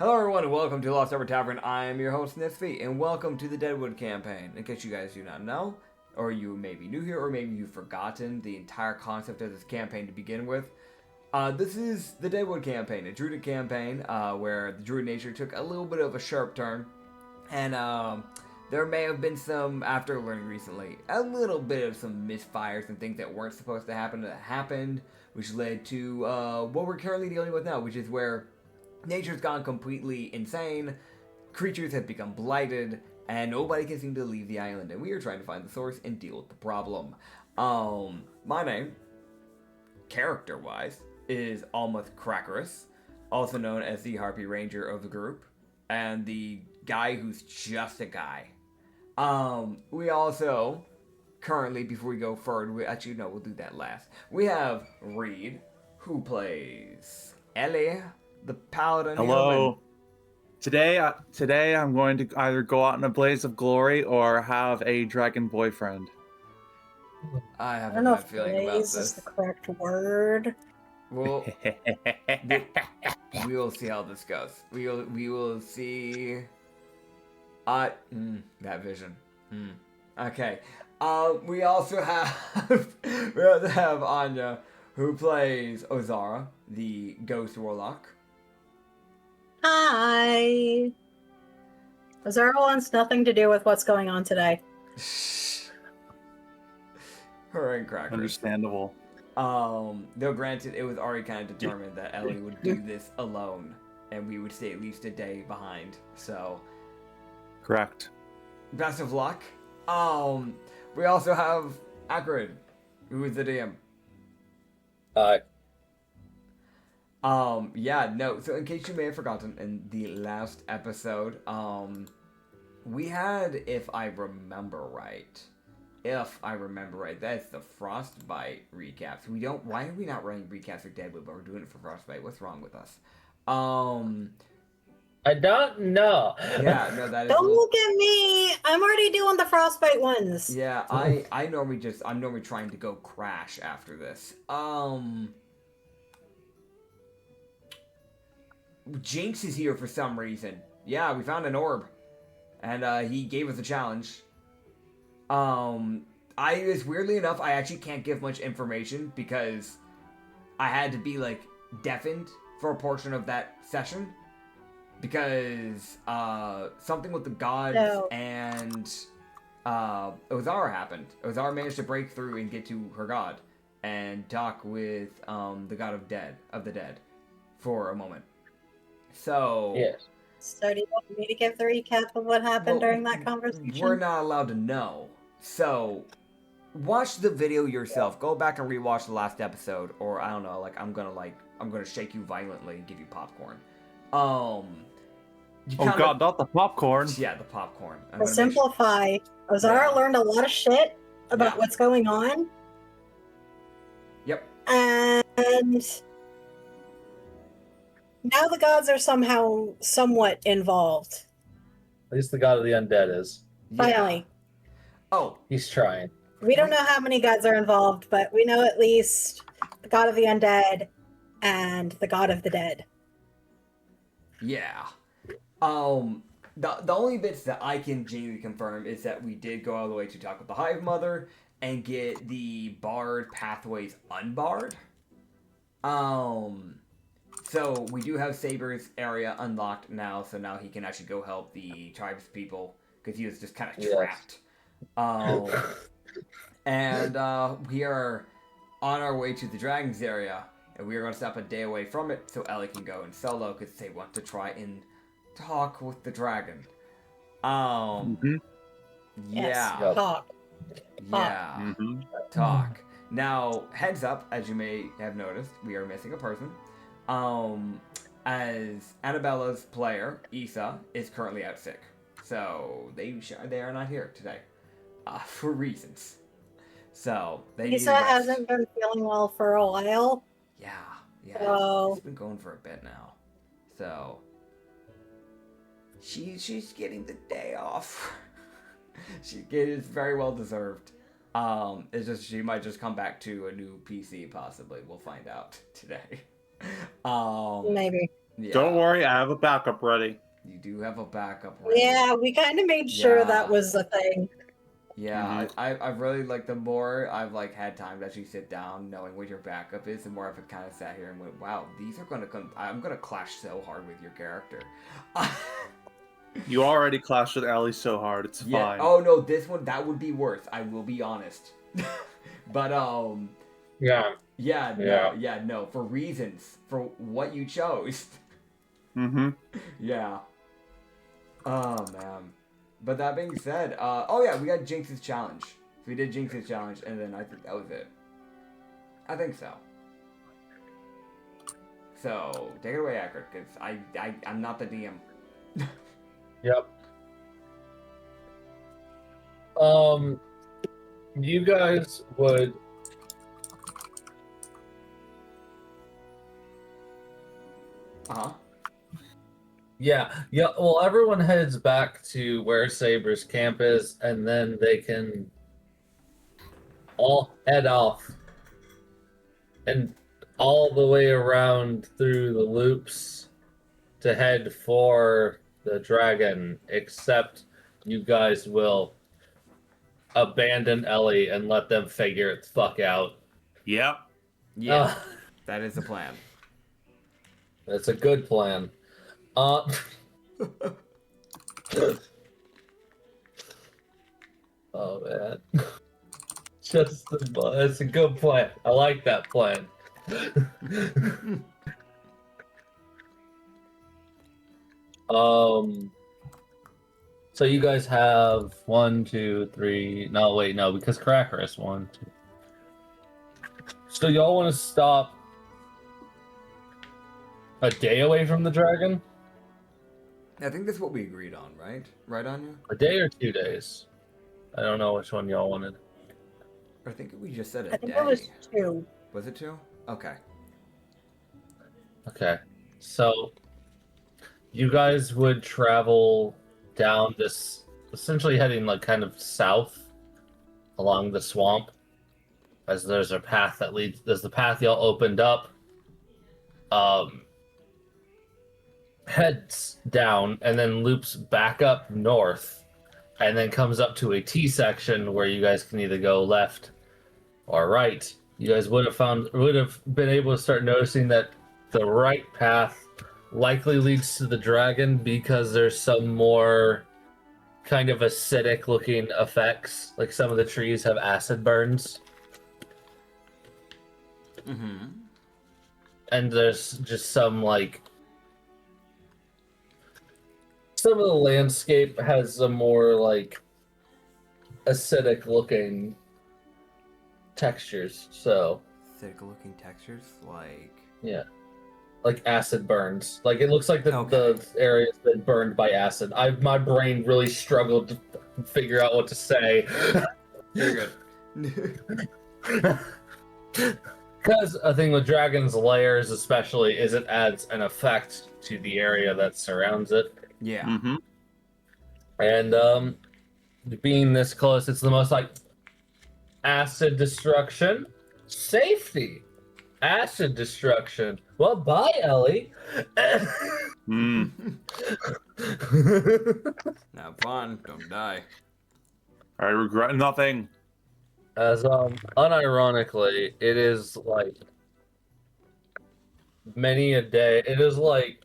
Hello everyone and welcome to Lost Over Tavern. I am your host Nitsify and welcome to the Deadwood Campaign. In case you guys do not know, or you may be new here, or maybe you've forgotten the entire concept of this campaign to begin with, this is the Deadwood Campaign, a druidic campaign where the druid nature took a little bit of a sharp turn, and there may have been some, after learning recently, a little bit of some misfires and things that weren't supposed to happen that happened, which led to what we're currently dealing with now, which is where nature's gone completely insane, creatures have become blighted, and nobody can seem to leave the island, and we are trying to find the source and deal with the problem. My name, character-wise, is Almoth Crackerus, also known as the Harpy Ranger of the group, and the guy who's just a guy. We also, currently, before we go forward, we'll do that last. We have Reed, who plays Ellie, the paladin. Hello. Human. Today I'm going to either go out in a blaze of glory or have a dragon boyfriend. I have a bad feeling about this. Is the correct word. Well, we will see how this goes. We will see. That vision. Okay. We also have Anya, who plays Ozara, the ghost warlock. Hi. Ozara wants nothing to do with what's going on today. Her and Crackers. Understandable. Though granted, it was already kind of determined that Ellie would do this alone, and we would stay at least a day behind. So, correct. Best of luck. We also have Acrid, who is the DM. Hi. So in case you may have forgotten, in the last episode, we had, if I remember right, that's the Frostbite recaps. Why are we not running recaps for Deadwood, but we're doing it for Frostbite? What's wrong with us? I don't know. Yeah, no, that is. Don't look at me! I'm already doing the Frostbite ones. Yeah, I'm normally trying to go crash after this. Jinx is here for some reason. Yeah, we found an orb, and he gave us a challenge. Weirdly enough, I actually can't give much information because I had to be deafened for a portion of that session because something with the gods and Ozara happened. Ozara managed to break through and get to her god and talk with the god of the dead for a moment. So, yes. So do you want me to give the recap of what happened during that conversation? We're not allowed to know. So, watch the video yourself. Go back and rewatch the last episode, or I don't know. I'm gonna shake you violently and give you popcorn. God, not the popcorn. Yeah, the popcorn. To simplify, Ozara learned a lot of shit about what's going on. Yep. And now the gods are somewhat involved. At least the god of the undead is. Finally. Oh. He's trying. We don't know how many gods are involved, but we know at least the god of the undead and the god of the dead. Yeah. The only bits that I can genuinely confirm is that we did go all the way to talk with the Hive Mother and get the barred pathways unbarred. So we do have Saber's area unlocked now, so now he can actually go help the tribes people because he was just kind of trapped. And we are on our way to the Dragons area, and we are going to stop a day away from it so Ellie can go and solo because they want to try and talk with the dragon. Yeah. Yes, talk. Yeah. Mm-hmm. Talk. Now, heads up, as you may have noticed, we are missing a person. As Annabella's player, Issa, is currently out sick. So, they are not here today. For reasons. So, Issa hasn't been feeling well for a while. Yeah. So... It's been going for a bit now. So, she's getting the day off. It's very well deserved. It's just she might just come back to a new PC possibly. We'll find out today. Maybe. Yeah. Don't worry, I have a backup ready. You do have a backup. Ready. Yeah, we kind of made sure Yeah. that was a thing. Yeah, I've really like the more I've like had time to actually sit down, knowing what your backup is, the more I've kind of sat here and went, wow, these are gonna come. I'm gonna clash so hard with your character. You already clashed with Ellie so hard, it's Yeah. fine. Oh no, this one that would be worse. I will be honest. But Yeah. no, for reasons, for what you chose. Mm-hmm. Yeah. Oh man. But that being said, oh yeah, we got Jinx's challenge. So we did Jinx's challenge, and then I think that was it. I think so. So take it away, Acrid, because I'm not the DM. Yep. You guys would. Uh-huh. Yeah. Well, everyone heads back to where Saber's camp is, and then they can all head off and all the way around through the loops to head for the dragon, except you guys will abandon Ellie and let them figure it the fuck out. Yep. Yeah, that is the plan. That's a good plan. Oh man. That's a good plan. I like that plan. So you guys have 1, 2, 3. No, wait, no, because Cracker is 1, 2. So y'all want to stop a day away from the dragon? I think that's what we agreed on, right? Right, Anya? A day or 2 days? I don't know which one y'all wanted. I think we just said a I think day. it was 2. Was it 2? Okay. Okay. So you guys would travel down this, essentially heading like kind of south along the swamp, as there's a path that leads, there's the path y'all opened up, heads down and then loops back up north and then comes up to a T section where you guys can either go left or right. You guys would have been able to start noticing that the right path likely leads to the dragon because there's some more kind of acidic looking effects. Like some of the trees have acid burns. Mm-hmm. And there's just some like some of the landscape has a more like acidic looking textures. So Thick looking textures, like yeah, like acid burns. Like it looks like the Okay. the area's been burned by acid. My brain really struggled to figure out what to say. you're good. Because a thing with dragons' layers, especially, is it adds an effect to the area that surrounds it. Yeah. Mm-hmm. And being this close, it's the most like acid destruction, safety, acid destruction. Well, bye, Ellie. Mm. Have fun. Don't die. I regret nothing. As unironically, it is like many a day. It is like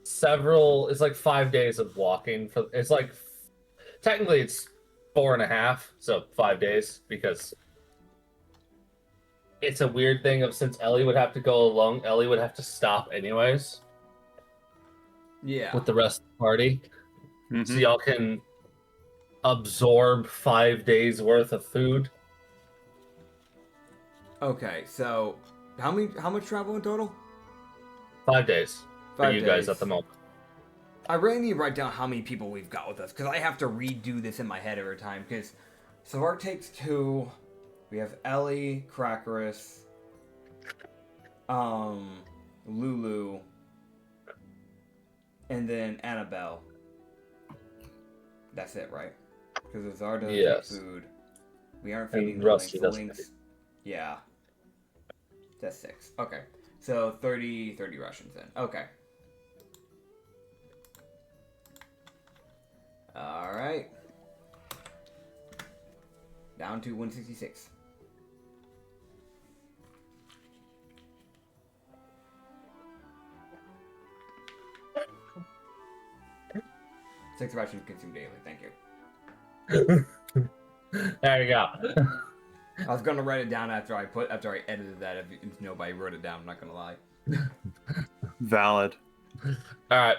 several. It's like 5 days of walking. It's like technically it's 4.5, so 5 days because it's a weird thing of since Ellie would have to go along, Ellie would have to stop anyways Yeah. with the rest of the party. Mhm. So y'all can absorb 5 days worth of food. Okay, so how much travel in total? 5 days for 5 you guys days. at the moment. I really need to write down how many people we've got with us, because I have to redo this in my head every time, because Savar takes 2, we have Ellie, Crackerus, Lulu, and then Annabelle. That's it, right? Because Azar doesn't Yes. take food. We aren't And feeding Rusty the doesn't links. Yeah. That's 6. Okay. So 30 Russians then. Okay. down to 166. Six rations consumed daily. Thank you. There you go. I was gonna write it down after I edited that. If nobody wrote it down, I'm not gonna lie. Valid. All right.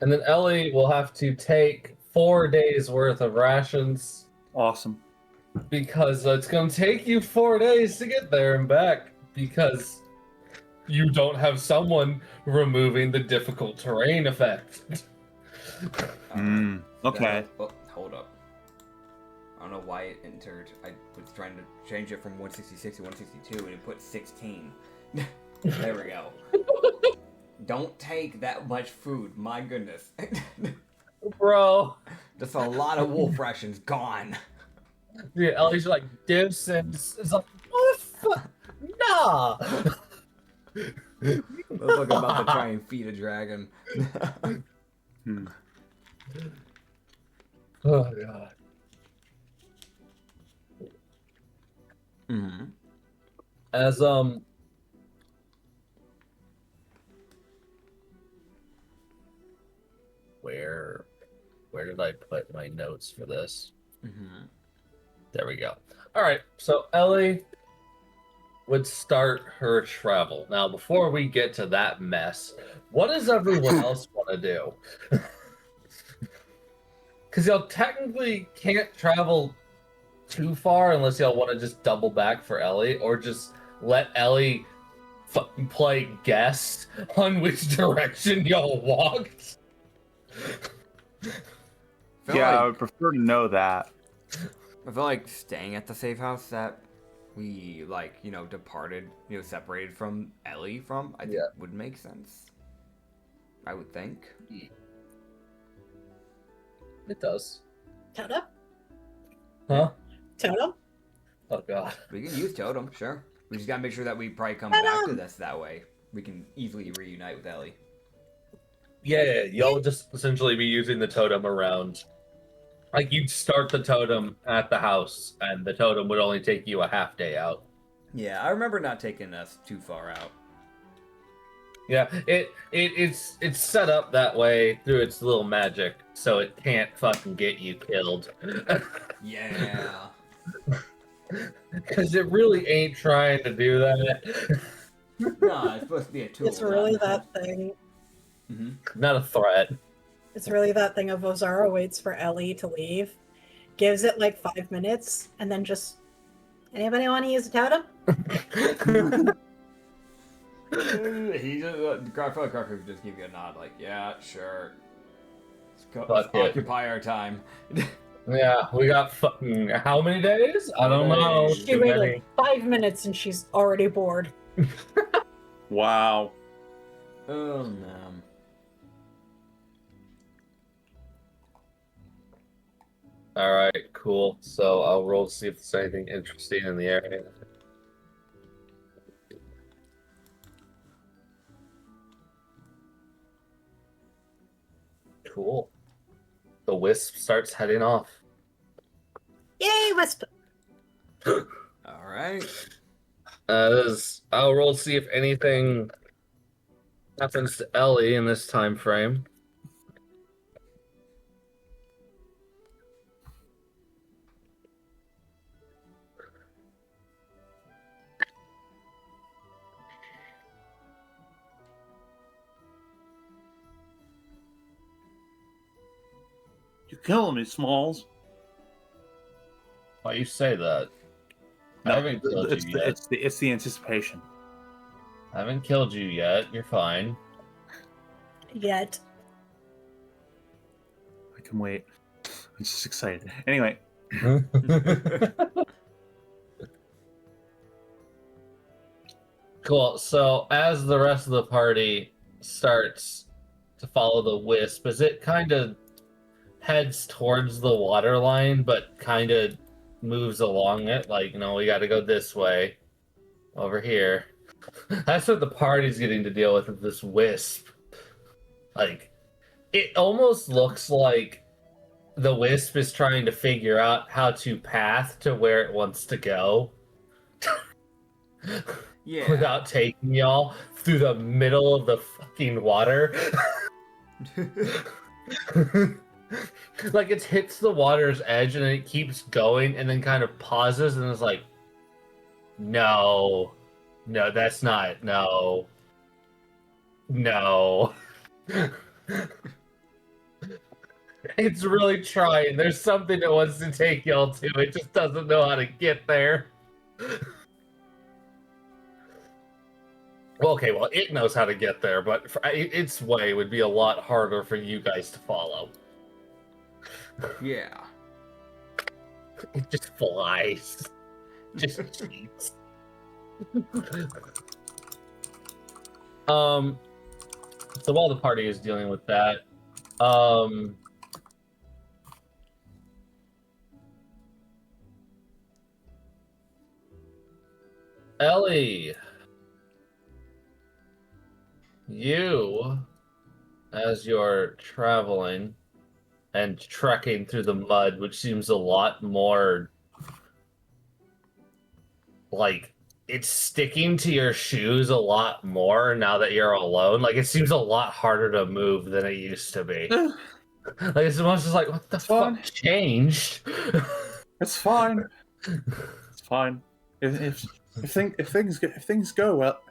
And then Ellie will have to take 4 days worth of rations Awesome. because it's going to take you 4 days to get there and back because you don't have someone removing the difficult terrain effect. Okay. Oh, hold up. I don't know why it entered. I was trying to change it from 166 to 162 and it put 16. There we go. Don't take that much food. My goodness. Bro. Just a lot of wolf rations gone. Yeah, Ellie's like, distance. It's like, what the fuck? Nah. Looks like I'm about to try and feed a dragon. Oh, God. Mm-hmm. As, Where did I put my notes for this? Mm-hmm. There we go. All right, so Ellie would start her travel. Now, before we get to that mess, what does everyone else want to do? Because y'all technically can't travel too far unless y'all want to just double back for Ellie, or just let Ellie play guess on which direction y'all walked. I would prefer to know that. I feel like staying at the safe house that we, departed, separated from Ellie from, I think would make sense. I would think. It does. Totem? Huh? Totem? Oh, God. We can use Totem, sure. We just gotta make sure that we probably come back to this that way. We can easily reunite with Ellie. Yeah, y'all would just essentially be using the totem around. Like, you'd start the totem at the house, and the totem would only take you a half day out. Yeah, I remember not taking us too far out. Yeah, it's set up that way through its little magic, so it can't fucking get you killed. Yeah. Because it really ain't trying to do that. No, it's supposed to be a tool. It's really that thing. Mm-hmm. Not a threat. It's really that thing of Ozara waits for Ellie to leave, gives it like 5 minutes, and then just, anybody want to use a totem? He just, Garfield just give you a nod, like, yeah, sure. Let's Fuck it. occupy our time. Yeah, we got fucking how many days? I don't know. She Too waited many. 5 minutes and she's already bored. Wow. Oh, man. All right, cool. So I'll roll to see if there's anything interesting in the area. Cool. The wisp starts heading off. Yay, Wisp! Alright. I'll roll to see if anything happens to Ellie in this time frame. You're killing me, Smalls. Why you say that? I haven't killed you yet. It's the anticipation. I haven't killed you yet. You're fine. Yet. I can wait. I'm just excited. Anyway, Cool. So as the rest of the party starts to follow the wisp, as it kind of heads towards the water line, but kind of moves along it, like, we got to go this way, over here. That's what the party's getting to deal with this wisp. Like, it almost looks like the wisp is trying to figure out how to path to where it wants to go. Yeah. Without taking y'all through the middle of the fucking water. Like it hits the water's edge and then it keeps going and then kind of pauses and is like, no, that's not, no. It's really trying. There's something it wants to take y'all to. It just doesn't know how to get there. Okay, well, it knows how to get there, but its way would be a lot harder for you guys to follow. Yeah. It just flies. Just cheats. So while the party is dealing with that, Ellie, you, as you're traveling and trekking through the mud, which seems a lot more like it's sticking to your shoes a lot more now that you're alone. Like it seems a lot harder to move than it used to be. Like it's almost just like, what the fuck changed? It's fine. It's fine. If things go well,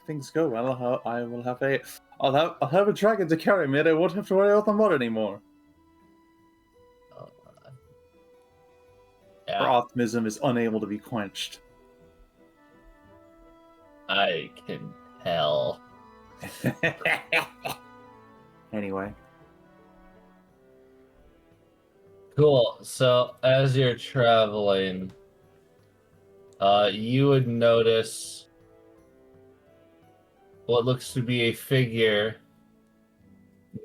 I'll have a dragon to carry me. And I won't have to worry about the mud anymore. Yeah. Her optimism is unable to be quenched. I can tell. Anyway. Cool. So as you're traveling, you would notice what looks to be a figure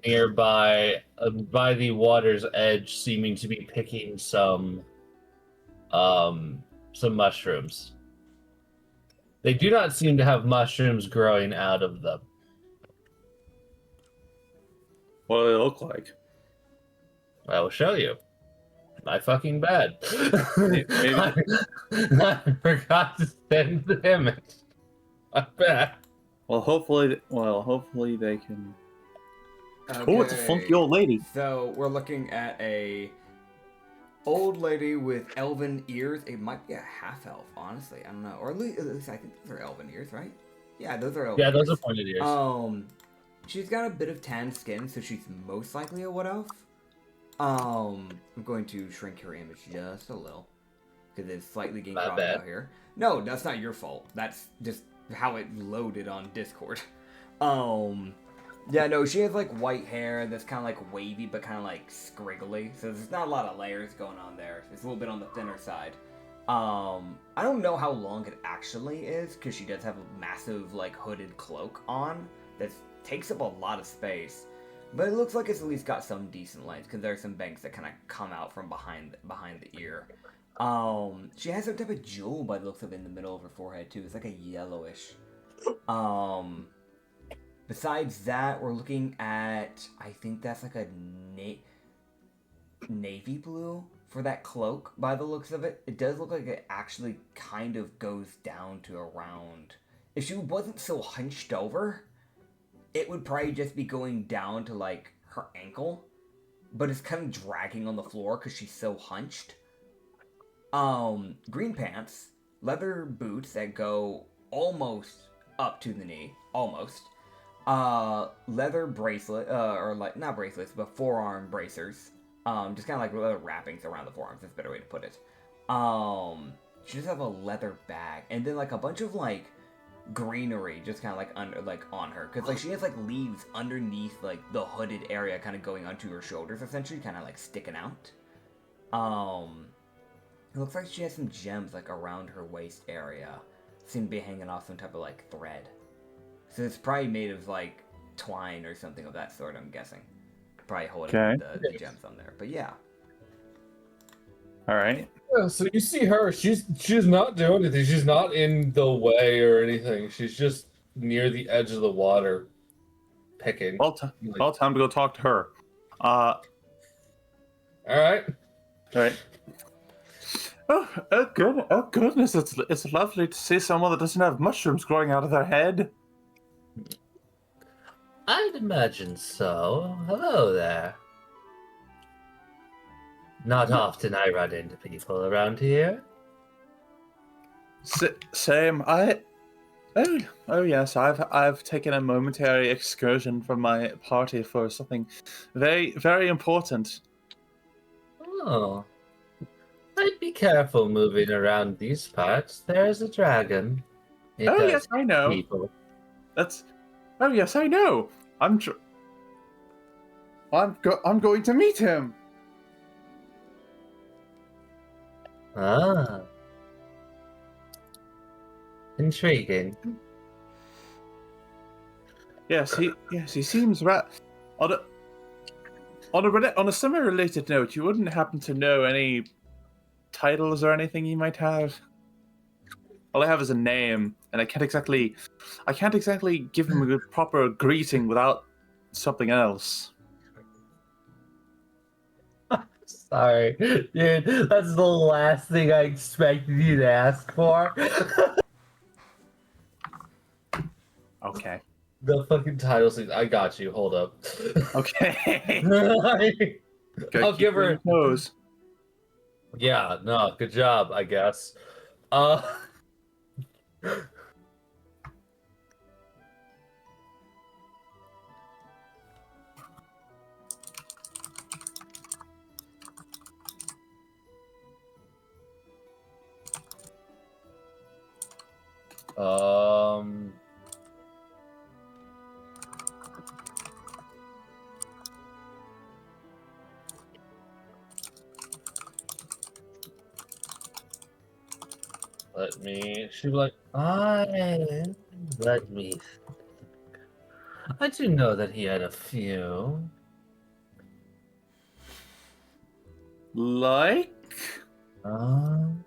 nearby, by the water's edge, seeming to be picking some mushrooms. They do not seem to have mushrooms growing out of them. What do they look like? I will show you. My fucking bad. Maybe. I forgot to send the image. My bad. Well, hopefully they can. Okay. Oh, it's a funky old lady. So we're looking at a old lady with elven ears. It might be a half elf, honestly. I don't know, or at least I think those are elven ears, right? Yeah, those are elven. Yeah, those ears. are pointed ears. She's got a bit of tan skin, so she's most likely a wood elf. I'm going to shrink her image just a little because it's slightly getting cropped out here. No, that's not your fault. That's just how it loaded on Discord. Yeah, no, she has like white hair that's kind of like wavy but kind of like scriggly. So there's not a lot of layers going on there. It's a little bit on the thinner side. I don't know how long it actually is because she does have a massive like hooded cloak on that takes up a lot of space. But it looks like it's at least got some decent length because there are some bangs that kind of come out from behind the ear. She has some type of jewel by the looks of it in the middle of her forehead too. It's like a yellowish. Besides that, we're looking at, I think that's like a navy blue for that cloak by the looks of it. It does look like it actually kind of goes down to around. If she wasn't so hunched over, it would probably just be going down to like her ankle, but it's kind of dragging on the floor because she's so hunched. Green pants, leather boots that go almost up to the knee, almost. Leather bracelet, or like, not bracelets, but forearm bracers. Just kind of like leather wrappings around the forearms, that's a better way to put it. She just have a leather bag, and then like a bunch of like greenery just kind of like under, like on her, because like she has like leaves underneath like the hooded area kind of going onto her shoulders, essentially, kind of like sticking out. It looks like she has some gems like around her waist area, seem to be hanging off some type of like thread. So it's probably made of like twine or something of that sort, I'm guessing. Probably holding the gems on there, but yeah. All right. Yeah, so you see her. She's not doing anything. She's not in the way or anything. She's just near the edge of the water, picking. Well, time to go talk to her. All right. Right. Oh goodness! It's lovely to see someone that doesn't have mushrooms growing out of their head. I'd imagine so. Hello there. Not often I run into people around here. Same. Oh yes. I've taken a momentary excursion from my party for something very very important. Oh. I'd be careful moving around these parts. There's a dragon. It Oh does yes, I know. people. That's. Oh yes, I know. I'm going to meet him. Ah. Intriguing. Yes, he seems on a semi-related note. You wouldn't happen to know any titles or anything he might have? All I have is a name, and I can't exactly give him a good proper greeting without something else. Sorry, dude. That's the last thing I expected you to ask for. Okay. The fucking title scene. I got you. Hold up. Okay. I'll give her. Toes. Yeah. No. Good job. I guess. Uh. Um. Let me. She be like, let me. I do know that he had a few. Like? Um.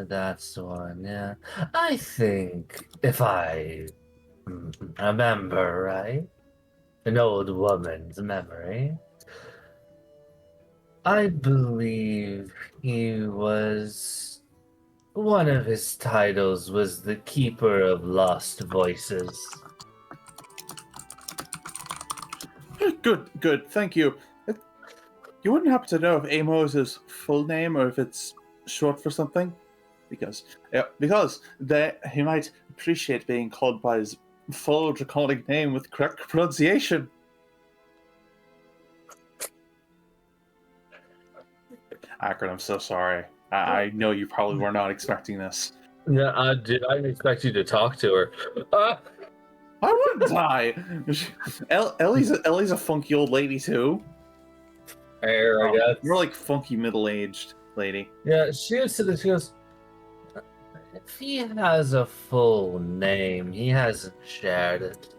That's the one, yeah. I think, if I remember right, an old woman's memory, I believe he was, one of his titles was the Keeper of Lost Voices. Good. Thank you. You wouldn't happen to know if Amos is his full name or if it's short for something? Because he might appreciate being called by his full draconic name with correct pronunciation. Acrid, I'm so sorry. I know you probably were not expecting this. Yeah, I didn't expect you to talk to her. Why wouldn't I? Ellie's a funky old lady too. Fair, I guess. More like funky middle-aged lady. Yeah, she goes, if he has a full name, he hasn't shared it.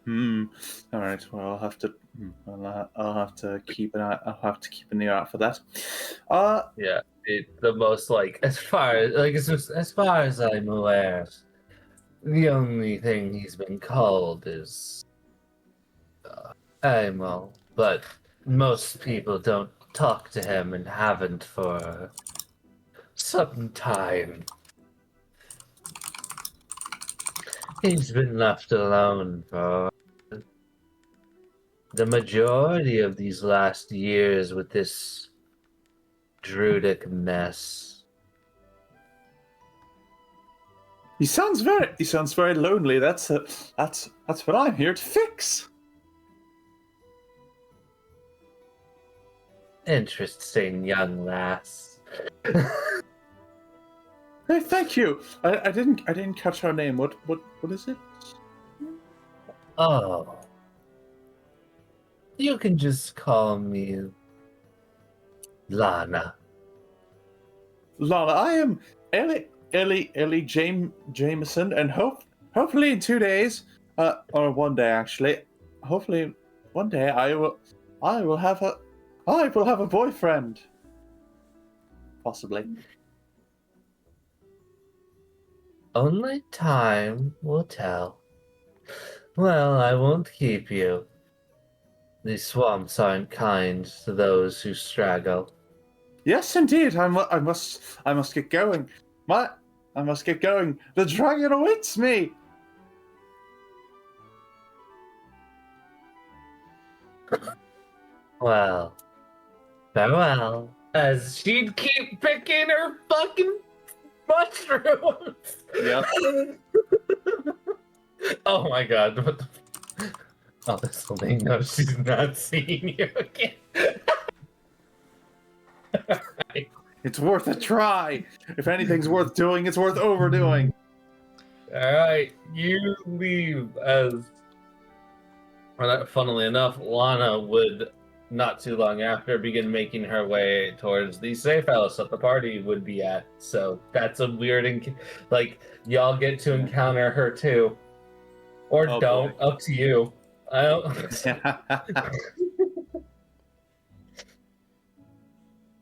All right. Well, I'll have to. I'll have to keep an eye. I'll have to keep an ear out for that. Yeah, the most like as far as I'm aware, the only thing he's been called is Amo, but most people don't talk to him and haven't for some time. He's been left alone for the majority of these last years with this druidic mess. He sounds very lonely. That's what I'm here to fix. Interesting young lass. Hey, thank you. I didn't catch her name. What is it? Oh. You can just call me Lana. Lana, I am Ellie Jameson, and hopefully in 2 days, or one day actually, hopefully one day I will have a boyfriend. Possibly. Only time will tell. Well, I won't keep you. These swamps aren't kind to those who straggle. Yes, indeed. I must get going. I must get going. The dragon awaits me. Well, farewell. As she'd keep picking her fucking mushrooms. Yep. Oh my god. What the... Oh, this will make no, she's not seeing you again. It's worth a try. If anything's worth doing, it's worth overdoing. Alright, you leave as... Funnily enough, Lana would, not too long after, begin making her way towards the safe house that the party would be at. So that's a weird... Like, y'all get to encounter her too. Or Oh, don't, boy. up to you. I don't...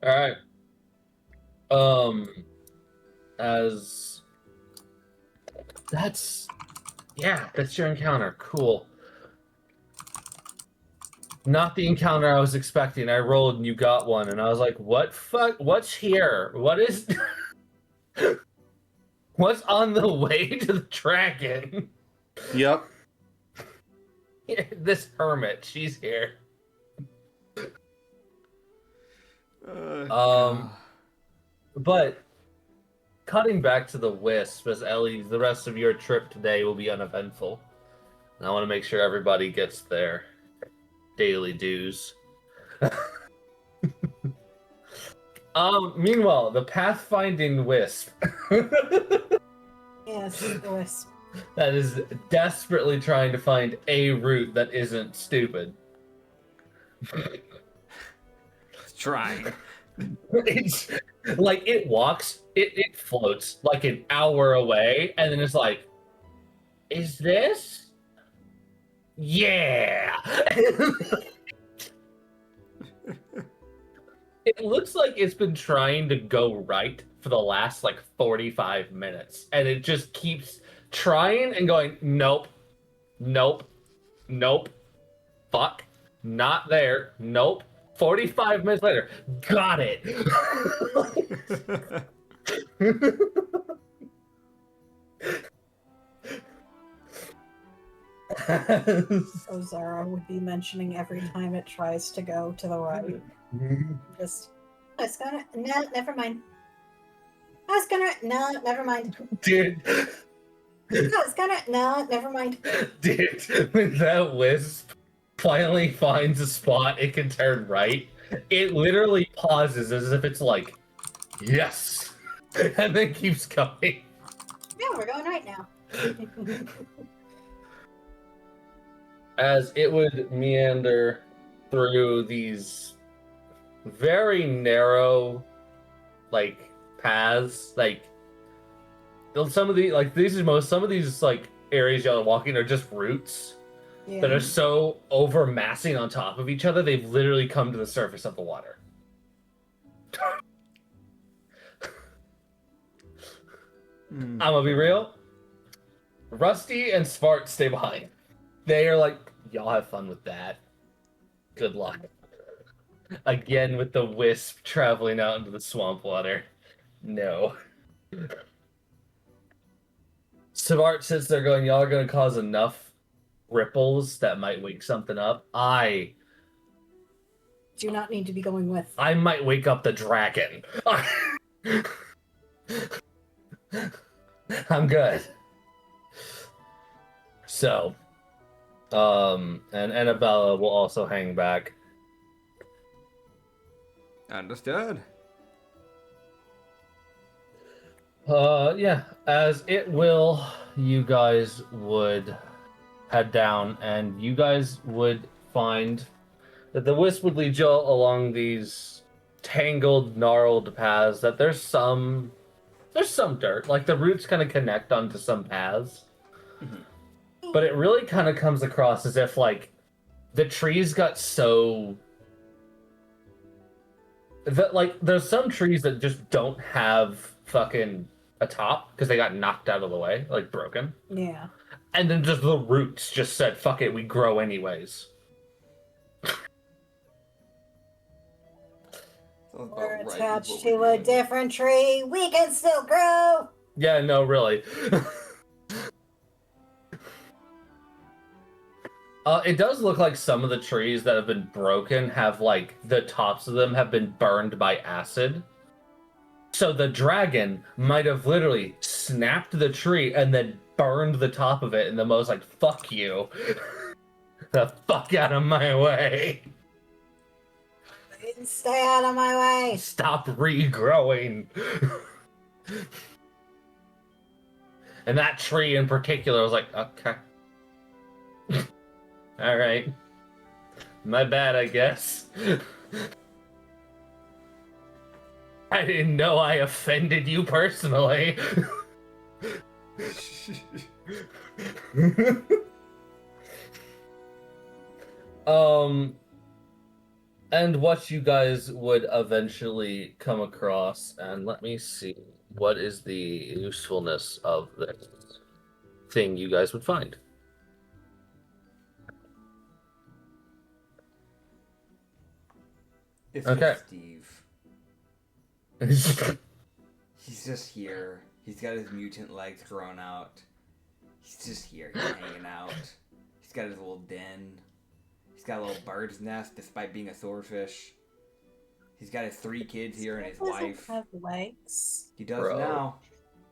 Alright. As... That's... Yeah, that's your encounter. Cool. Not the encounter I was expecting. I rolled and you got one, and I was like, what fuck? What's here? What is... What's on the way to the dragon? Yep. This hermit, she's here. But cutting back to the wisp, as Ellie, the rest of your trip today will be uneventful. And I want to make sure everybody gets their daily dues. Meanwhile, the pathfinding wisp Yes, the wisp. that is desperately trying to find a route that isn't stupid. Trying. It's like it walks, it floats like an hour away, and then it's like, is this? Yeah. It looks like it's been trying to go right for the last like 45 minutes, and it just keeps trying and going, nope, nope, nope, fuck, not there, nope. 45 minutes later, got it. Ozara would be mentioning every time it tries to go to the right. Just, I was gonna, no, never mind. I was gonna, no, never mind. Dude, I was gonna, no, never mind. dude, when that wisp finally finds a spot it can turn right, it literally pauses as if it's like, yes, and then keeps going. Yeah, we're going right now. As it would meander through these very narrow, like, paths, like, some of these like areas y'all are walking are just roots that are so overmassing on top of each other, they've literally come to the surface of the water. I'm gonna be real. Rusty and Svart stay behind. They are like, y'all have fun with that. Good luck. Again with the wisp traveling out into the swamp water. No. Svart sits there going, y'all are gonna cause enough ripples that might wake something up. I Do not need to be going with. might wake up the dragon. I'm good. So, and Annabella will also hang back. Understood. Yeah, as it will, you guys would head down, and you guys would find that the wisp would lead you along these tangled, gnarled paths. That there's some dirt, like the roots kind of connect onto some paths, but it really kind of comes across as if like the trees got so that like there's some trees that just don't have fucking atop because they got knocked out of the way, like broken. Yeah. And then just the roots just said, "Fuck it, we grow anyways." We're attached to a different tree. We can still grow. Yeah, no, really. It does look like some of the trees that have been broken have, like, the tops of them have been burned by acid. So the dragon might have literally snapped the tree and then burned the top of it in the most, like, fuck you. The fuck out of my way. Stay out of my way. Stop regrowing. And that tree in particular was like, okay. All right. My bad, I guess. I didn't know I offended you personally. And what you guys would eventually come across, and let me see, what is the usefulness of this thing you guys would find? It's Okay. just Steve. He's just here. He's got his mutant legs grown out. He's just here. He's hanging out. He's got his little den. He's got a little bird's nest despite being a swordfish. He's got his 3 kids here and his wife. Have legs. He does Bro. now.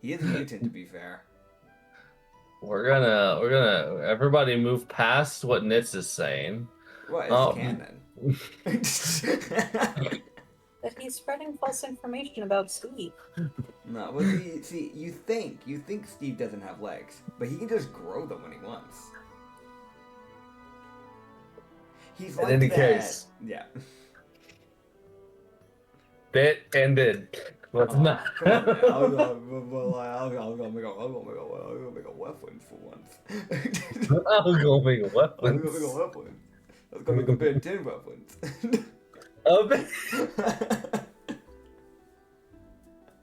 He is a mutant, to be fair. We're gonna everybody move past what Nitz is saying. What? It's canon. But he's spreading false information about Steve. No, well, see, you think Steve doesn't have legs, but he can just grow them when he wants. He's In like any that. case. Yeah. Bit ended. Let's not. Come on, man. I'll go make a weapon for once. I'll go make a I'm weapon. gonna make a weapon. Let's go make a Ben 10 weapons. Oh, man.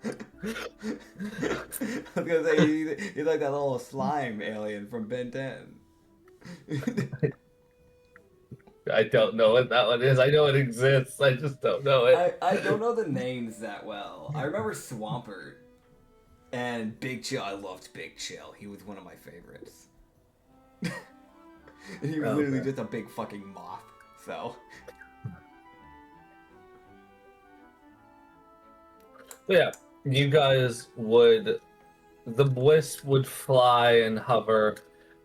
I was gonna say he's like that little slime alien from Ben 10. I don't know what that one is. I know it exists. I just don't know it. I don't know the names that well. I remember Swampert and Big Chill. I loved Big Chill. He was one of my favorites. And he was literally just a big fucking moth. So. Yeah, you guys would. The wisp would fly and hover,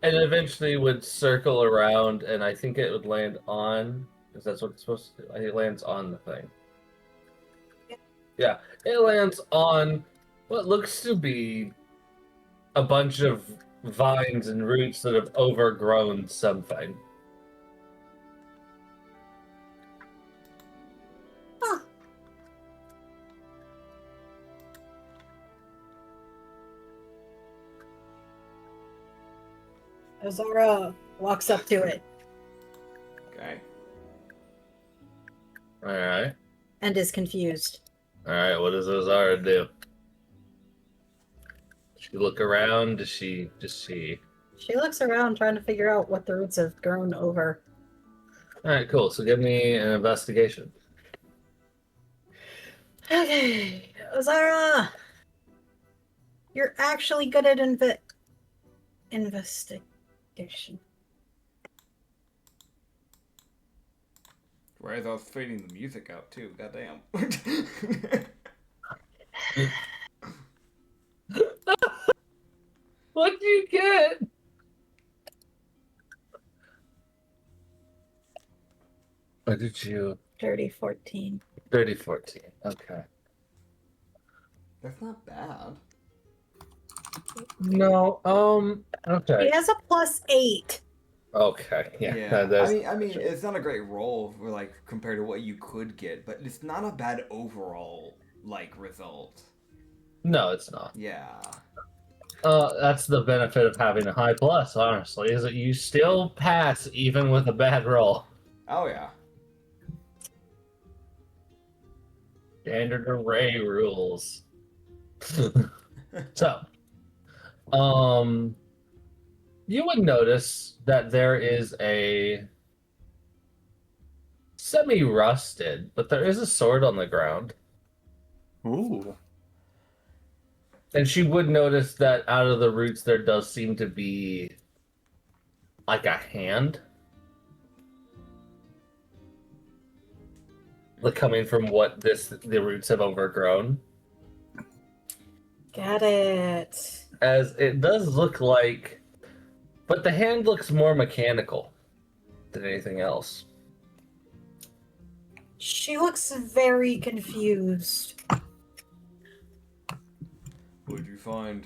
and eventually would circle around, and I think it would land on. Because that's what it's supposed to do. It lands on the thing. Yeah, it lands on what looks to be a bunch of vines and roots that have overgrown something. Azara walks up to it Okay. Alright. and is confused. Alright, what does Ozara do? Does she look around? Does she She looks around trying to figure out what the roots have grown over. Alright, cool. So give me an investigation. Okay, Azara! You're actually good at investigation. Whereas I was fading the music out too. Goddamn. What'd you get? What did you? Dirty 14. 30-14. Okay. That's not bad. No, okay. He has a +8. Okay, yeah. I mean, it's not a great roll for like compared to what you could get, but it's not a bad overall like result. No, it's not. Yeah. That's the benefit of having a high plus, honestly, is that you still pass even with a bad roll. Oh yeah. Standard array rules. So, you would notice that there is a semi-rusted, but there is a sword on the ground. Ooh. And she would notice that out of the roots there does seem to be like a hand. Like coming from what the roots have overgrown. Got it. As it does look like, but the hand looks more mechanical than anything else. She looks very confused. What'd you find?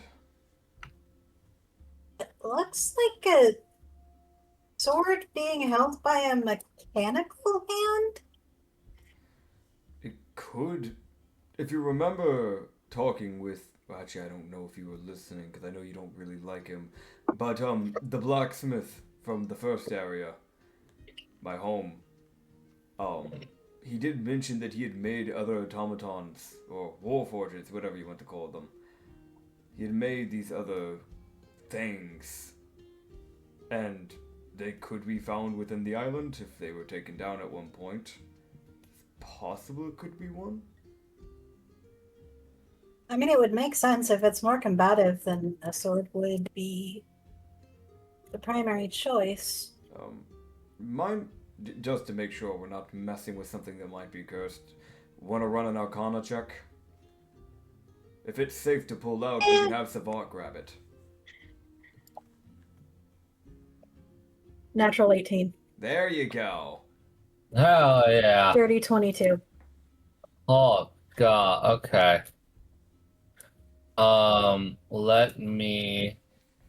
It looks like a sword being held by a mechanical hand? It could. If you remember talking with. Well, actually, I don't know if you were listening because I know you don't really like him. But, the blacksmith from the first area, my home, he did mention that he had made other automatons, or warforges, whatever you want to call them. He had made these other things, and they could be found within the island if they were taken down at one point. It's possible it could be one. I mean, it would make sense if it's more combative, then a sword would be the primary choice. Mine, just to make sure we're not messing with something that might be cursed, want to run an Arcana check? If it's safe to pull out, we can have Savant grab it. Natural 18. There you go. Oh yeah. Dirty 22. Oh god, okay. Let me.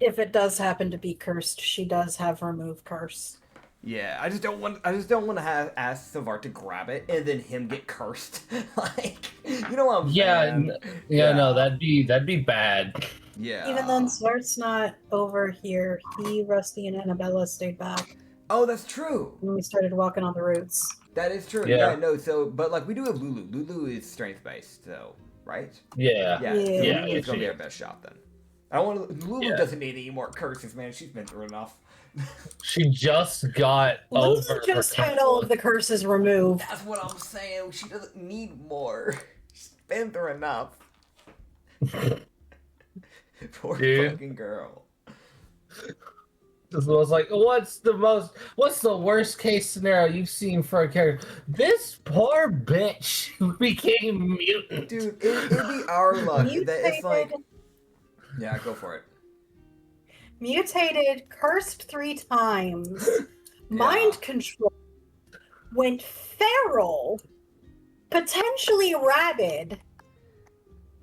If it does happen to be cursed, she does have remove curse. Yeah, I just don't want to ask Savart to grab it and then him get cursed. Like, you know what I'm saying? Yeah, no, that'd be bad. Yeah. Even then, Swart's not over here. He, Rusty, and Annabella stayed back Oh, that's true. when we started walking on the routes. That is true. Yeah. Yeah, no, so, but like, we do have Lulu. Lulu is strength-based, so, right? Yeah. Yeah, Yeah. so Yeah, Lulu's gonna she be our is. best shot then. I don't want to. Lulu Yeah. doesn't need any more curses, man. She's been through enough. She just got Lulu over. just her had all of the curses removed. That's what I'm saying. She doesn't need more. She's been through enough. Poor Dude. fucking girl. This was like, what's the worst case scenario you've seen for a character? This poor bitch who became mutant. Dude, it'd be our luck that it's like. Mutated, Yeah, go for it. mutated, cursed 3 times, mind control, went feral, potentially rabid.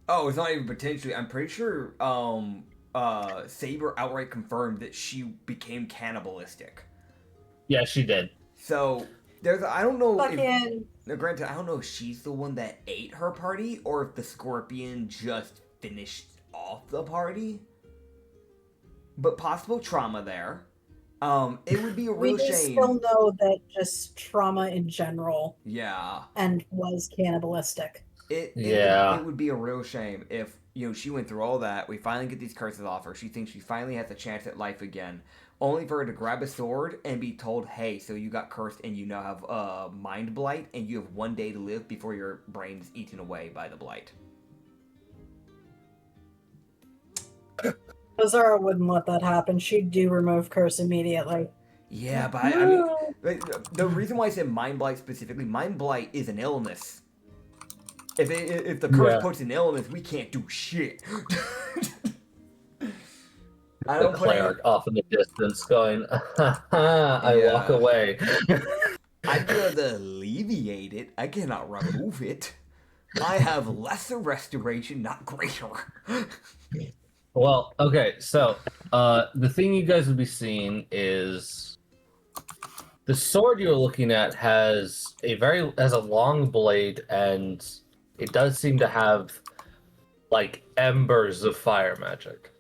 Oh, it's not even potentially. I'm pretty sure Saber outright confirmed that she became cannibalistic. Yeah, she did. So there's I don't know if Fucking now, granted, I don't know if she's the one that ate her party or if the scorpion just finished off the party. But possible trauma there. It would be a we real do shame. still know that just trauma in general Yeah. and was cannibalistic. It Yeah. would be a real shame if, she went through all that, we finally get these curses off her, she thinks she finally has a chance at life again, only for her to grab a sword and be told, hey, so you got cursed and you now have mind blight and you have 1 day to live before your brain's eaten away by the blight. Azara wouldn't let that happen. She'd do remove curse immediately. Yeah, but I mean, the reason why I said mind blight specifically, mind blight is an illness. If the curse puts an illness, we can't do shit. I The don't play. cleric off in the distance going, I walk Yeah. away. I could alleviate it. I cannot remove it. I have lesser restoration, not greater. Well, okay, so the thing you guys would be seeing is the sword you're looking at has a long blade, and it does seem to have like embers of fire magic.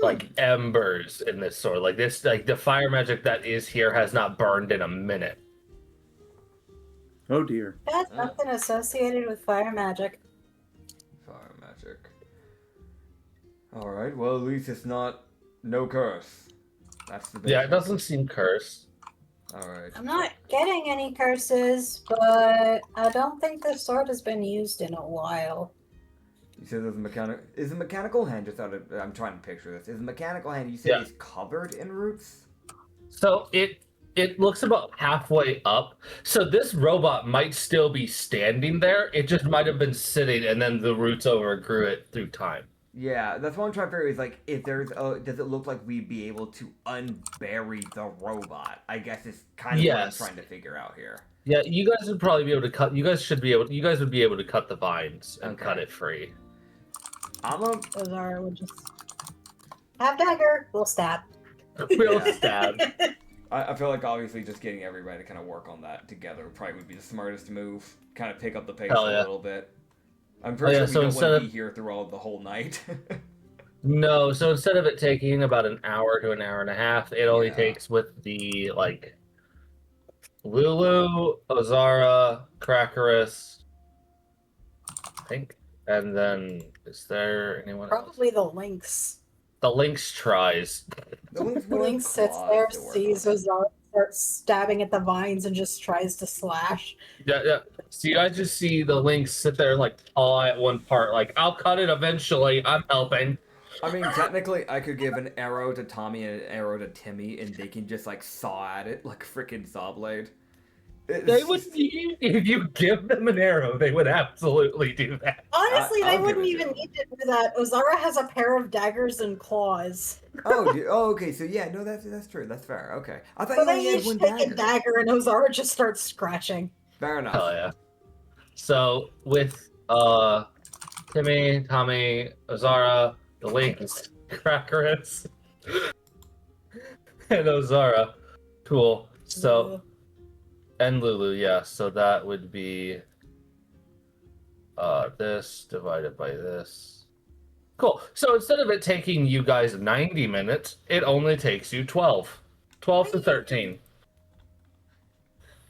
Like embers in this sword. Like the fire magic that is here has not burned in a minute. Oh dear. That's something associated with fire magic. Fire magic. Alright, well, at least it's not no curse. That's the big Yeah, it thing. doesn't seem cursed. Alright. I'm not getting any curses, but I don't think this sword has been used in a while. You said there's a mechanical... Is the mechanical hand just out of... I'm trying to picture this. Is the mechanical hand, you said Yeah. it's covered in roots? So it looks about halfway up. So this robot might still be standing there. It just might have been sitting, and then the roots overgrew it through time. Yeah, that's what I'm trying to figure is, like, if there's a... Does it look like we'd be able to unbury the robot? I guess it's kind of what I'm Yes. trying to figure out here. Yeah, you guys would probably be able to cut. You guys would be able to cut the vines and Okay. cut it free. I'm a... Ozara would just have dagger. We'll stab. Real Yeah. stab. I feel like obviously just getting everybody to kind of work on that together probably would be the smartest move. Kind of pick up the pace Hell a yeah. little bit. I'm pretty yeah, sure we so don't instead want to of- be here through all the whole night. No, so instead of it taking about an hour to an hour and a half, it only Yeah. takes with the like Lulu, Ozara, Crackerus, I think, and then is there anyone else? Probably the lynx. The Lynx tries. The Lynx The would have lynx sits claws there, to work sees on. Ozara, starts stabbing at the vines, and just tries to slash. Yeah. So you guys just see the Lynx sit there and like paw at one part, like I'll cut it eventually. I'm helping. I mean, technically, I could give an arrow to Tommy and an arrow to Timmy, and they can just like saw at it like a freaking saw blade. They would, if you give them an arrow, they would absolutely do that. Honestly, I'll they give wouldn't it to even him. need to do that. Ozara has a pair of daggers and claws. Oh, okay. So yeah, no, that's true. That's fair. Okay, I thought So you they only had each one take dagger. a dagger, and Ozara just starts scratching. Fair enough. Hell yeah. So with Timmy, Tommy, Ozara, the Lynx, Crackerus, and Ozara. Cool. So and Lulu, yeah. So that would be this divided by this. Cool. So instead of it taking you guys 90 minutes, it only takes you 12. 12 to 13.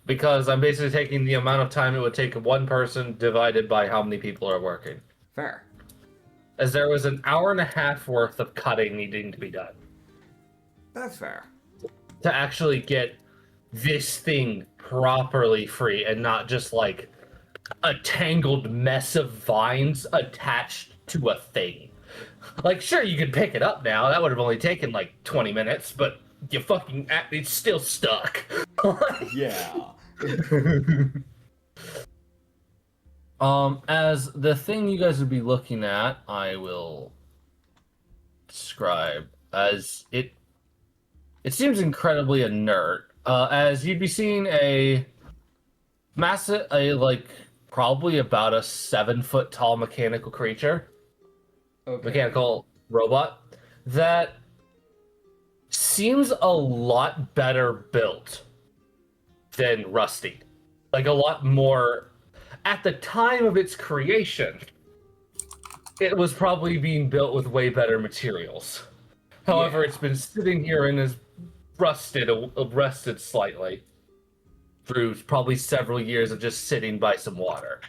Because I'm basically taking the amount of time it would take one person divided by how many people are working. Fair. As there was an hour and a half worth of cutting needing to be done That's fair. to actually get this thing properly free and not just like a tangled mess of vines attached to a thing. Like, sure, you could pick it up now. That would have only taken like 20 minutes, but it's still stuck. Yeah. As the thing you guys would be looking at, I will describe as it seems incredibly inert. As you'd be seeing a massive, probably about a 7-foot tall mechanical creature, Okay. mechanical robot that seems a lot better built than Rusty. Like a lot more. At the time of its creation, it was probably being built with way better materials. However, Yeah. it's been sitting here and is rusted slightly through probably several years of just sitting by some water.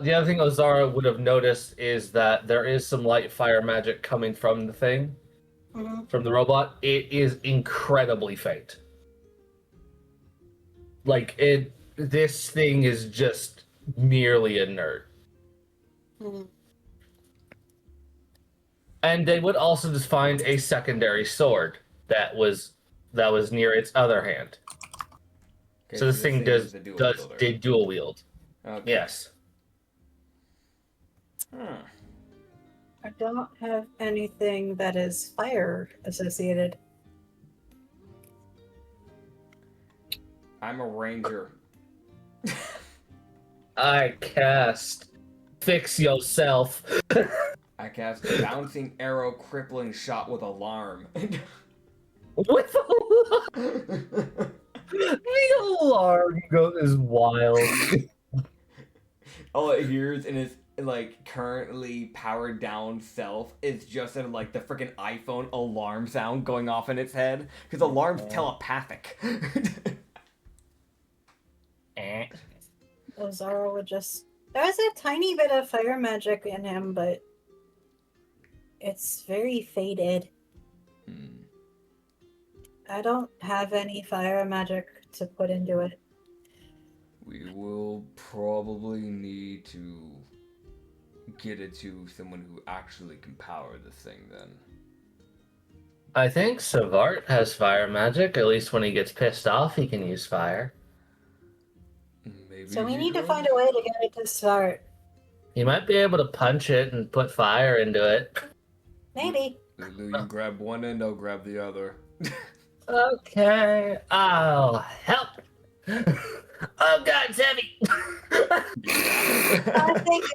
The other thing Ozara would have noticed is that there is some light fire magic coming from the thing, from the robot. It is incredibly faint. This thing is just nearly inert. And they would also just find a secondary sword that was near its other hand. Okay, So this thing is the dual wielder. did dual wield. Okay. Yes. I don't have anything that is fire associated. I'm a ranger. I cast Fix Yourself. I cast bouncing arrow, crippling shot with alarm. With the alarm is wild. All it hears in its like currently powered down self is just a, like the freaking iPhone alarm sound going off in its head because alarm's telepathic. Ozara would just There's a tiny bit of fire magic in him, but it's very faded. Hmm. I don't have any fire magic to put into it. We will probably need to get it to someone who actually can power this thing then. I think Savart has fire magic. At least when he gets pissed off, he can use fire. Maybe So we he need to could? find a way to get it to start. He might be able to punch it and put fire into it. Maybe. Lulu, you grab one end, I'll grab the other. Okay, I'll help. Oh God, it's heavy. I think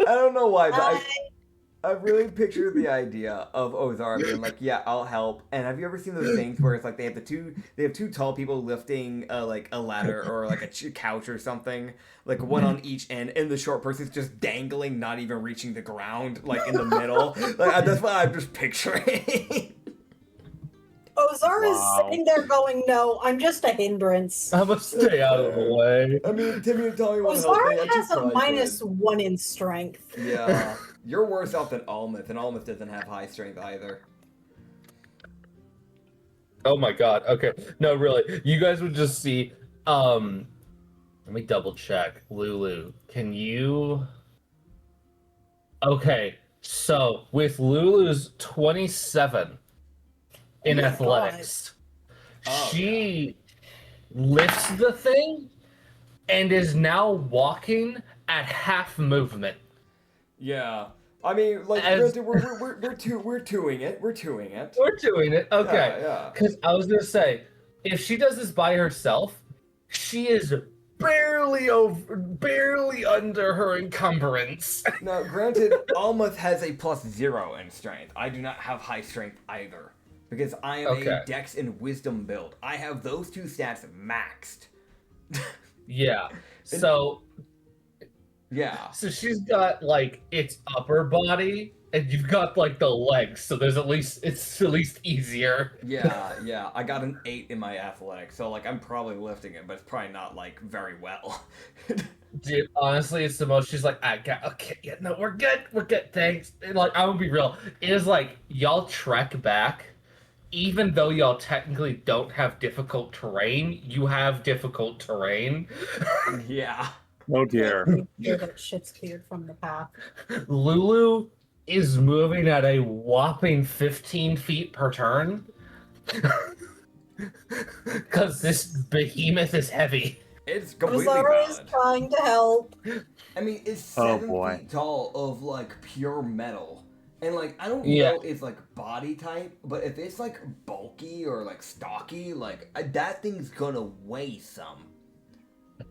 I don't know why, but I really picture the idea of Ozara being like, "Yeah, I'll help." And have you ever seen those things where it's like they have two tall people lifting like a ladder or like a couch or something, like one on each end, and the short person's just dangling, not even reaching the ground, like in the middle. Like that's what I'm just picturing. Ozara is sitting there going, "No, I'm just a hindrance." I'm gonna stay out of the way. I mean, Timmy and Tommy want to help. Ozara They actually has a probably -1 in strength. could. Yeah, you're worse off than Almith, and Almith doesn't have high strength either. Oh my God. Okay. No, really. You guys would just see. Let me double check. Lulu, can you? Okay. So with Lulu's 27 in Oh my athletics, Oh, she lifts the thing and is now walking at half movement. Yeah, I mean, like, As- granted, we're twoing it. We're twoing it. We're doing it. Okay. Yeah. Because I was gonna say, if she does this by herself, she is barely under her encumbrance. Now, granted, Almith has a +0 in strength. I do not have high strength either because I am Okay. a Dex and Wisdom build. I have those two stats maxed. Yeah. So Yeah. she's got like its upper body, and you've got like the legs. So it's at least easier. Yeah. I got an 8 in my athletics, so like I'm probably lifting it, but it's probably not like very well. Dude, honestly, it's the most. She's like, okay, yeah, no, we're good, thanks. And like, I'm gonna be real. It is like y'all trek back. Even though y'all technically don't have difficult terrain, you have difficult terrain. Yeah. Oh dear. Sure that shit's cleared from the path. Lulu is moving at a whopping 15 feet per turn. Because this behemoth is heavy. It's completely Ozara is valid. trying to help. I mean, it's Oh, 7 boy. feet tall of like pure metal. And like I don't Yeah. know if like body type, but if it's like bulky or like stocky, like that thing's gonna weigh some.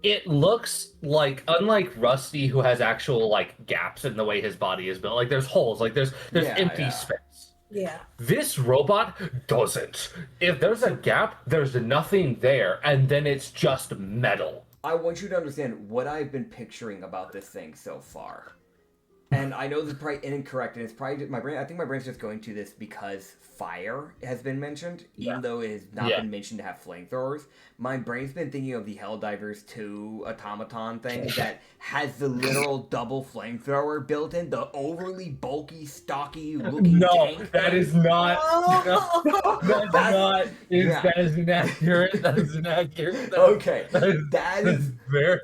It looks like, unlike Rusty, who has actual like gaps in the way his body is built, like there's holes, like there's Yeah, empty yeah. space. Yeah. This robot doesn't. If there's a gap, there's nothing there, and then it's just metal. I want you to understand what I've been picturing about this thing so far. And I know this is probably incorrect, and it's probably my brain. I think my brain's just going to this because fire has been mentioned, even though it has not Yeah. been mentioned to have flamethrowers. My brain's been thinking of the Helldivers 2 automaton thing that has the literal double flamethrower built in, the overly bulky, stocky looking tank. that is not. Oh. That's That's- not. yeah. That is inaccurate. That is inaccurate. Okay, that That is very.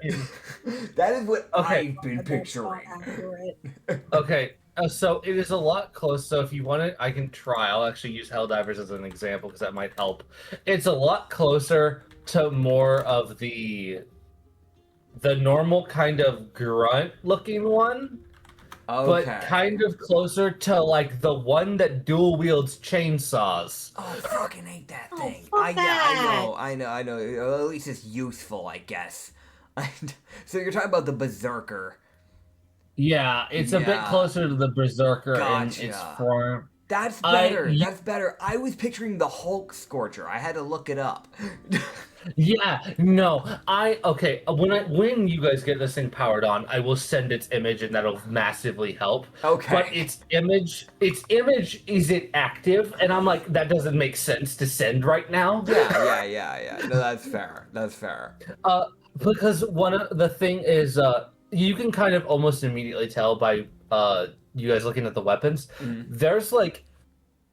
that is what Okay. I've been That's picturing. not accurate. Okay, so it is a lot close. So if you want it, I can try. I'll actually use Helldivers as an example because that might help. It's a lot closer to more of the normal kind of grunt-looking one, Okay. but kind of closer to like the one that dual wields chainsaws. Oh, I fucking hate that Oh, thing. fuck that. I know. At least it's useful, I guess. So you're talking about the Berserker. Yeah, it's a bit Yeah. closer to the Berserker in its Gotcha. form. That's I- better. y- That's better. I was picturing the Hulk Scorcher. I had to look it up. Yeah, no, when you guys get this thing powered on, I will send its image, and that'll massively help. Okay. But its image isn't active, and I'm like, that doesn't make sense to send right now. Yeah. No, that's fair. That's fair. Because one of the thing is, you can kind of almost immediately tell by you guys looking at the weapons. Mhm. There's like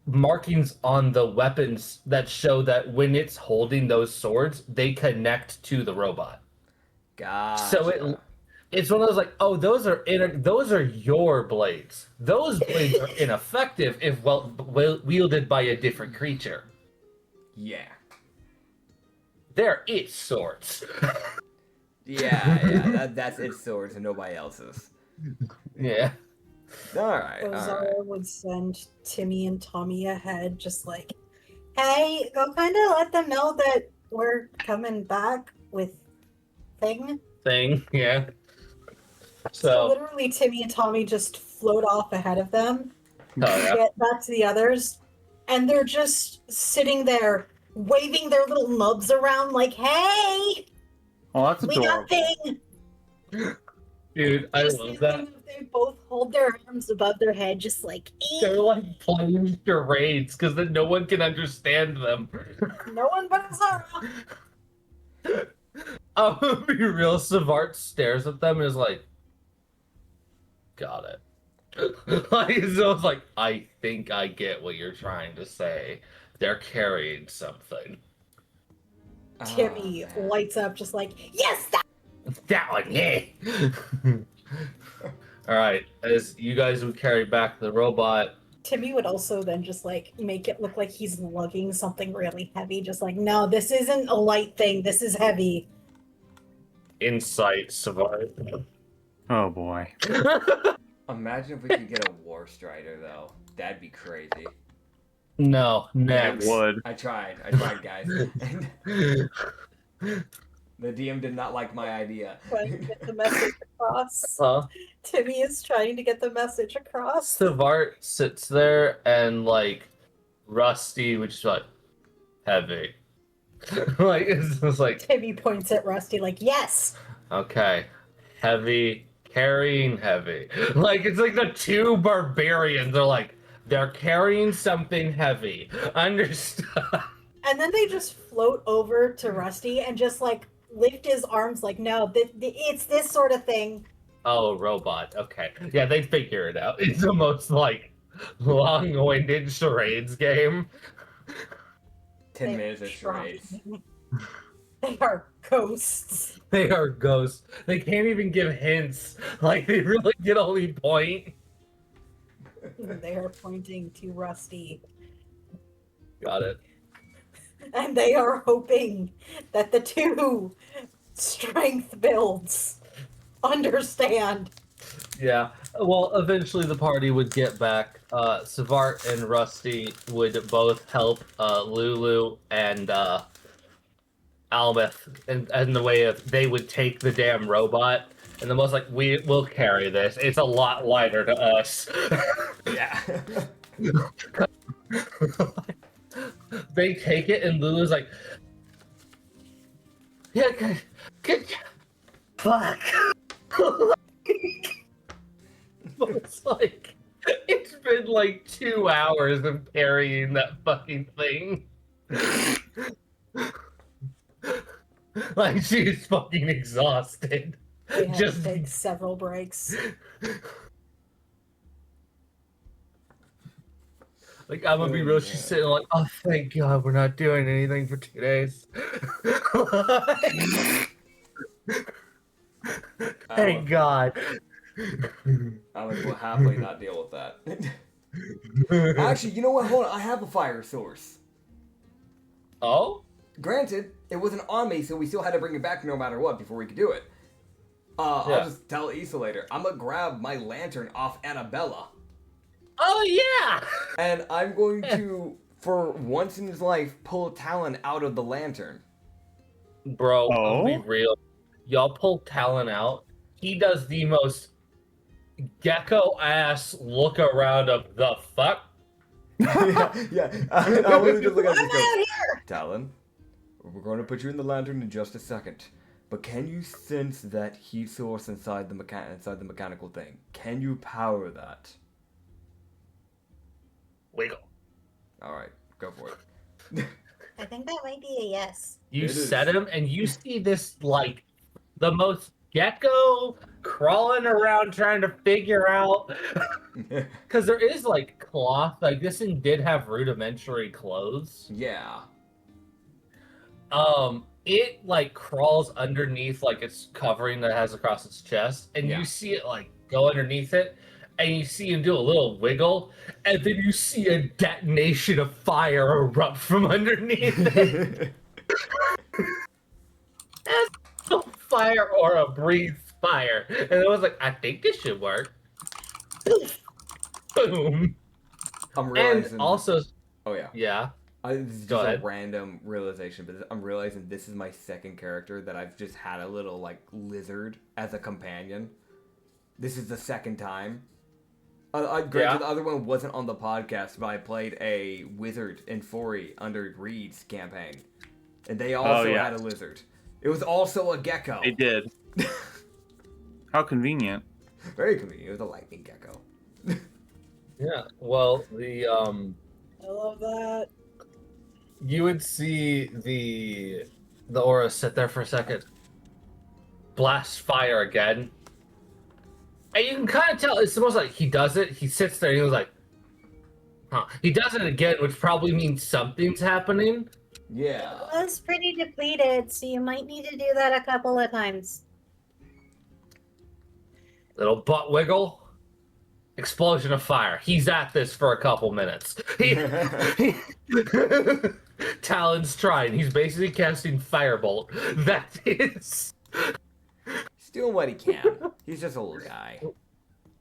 markings on the weapons that show that when it's holding those swords, they connect to the robot. Gotcha. So it's one of those like, oh, those are your blades. Those blades are ineffective if wielded by a different creature. Yeah. They're its swords. Yeah. That's its swords and nobody else's. Yeah. All right. Ozara would send Timmy and Tommy ahead, just like, hey, go kind of let them know that we're coming back with thing. Yeah. So So, literally, Timmy and Tommy just float off ahead of them, oh yeah. get back to the others, and they're just sitting there waving their little nubs around like, hey, Oh, that's we got adorable. thing. Dude, I Just love the that. thing that they both hold their arms above their head, just like, They're like playing charades because then no one can understand them. no one but Ozara. I'm gonna be real. Savart stares at them and is like, got it. Like, so it's like, I think I get what you're trying to say. They're carrying something. Timmy man. lights up, just like, yes, that. That one, yeah. All right, as you guys would carry back the robot. Timmy would also then just like make it look like he's lugging something really heavy, just like, no, this isn't a light thing, this is heavy. Insight, Savart. Oh boy. Imagine if we could get a War Strider, though. That'd be crazy. No, next. Would. I tried, guys. The DM did not like my idea. Trying to get the message across. Huh? Timmy is trying to get the message across. Savart sits there and like Rusty, which is like heavy. Like it's just like Timmy points at Rusty like, yes! okay, heavy, carrying heavy. Like it's like the two barbarians are like they're carrying something heavy. Understood. And then they just float over to Rusty and just like lift his arms like, no, it's this sort of thing. Oh, robot. Okay, yeah, they figure it out. It's the most like long-winded charades game. 10 They minutes of are trying. charades. They are ghosts. They are ghosts. They can't even give hints. Like they really can only point. They are pointing to Rusty. Got it. And they are hoping that the two strength builds understand. Yeah. Well, eventually the party would get back. Savart and Rusty would both help Lulu and Albeth in the way of they would take the damn robot. And the most like, we'll carry this. It's a lot lighter to us. Yeah. They take it and Lulu's like, yeah, good. Fuck. It's like, it's been like 2 hours of carrying that fucking thing. Like, she's fucking exhausted. They had Just- to take several breaks. Like, I'm gonna be real, she's sitting like, oh, thank God we're not doing anything for 2 days. Thank God. I will happily not deal with that. Actually, you know what? Hold on. I have a fire source. Oh? Granted, it was an army, so we still had to bring it back no matter what before we could do it. Yeah. I'll just tell Issa later. I'm gonna grab my lantern off Annabella. Oh, yeah! And I'm going to, for once in his life, pull Talon out of the lantern. Bro, I'll be Oh? real. Y'all pull Talon out. He does the most gecko-ass look around of the fuck. yeah. I literally just look at I'm this out go, here! Talon, we're going to put you in the lantern in just a second. But can you sense that heat source inside the mechanical thing? Can you power that? Wiggle. All right, go for it. I think that might be a yes. You It is. set him, and you see this, like, the most gecko crawling around trying to figure out, because there is like cloth. Like this thing did have rudimentary clothes. Yeah. It like crawls underneath like its covering that it has across its chest, and Yeah. you see it like go underneath it, and you see him do a little wiggle, and then you see a detonation of fire erupt from underneath it. As a fire aura breathes fire, and it was like, I think this should work. Boom. I'm realizing. And also, Oh yeah. yeah. This is Go just a ahead. random realization, but I'm realizing this is my second character that I've just had a little like lizard as a companion. This is the second time. Granted, Yeah. the other one wasn't on the podcast, but I played a wizard in 4E under Reed's campaign, and they also yeah. had a lizard. It was also a gecko. They did. How convenient. Very convenient. It was a lightning gecko. Yeah. Well, I love that. you would see the aura sit there for a second, blast fire again, and you can kind of tell it's almost like he does it. He sits there and he was like, "Huh." He does it again, which probably means something's happening. Yeah. It was pretty depleted, so you might need to do that a couple of times. Little butt wiggle. Explosion of fire. He's at this for a couple minutes. Talon's trying. He's basically casting Firebolt. That is. He's doing what he can. He's just a little guy.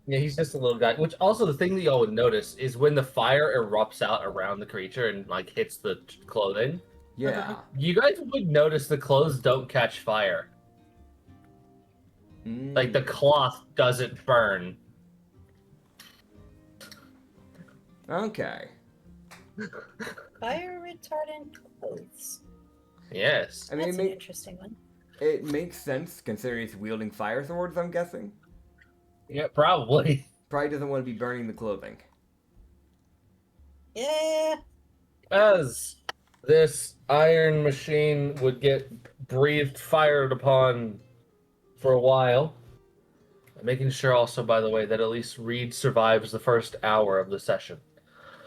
Yeah, he's just a little guy. Which also the thing that y'all would notice is when the fire erupts out around the creature and like hits the clothing, Yeah. you guys would notice the clothes don't catch fire. Like the cloth doesn't burn. Okay. Fire retardant clothes. Yes. I mean, That's an interesting one. it makes sense considering he's wielding fire swords, I'm guessing. Yeah, probably. Probably doesn't want to be burning the clothing. Yeah. As this iron machine would get breathed fired upon for a while. Making sure also, by the way, that at least Reed survives the first hour of the session.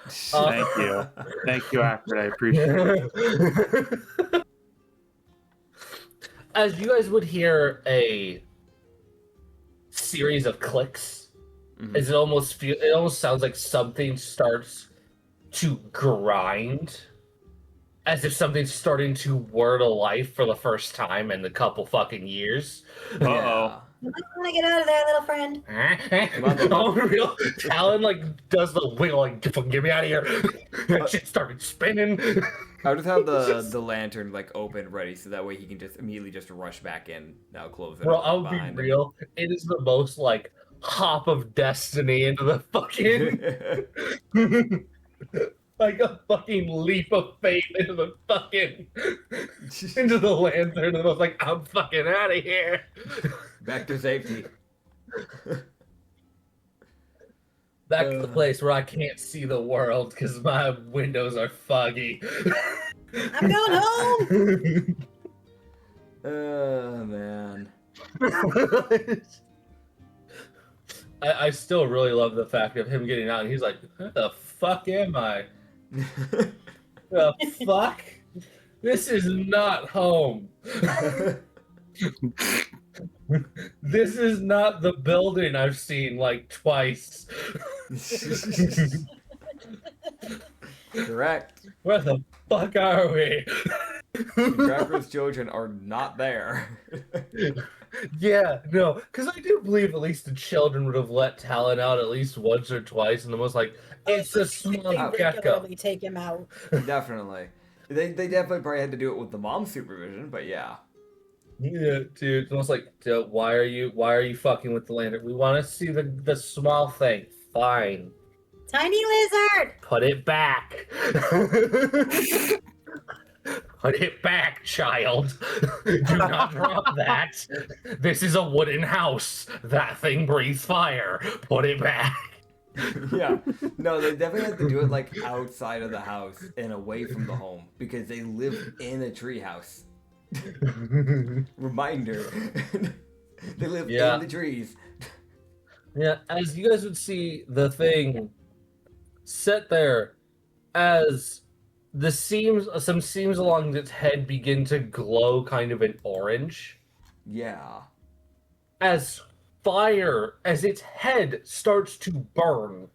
Thank you. Thank you, Acrid. I appreciate it. As you guys would hear a series of clicks, as it almost sounds like something starts to grind, as if something's starting to whir to life for the first time in a couple fucking years. Uh-oh. You might want to get out of there, little friend. Oh, real Talon like does the wiggle, like fucking get me out of here. That shit started spinning. I'll just have the lantern like open, ready, so that way he can just immediately just rush back in. Now close it. Bro, up I'll be behind him. real. It is the most like hop of destiny into the fucking like a fucking leap of faith into the fucking into the lantern, and I was like, I'm fucking out of here. Back to safety. Back to the place where I can't see the world because my windows are foggy. I'm going home. Oh man. I still really love the fact of him getting out and he's like, who the fuck am I? The fuck? This is not home. This is not the building I've seen like twice. Correct. Where the fuck are we? Grapper's children are not there. Yeah, no, because I do believe at least the children would have let Talon out at least once or twice, and it was like, it's a small They gecko. regularly take him out. Definitely. They definitely probably had to do it with the mom's supervision, but yeah. Yeah, dude. I was like, dude, why are you fucking with the lantern? We want to see the small thing. Fine. Tiny lizard. Put it back. Put it back, child. Do not drop that. This is a wooden house. That thing breathes fire. Put it back. Yeah. No, they definitely had to do it like outside of the house and away from the home because they live in a treehouse. Reminder. They live Yeah. in the trees. Yeah, as you guys would see the thing sit there as some seams along its head begin to glow kind of an orange. Yeah. As its head starts to burn.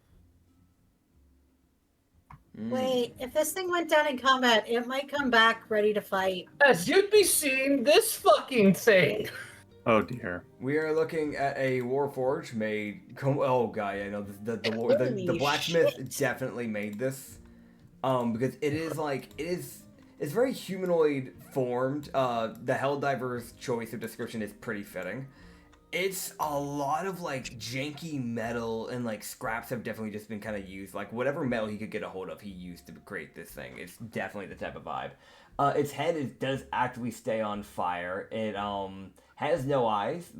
Wait, if this thing went down in combat, it might come back ready to fight. As you'd be seeing this fucking thing. Oh dear. We are looking at a warforge made. Oh god, I know the blacksmith shit. definitely made this, because it's very humanoid formed. The Helldiver's choice of description is pretty fitting. It's a lot of like janky metal and like scraps have definitely just been kind of used. Like whatever metal he could get a hold of, he used to create this thing. It's definitely the type of vibe. Its head does actively stay on fire. It has no eyes.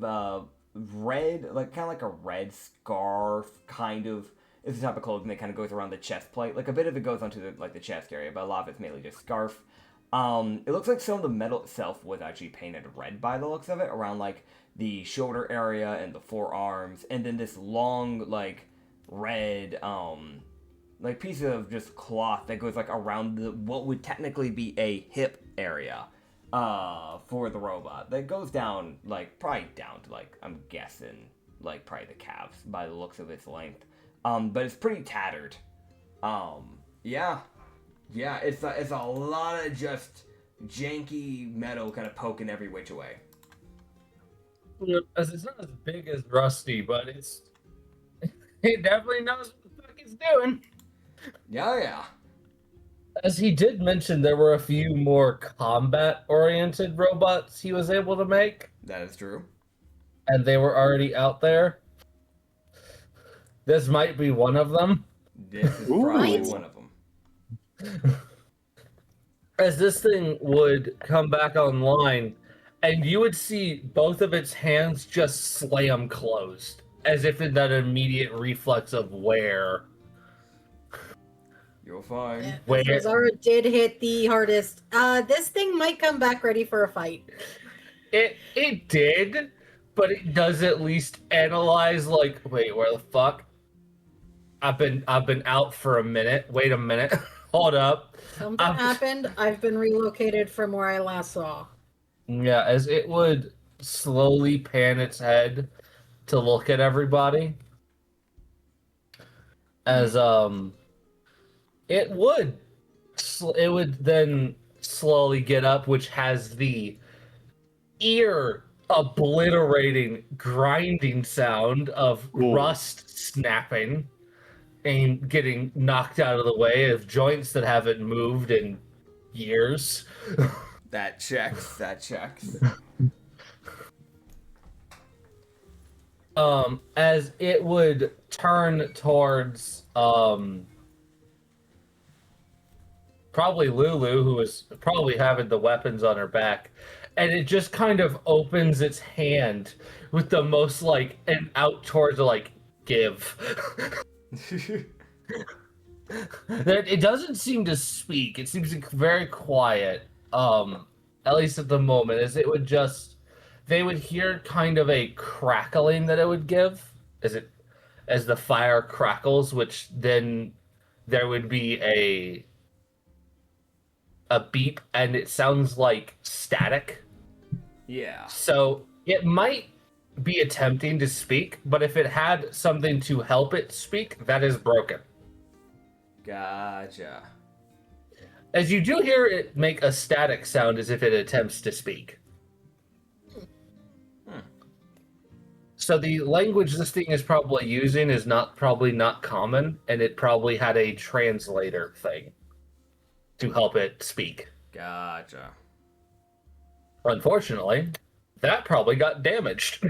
Red, like kind of like a red scarf, kind of. It's the type of clothing that kind of goes around the chest plate. Like a bit of it goes onto the chest area, but a lot of it's mainly just scarf. It looks like some of the metal itself was actually painted red by the looks of it, around like the shoulder area and the forearms, and then this long like red like piece of just cloth that goes like around what would technically be a hip area for the robot that goes down like probably down to like I'm guessing like probably the calves by the looks of its length, but it's pretty tattered. Yeah, it's a lot of just janky metal kind of poking every which way. As it's not as big as Rusty, but it definitely knows what the fuck it's doing. Yeah. As he did mention, there were a few more combat-oriented robots he was able to make, That is true. and they were already out there. This might be one of them. This is probably Ooh. one of them. As this thing would come back online, and you would see both of its hands just slam closed, as if in that immediate reflex of wear. You're fine. Yeah, Wait. Zara did hit the hardest. This thing might come back ready for a fight. It did, but it does at least analyze like, wait, where the fuck? I've been out for a minute. Wait a minute. Hold up. Something happened. I've been relocated from where I last saw. Yeah, as it would slowly pan its head to look at everybody. As it would then slowly get up, which has the ear obliterating grinding sound of Ooh. rust snapping and getting knocked out of the way of joints that haven't moved in years. That checks. As it would turn towards probably Lulu, who is probably having the weapons on her back, and it just kind of opens its hand with the most like and out towards like give. It doesn't seem to speak. It seems very quiet. At least at the moment, as it would just, they would hear kind of a crackling that it would give as the fire crackles, which then there would be a beep, and it sounds like static. Yeah. So it might be attempting to speak, but if it had something to help it speak, that is broken. Gotcha. As you do hear it make a static sound as if it attempts to speak. So the language this thing is probably using is probably not common, and it probably had a translator thing to help it speak. Gotcha. Unfortunately, that probably got damaged.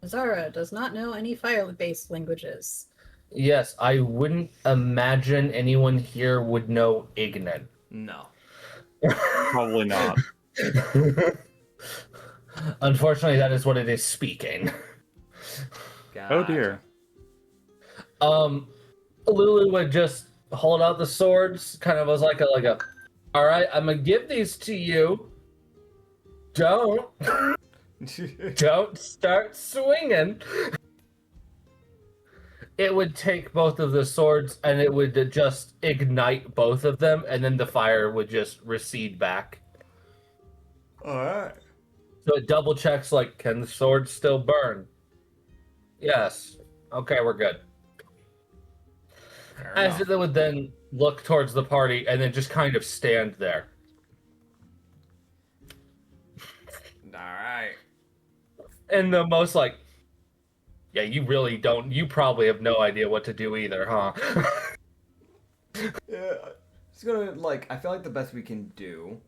Zara does not know any fire-based languages. Yes, I wouldn't imagine anyone here would know Ignan. No. Probably not. Unfortunately, that is what it is speaking. Gotcha. Oh dear. Lulu would just hold out the swords, kind of as like a all right, I'm gonna give these to you. don't start swinging. It would take both of the swords and it would just ignite both of them, and then the fire would just recede back. Alright. So it double checks, like, can the sword still burn? Yes. Okay, we're good. As it would then look towards the party and then just kind of stand there. Alright. And the most like, yeah, you really don't, you probably have no idea what to do either, huh? Yeah. It's gonna, like, I feel like the best we can do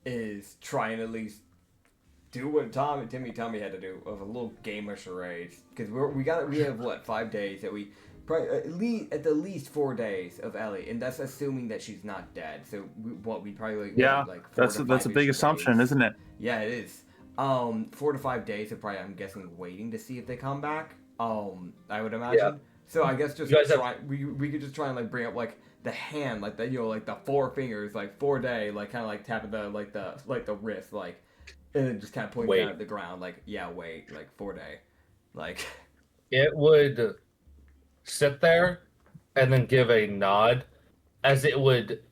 is try and at least do what Timmy had to do of a little game of charades. Because we have, what, 5 days that we... Probably, at the least 4 days of Ellie, and that's assuming that she's not dead. So we probably like 4 to 5 that's a big assumption, isn't it? Yeah, it is. 4 to 5 days of probably, I'm guessing, waiting to see if they come back. I would imagine. Yeah. So I guess just we could just try and like bring up like the hand, like that, like the 4 fingers, like 4 day, like kind of like tapping the wrist, like, and then just kind of pointing down at the ground, like like 4 day, like. It would sit there and then give a nod, as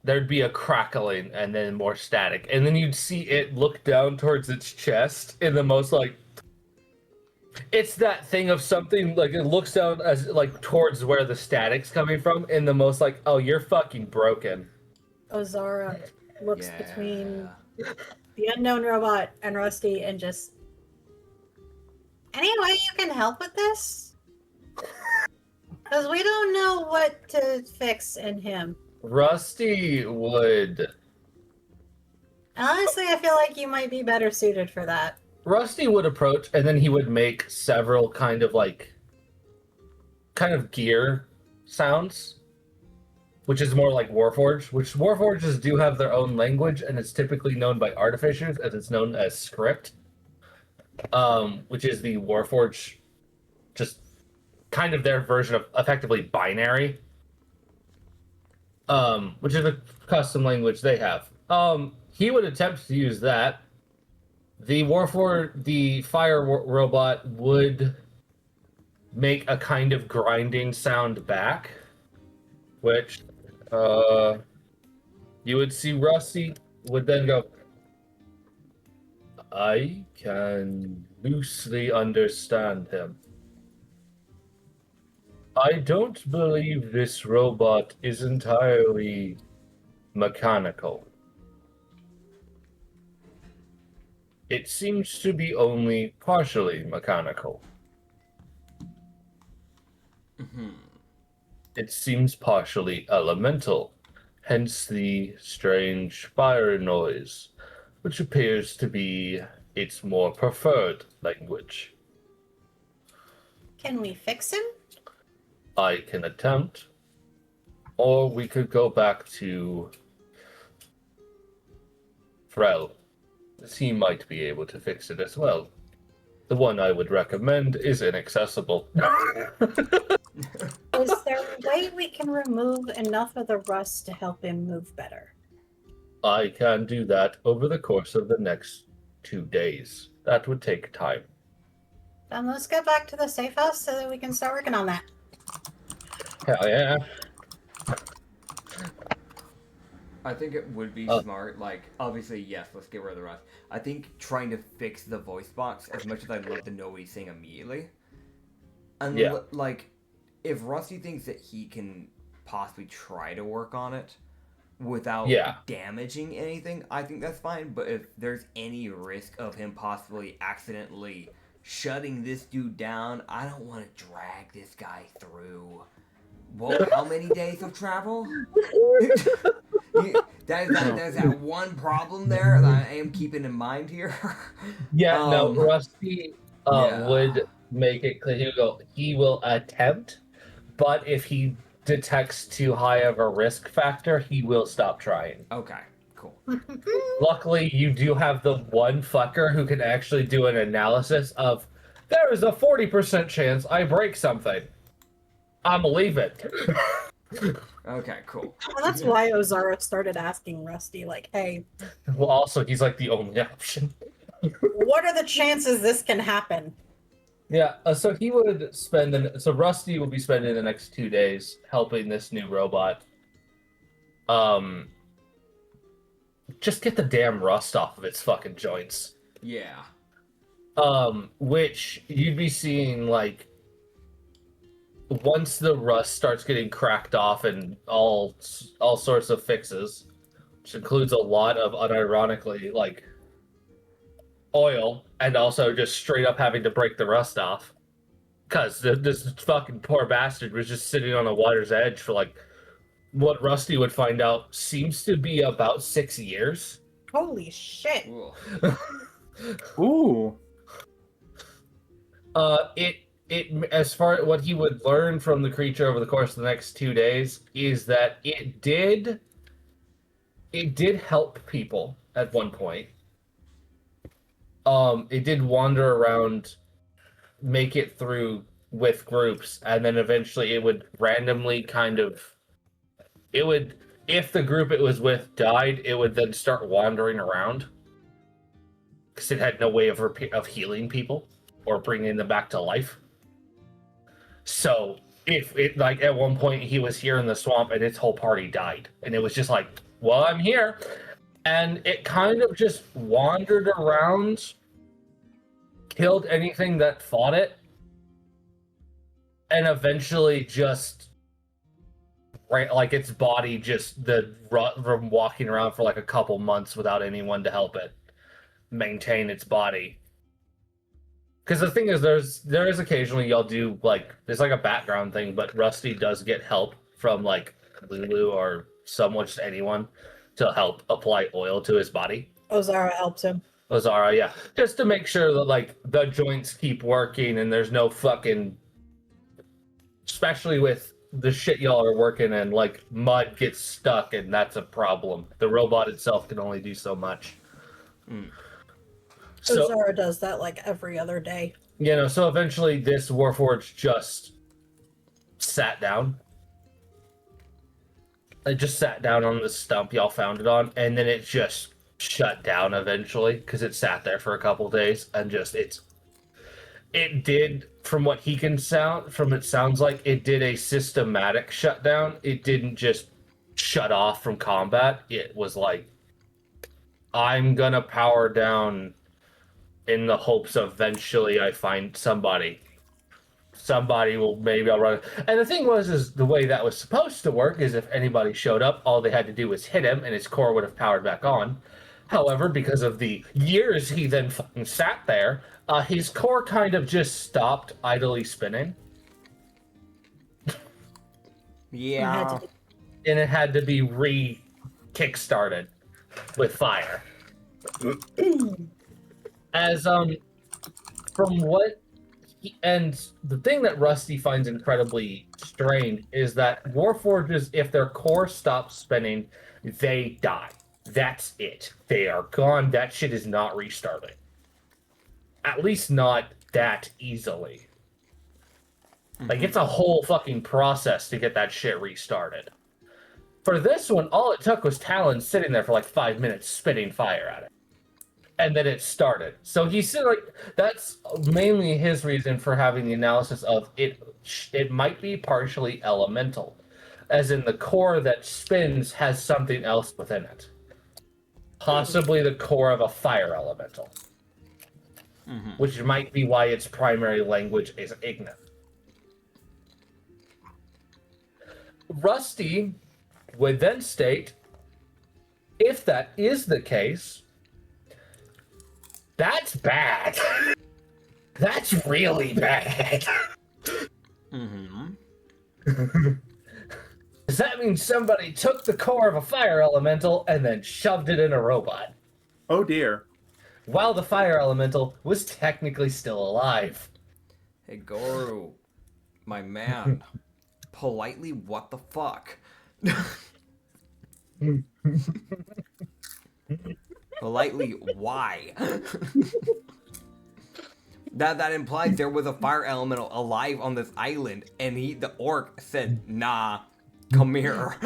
there'd be a crackling and then more static, and then you'd see it look down towards its chest in the most like, it's that thing of something like it looks down as like towards where the static's coming from in the most like, oh, you're fucking broken. Ozara looks between the unknown robot and Rusty and just, any way you can help with this? Because we don't know what to fix in him. Rusty would... Honestly, I feel like you might be better suited for that. Rusty would approach, and then he would make several kind of gear sounds, which is more like Warforged, which Warforges do have their own language, and it's typically known by artificers as it's known as script, which is the Warforged, just kind of their version of effectively binary, which is a custom language they have. He would attempt to use that. The fire robot would make a kind of grinding sound back, which you would see Rusty would then go, I can loosely understand him. I don't believe this robot is entirely mechanical. It seems to be only partially mechanical. Mm-hmm. It seems partially elemental, hence the strange fire noise, which appears to be its more preferred language. Can we fix him? I can attempt, or we could go back to Frel. He might be able to fix it as well. The one I would recommend is inaccessible. Is there a way we can remove enough of the rust to help him move better? I can do that over the course of the next 2 days. That would take time. Then let's get back to the safe house so that we can start working on that. Hell yeah. I think it would be smart, like, obviously, yes, let's get rid of the rust. I think trying to fix the voice box, as much as I'd love to know what he's saying immediately, and, like, if Rusty thinks that he can possibly try to work on it without damaging anything, I think that's fine, but if there's any risk of him possibly accidentally shutting this dude down, I don't want to drag this guy through, how many days of travel? There's that one problem there that I am keeping in mind here. Rusty would make it clear. He will attempt, but if he detects too high of a risk factor, he will stop trying. Okay, cool. Luckily, you do have the one fucker who can actually do an analysis of, there is a 40% chance I break something. I'ma leave it. Okay, cool. Well, that's why Ozara started asking Rusty, like, hey. Well, also, he's like the only option. What are the chances this can happen? Yeah, so he would spend so Rusty will be spending the next 2 days helping this new robot. Just get the damn rust off of its fucking joints. Yeah. Which you'd be seeing like once the rust starts getting cracked off and all sorts of fixes, which includes a lot of unironically like oil and also just straight up having to break the rust off because this fucking poor bastard was just sitting on the water's edge for like what Rusty would find out seems to be about 6 years. Holy shit. Ooh. It as far as what he would learn from the creature over the course of the next 2 days is that it did help people at one point. It did wander around, make it through with groups, and then eventually it would randomly if the group it was with died, it would then start wandering around because it had no way of healing people or bringing them back to life. So if it like at one point he was here in the swamp and its whole party died, and it was just like, well, I'm here. And it kind of just wandered around, killed anything that fought it, and eventually just, like its body just, from walking around for like a couple months without anyone to help it maintain its body. Because the thing is, there is occasionally y'all do, like, there's like a background thing, but Rusty does get help from like Lulu or someone, just anyone, to help apply oil to his body. Ozara helps him. Ozara, yeah. Just to make sure that, like, the joints keep working and there's no fucking... Especially with the shit y'all are working in, like, mud gets stuck and that's a problem. The robot itself can only do so much. So, Ozara does that, like, every other day. you know, so eventually this Warforged just sat down. It just sat down on the stump y'all found it on, and then it just shut down eventually because it sat there for a couple days and just it did, from what he can it sounds like it did a systematic shutdown. It didn't just shut off from combat. It was like, I'm gonna power down in the hopes of eventually I find somebody will, maybe I'll run. And the thing is the way that was supposed to work is if anybody showed up, all they had to do was hit him and his core would have powered back on. However, because of the years he then fucking sat there, his core kind of just stopped idly spinning. Yeah. And it had to be kick-started with fire. As, from what... And the thing that Rusty finds incredibly strange is that Warforges, if their core stops spinning, they die. That's it. They are gone. That shit is not restarting. At least not that easily. Like, it's a whole fucking process to get that shit restarted. For this one, all it took was Talon sitting there for like 5 minutes spitting fire at it. And then it started. So he said, like, that's mainly his reason for having the analysis of it. It might be partially elemental, as in the core that spins has something else within it, possibly the core of a fire elemental, which might be why its primary language is ignorant. Rusty would then state, if that is the case, that's bad. That's really bad. Does that mean somebody took the core of a fire elemental and then shoved it in a robot? Oh dear. While the fire elemental was technically still alive. Hey, Goru, my man. Politely, what the fuck? Politely, why? that implies there was a fire elemental alive on this island, and the orc said, nah, come here.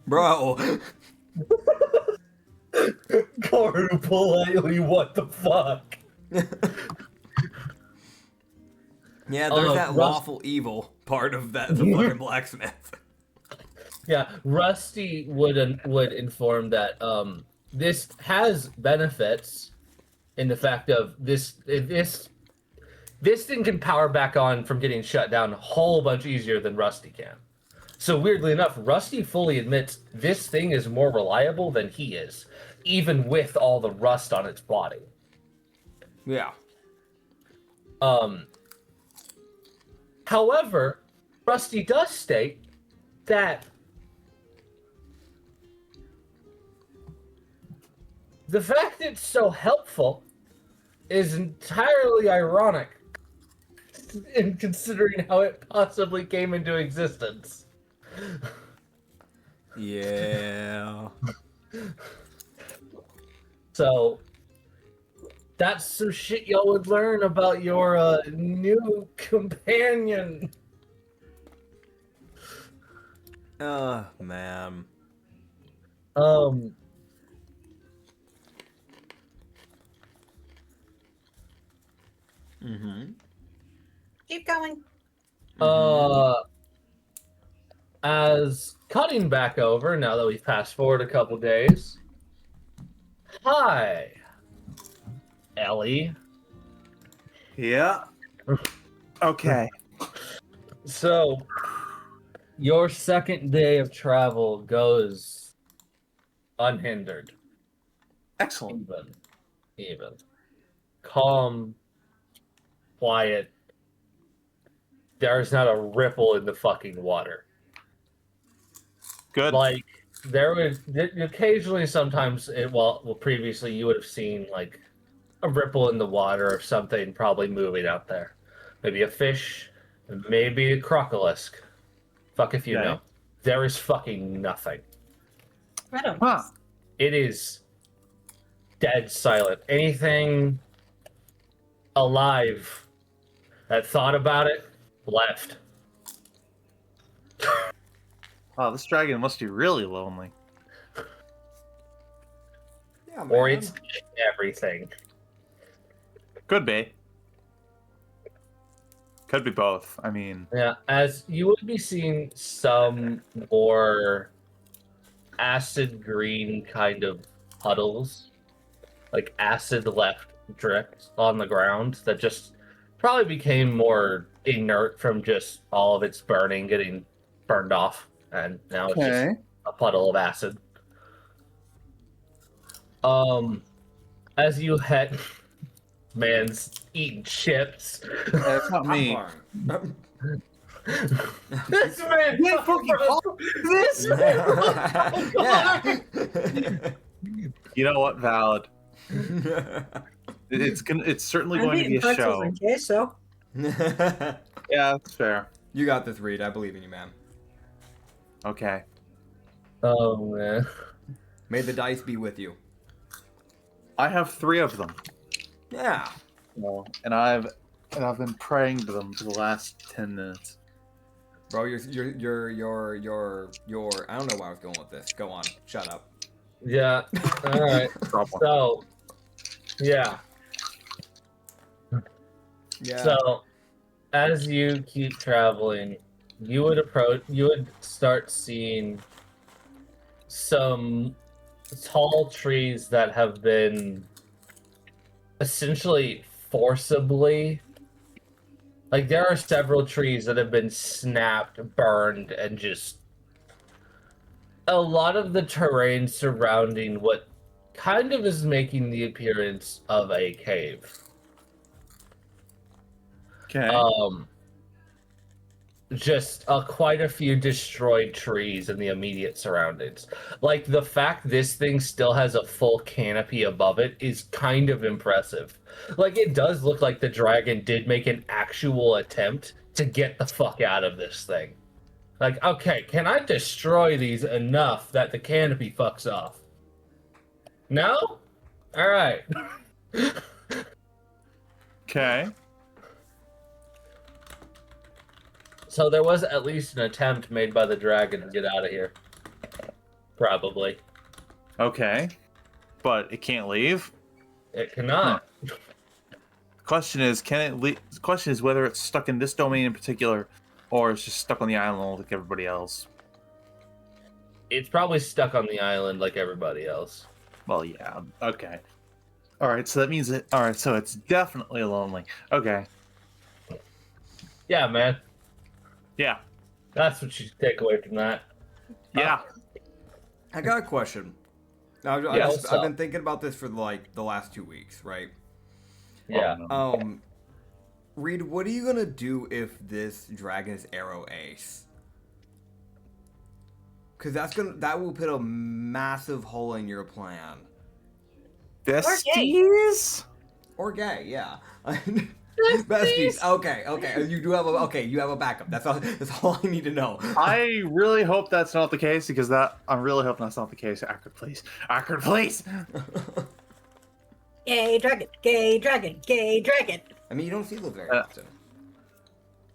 Bro. Corn politely, what the fuck? Yeah, there's that Rust- lawful evil part of that the fucking blacksmith. Yeah, Rusty would inform that this has benefits in the fact of this thing can power back on from getting shut down a whole bunch easier than Rusty can. So weirdly enough, Rusty fully admits this thing is more reliable than he is, even with all the rust on its body. Yeah. However, Rusty does state that the fact it's so helpful is entirely ironic in considering how it possibly came into existence. Yeah. So that's some shit y'all would learn about your new companion. Oh, man. Mm-hmm. Keep going. As cutting back over, now that we've passed forward a couple days. Hi, Ellie. Yeah. Okay. So, your second day of travel goes unhindered. Excellent. Even. Calm, quiet. There's not a ripple in the fucking water. Good. Like, there would occasionally, sometimes, previously you would have seen like a ripple in the water or something probably moving out there. Maybe a fish, maybe a crocolisk. Fuck if you Okay. know. There is fucking nothing. I don't Huh. It is dead silent. Anything alive that thought about it left. Wow, this dragon must be really lonely. Yeah, man. Or it's everything. Could be. Could be both. I mean, Yeah, as you would be seeing some more acid green kind of puddles, like acid left dripped on the ground that just probably became more inert from just all of its burning getting burned off, and now it's just a puddle of acid. As you head, man's eating chips. It's not me. Popcorn. This man, this Yeah. You know what? Valid. It's certainly going to be a show. and queso. Yeah, that's fair. You got this, Reed. I believe in you, man. Okay. Oh man. May the dice be with you. I have 3 of them. Yeah. Well, and I've been praying to them for the last 10 minutes. Bro, you're I don't know where I was going with this. Go on. Shut up. Yeah. All right. So, yeah. Yeah. So, as you keep traveling, you would start seeing some tall trees that have been essentially forcibly, like there are several trees that have been snapped, burned, and just a lot of the terrain surrounding what kind of is making the appearance of a cave. Okay. Just quite a few destroyed trees in the immediate surroundings. Like, the fact this thing still has a full canopy above it is kind of impressive. Like, it does look like the dragon did make an actual attempt to get the fuck out of this thing. Like, okay, can I destroy these enough that the canopy fucks off? No? Alright. Okay. So there was at least an attempt made by the dragon to get out of here. Probably. Okay. but it can't leave. It cannot. The question is, can it leave? The question is whether it's stuck in this domain in particular, or it's just stuck on the island like everybody else. It's probably stuck on the island like everybody else. Well, yeah. Okay. All right. So that means it. All right. So it's definitely lonely. Okay. Yeah, man. Yeah. That's what you should take away from that. Yeah. I got a question. Now, what's I've up? been thinking about this for like the last 2 weeks, right? Yeah. Oh, no. Reed, what are you gonna do if this dragon is arrow ace? Because that will put a massive hole in your plan. Besties? Or gay, yeah. Besties. Okay. You have a backup. That's all I need to know. I really hope that's not the case because I'm really hoping that's not the case. Acrid, please. Acrid, please. Gay dragon, gay dragon, gay dragon. I mean, you don't see those very often.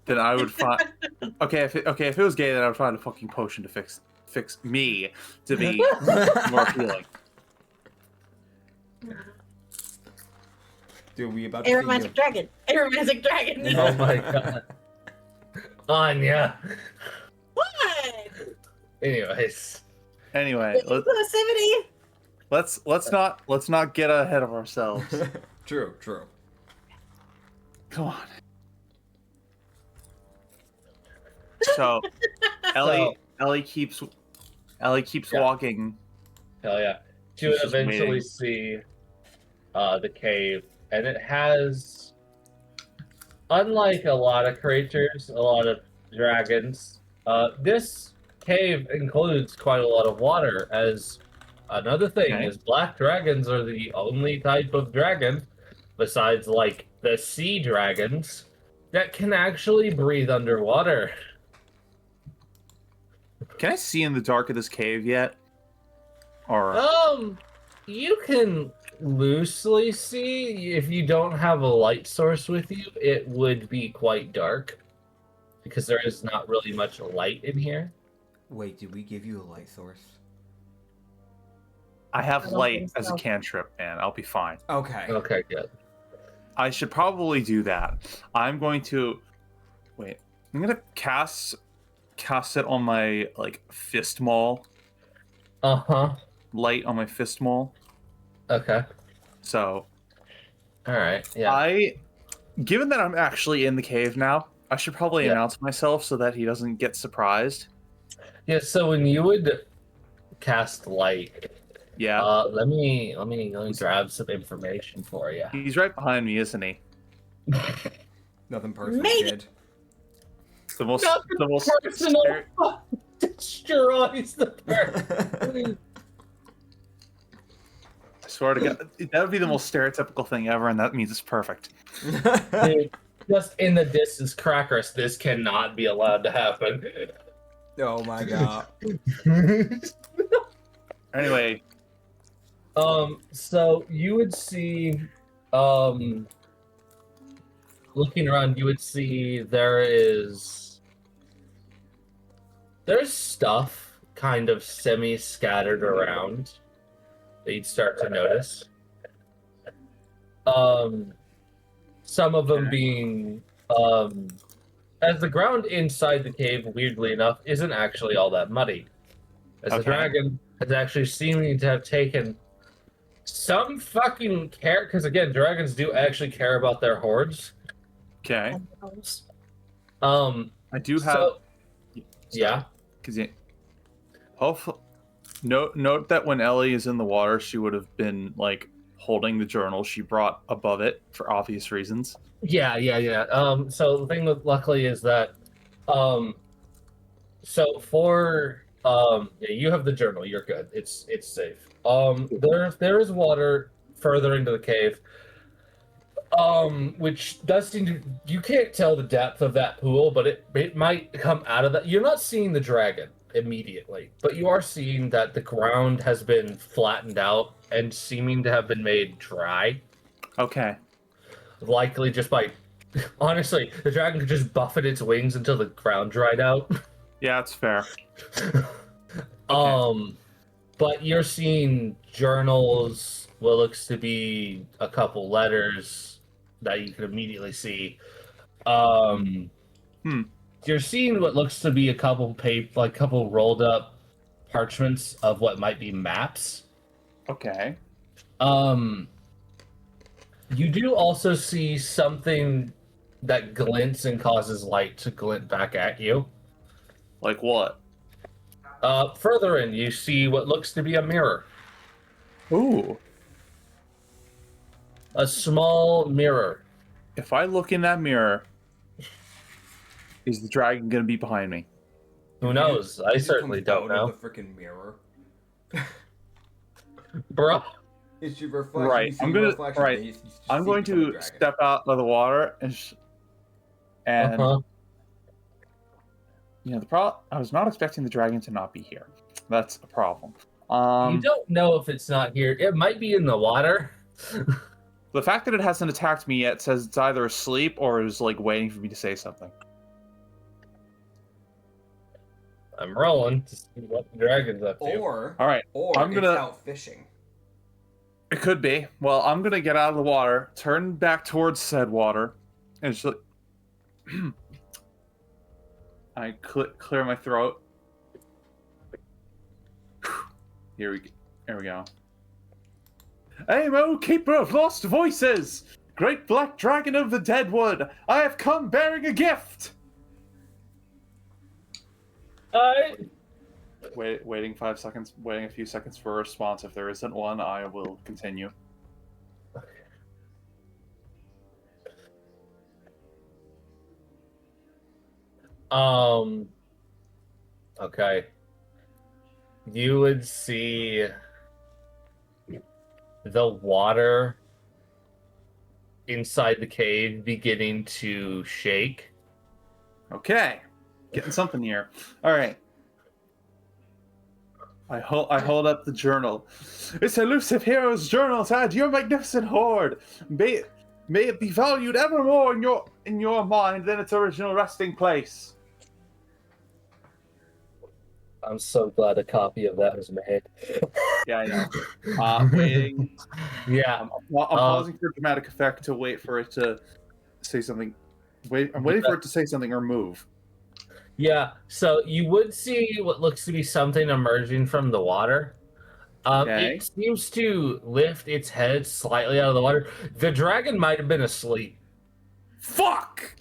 Then I would find. If it was gay, then I would find a fucking potion to fix me to be more appealing. Dude, we about A to romantic dragon. A romantic dragon. Oh my god. Anya. What? Anyways. Anyway, Inclusivity. let's not get ahead of ourselves. True. Come on. So, Ellie keeps walking. Hell yeah. She would She's just eventually waiting. see the cave, and it has, unlike a lot of creatures, a lot of dragons, this cave includes quite a lot of water, as another thing Okay. is black dragons are the only type of dragon, besides like the sea dragons, that can actually breathe underwater. Can I see in the dark of this cave yet? Or You can loosely see. If you don't have a light source with you, it would be quite dark because there is not really much light in here. Wait, did we give you a light source? I have I don't light think as a so. cantrip, and I'll be fine. Okay. Okay, good. I should probably do that. I'm going to wait. I'm gonna cast it on my fist maul. Uh-huh. Light on my fist maul. Okay. So All right. Yeah. given that I'm actually in the cave now, I should probably Yeah. announce myself so that he doesn't get surprised. Yeah, so when you would cast light, Yeah, let me grab some information for you. he's right behind me, isn't he? Nothing personal, Maybe. kid. The most Personal. Destroys the person. I swear to God, that would be the most stereotypical thing ever, and that means it's perfect. Dude, just in the distance, Crackers, this cannot be allowed to happen. Oh my god. Anyway, So you would see, looking around, you would see there's stuff kind of semi-scattered around that you'd start to notice. Some of them being, as the ground inside the cave, weirdly enough, isn't actually all that muddy. As the Okay. dragon has actually seeming to have taken some fucking care, because again, dragons do actually care about their hordes. okay, I I do have. So, yeah. Because hopefully, note that when Ellie is in the water, she would have been holding the journal she brought above it for obvious reasons. Yeah. So the thing with luckily is that, so for yeah, you have the journal. You're good. It's safe. There is water further into the cave, which does seem to, you can't tell the depth of that pool, but it might come out of that. You're not seeing the dragon immediately, but you are seeing that the ground has been flattened out and seeming to have been made dry. Okay. Likely just by, honestly, the dragon could just buffet its wings until the ground dried out. Yeah, it's fair. But you're seeing journals, what looks to be a couple letters that you can immediately see. You're seeing what looks to be a couple couple rolled up parchments of what might be maps. Okay. You do also see something that glints and causes light to glint back at you. Like what? Further in, you see what looks to be a mirror. Ooh. A small mirror. If I look in that mirror, is the dragon gonna be behind me? Who knows? I certainly don't know. The freaking mirror. Bro. It's your reflection. Right. I'm going to step out of the water and the problem. I was not expecting the dragon to not be here. That's a problem. You don't know if it's not here. It might be in the water. The fact that it hasn't attacked me yet says it's either asleep or is like waiting for me to say something. I'm rolling to see what the dragon's up to. Or I'm gonna it's out fishing. It could be. Well, I'm gonna get out of the water, turn back towards said water, and just like I clear my throat. Here we go. Amo, keeper of lost voices, great black dragon of the Deadwood, I have come bearing a gift. Waiting 5 seconds. Waiting a few seconds for a response. If there isn't one, I will continue. Okay. You would see the water inside the cave beginning to shake. Okay. Getting something here. All right. I hold up the journal. It's elusive hero's journal to add your magnificent hoard. May it be valued evermore in your mind than its original resting place. I'm so glad a copy of that was made. Yeah, I know. Waiting. Yeah. I'm pausing for dramatic effect to wait for it to say something. I'm waiting for it to say something or move. Yeah, so you would see what looks to be something emerging from the water. Okay. It seems to lift its head slightly out of the water. The dragon might have been asleep. Fuck!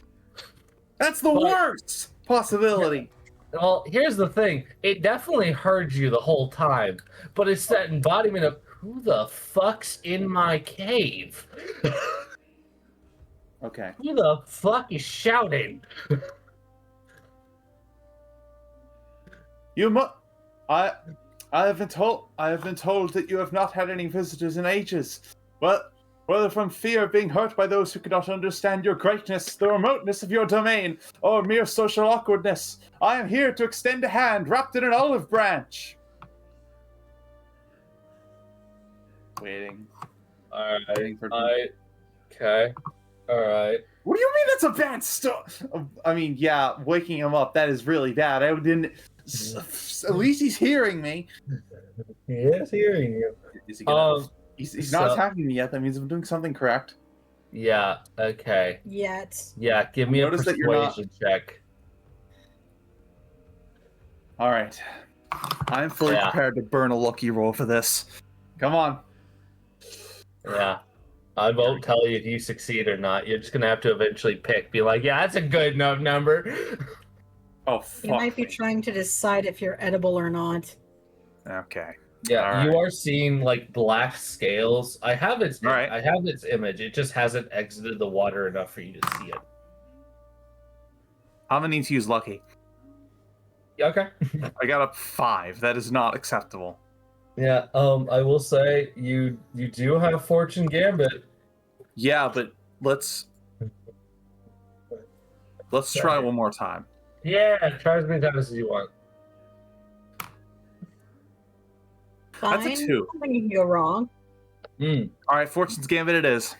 That's the worst possibility. Well, here's the thing. It definitely heard you the whole time, but it's that embodiment of, who the fuck's in my cave? Okay. Who the fuck is shouting? I have been told that you have not had any visitors in ages. But whether from fear of being hurt by those who cannot understand your greatness, the remoteness of your domain, or mere social awkwardness, I am here to extend a hand wrapped in an olive branch. Waiting. Alright. Waiting for Okay. Alright. What do you mean that's a bad stuff? I mean, yeah, waking him up, that is really bad. I didn't... At least he's hearing me. He is hearing you. Is he gonna, he's not attacking me yet. That means I'm doing something correct. Yeah, okay. Yet. Yeah, give me a persuasion check. Alright. I'm fully prepared to burn a lucky roll for this. Come on. Yeah. I won't tell you if you succeed or not. You're just going to have to eventually pick. Be like, yeah, that's a good enough number. Oh, fuck. You might be trying to decide if you're edible or not. Okay. Yeah, you are seeing like black scales. I have its image. It just hasn't exited the water enough for you to see it. I'm gonna need to use lucky. Yeah, okay. I got a 5. That is not acceptable. Yeah, I will say you do have Fortune Gambit. Yeah, but let's try one more time. Yeah, try as many times as you want. Fine. That's a 2. When you can go wrong. Alright, Fortune's Gambit it is.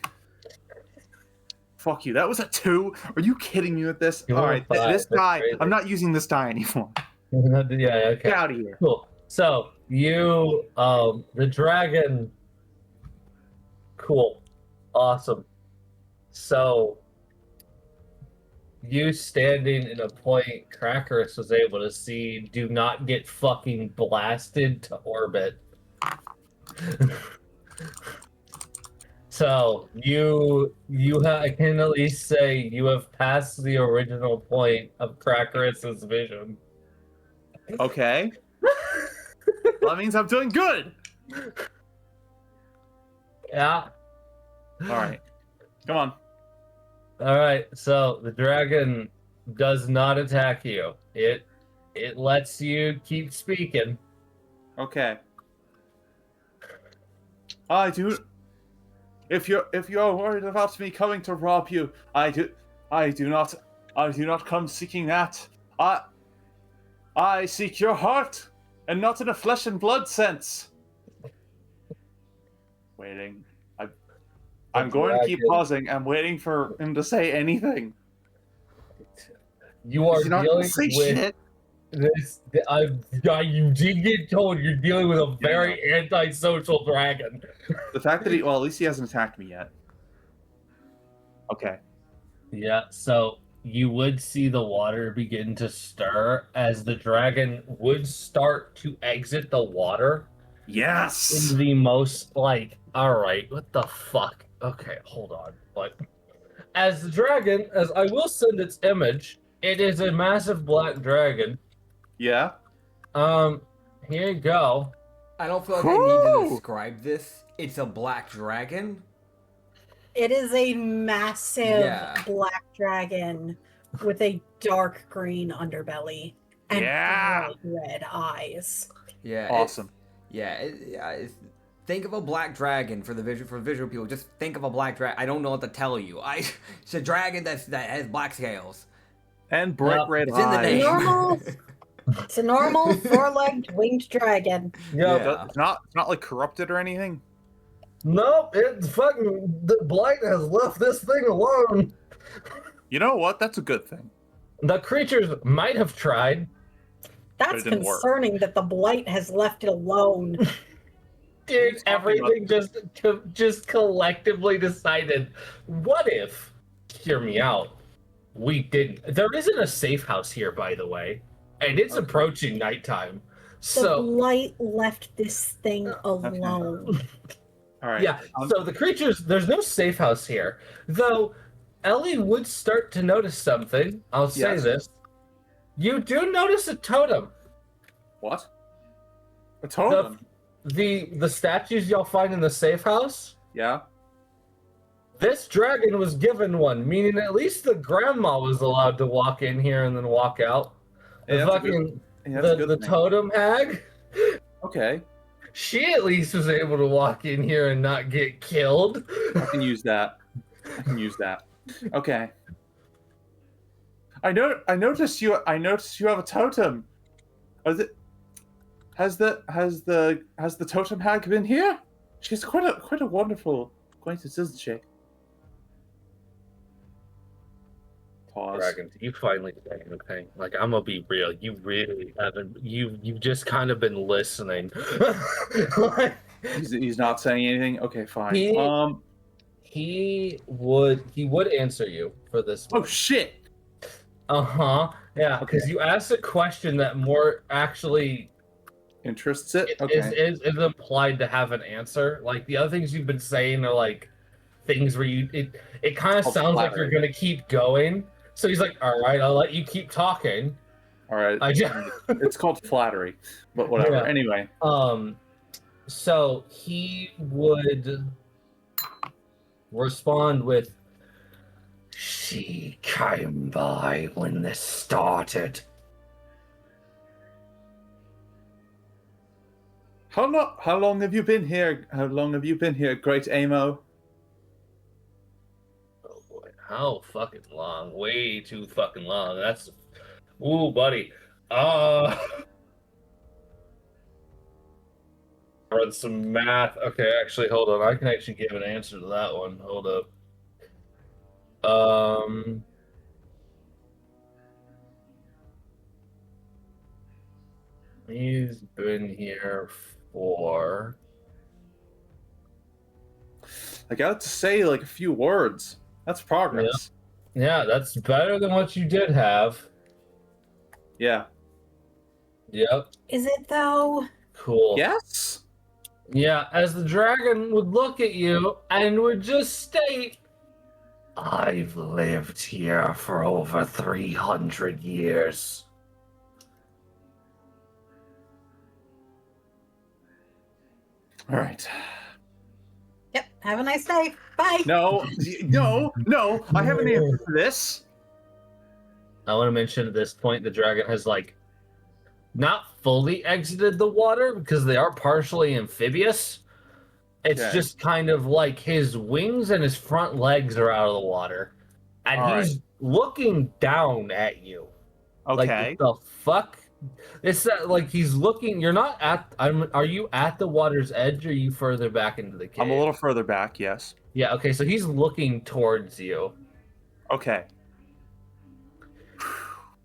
Fuck you. That was a 2? Are you kidding me with this? Alright, this die. I'm not using this die anymore. Yeah, okay. Get out of here. Cool. So, The dragon. Cool. Awesome. So, you standing in a point Crackerus was able to see, do not get fucking blasted to orbit. So I can at least say you have passed the original point of Crackerus's vision. Okay. Well, that means I'm doing good. Yeah. All right. Come on. All right. So the dragon does not attack you. It lets you keep speaking. Okay. I do. If you're worried about me coming to rob you, I do not come seeking that. I seek your heart, and not in a flesh and blood sense. Waiting. I'm going to keep pausing. I'm waiting for him to say anything. You are He's not dealing gonna say with shit. this. You did get told you're dealing with a very antisocial dragon. The fact that at least he hasn't attacked me yet. Okay. Yeah, so you would see the water begin to stir as the dragon would start to exit the water. Yes. In the most, like, alright, what the fuck? Okay, hold on. But as the dragon, as I will send its image, it is a massive black dragon. Yeah. Here you go. I don't feel like I need to describe this. It's a black dragon. It is a massive black dragon with a dark green underbelly and bright red eyes. Yeah. Awesome. Think of a black dragon for visual people. Just think of a black dragon. I don't know what to tell you. It's a dragon that has black scales and bright red eyes. It's in the name. It's a normal four-legged winged dragon. Yeah. It's not like corrupted or anything. Nope, it's fucking the blight has left this thing alone. You know what? That's a good thing. The creatures might have tried. That's concerning that the blight has left it alone. Dude, everything just collectively decided, what if, hear me out, we didn't. There isn't a safe house here, by the way, and it's approaching nighttime. So the blight left this thing alone. All right. Yeah, so the creatures, there's no safe house here. Though, Ellie would start to notice something. I'll say this. You do notice a totem. What? A totem? The statues y'all find in the safe house? Yeah. This dragon was given one, meaning at least the grandma was allowed to walk in here and then walk out. The totem hag? Okay. She at least was able to walk in here and not get killed. I can use that. Okay. I noticed you have a totem. Has the totem hag been here? She's quite a wonderful acquaintance, isn't she? Pause. Dragon, you finally say anything? Like, I'm gonna be real. You really haven't. You've just kind of been listening. He's not saying anything. Okay, fine. He would answer you for this one. Oh shit. Yeah, because you asked a question that more actually interests it. Is implied to have an answer. Like the other things you've been saying are like things where it kind of sounds like you're gonna keep going. So he's like, all right, I'll let you keep talking. All right. It's called flattery, but whatever. Yeah. Anyway. So he would respond with, "She came by when this started." How long have you been here? How long have you been here, Great Amo? Oh boy, how fucking long? Way too fucking long. That's, ooh, buddy. Run some math. Okay, actually, hold on. I can actually give an answer to that one. Hold up. He's been here for... I got to say like a few words. That's progress. Yeah, that's better than what you did have. Yeah. Yep. Is it though? Cool. Yes. Yeah, as the dragon would look at you and would just state, I've lived here for over 300 years. All right. Yep. Have a nice day. Bye. No. I have an answer for this. I want to mention at this point the dragon has not fully exited the water because they are partially amphibious. It's Okay. just kind of like his wings and his front legs are out of the water. And All he's looking down at you. Okay. Like, what the fuck? It's that, like, he's looking. You're not at. Are you at the water's edge or are you further back into the cave? I'm a little further back. Yes. Yeah, okay, so he's looking towards you. Okay.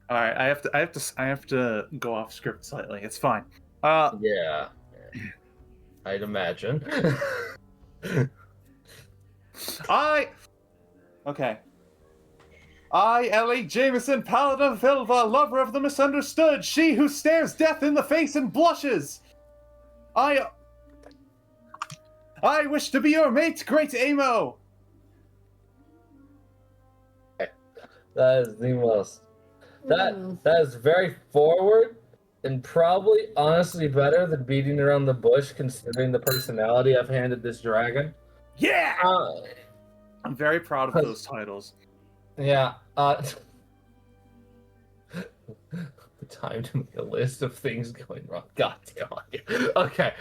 All right. I have to go off script slightly. It's fine. Yeah. I'd imagine. Okay. I, Ellie Jameson, Paladin of Vilva, lover of the misunderstood, she who stares death in the face and blushes. I wish to be your mate, great Amo. That is the most. That is very forward and probably honestly better than beating around the bush considering the personality I've handed this dragon. Yeah! I'm very proud of those titles. Yeah. The time to make a list of things going wrong. God damn it. Okay.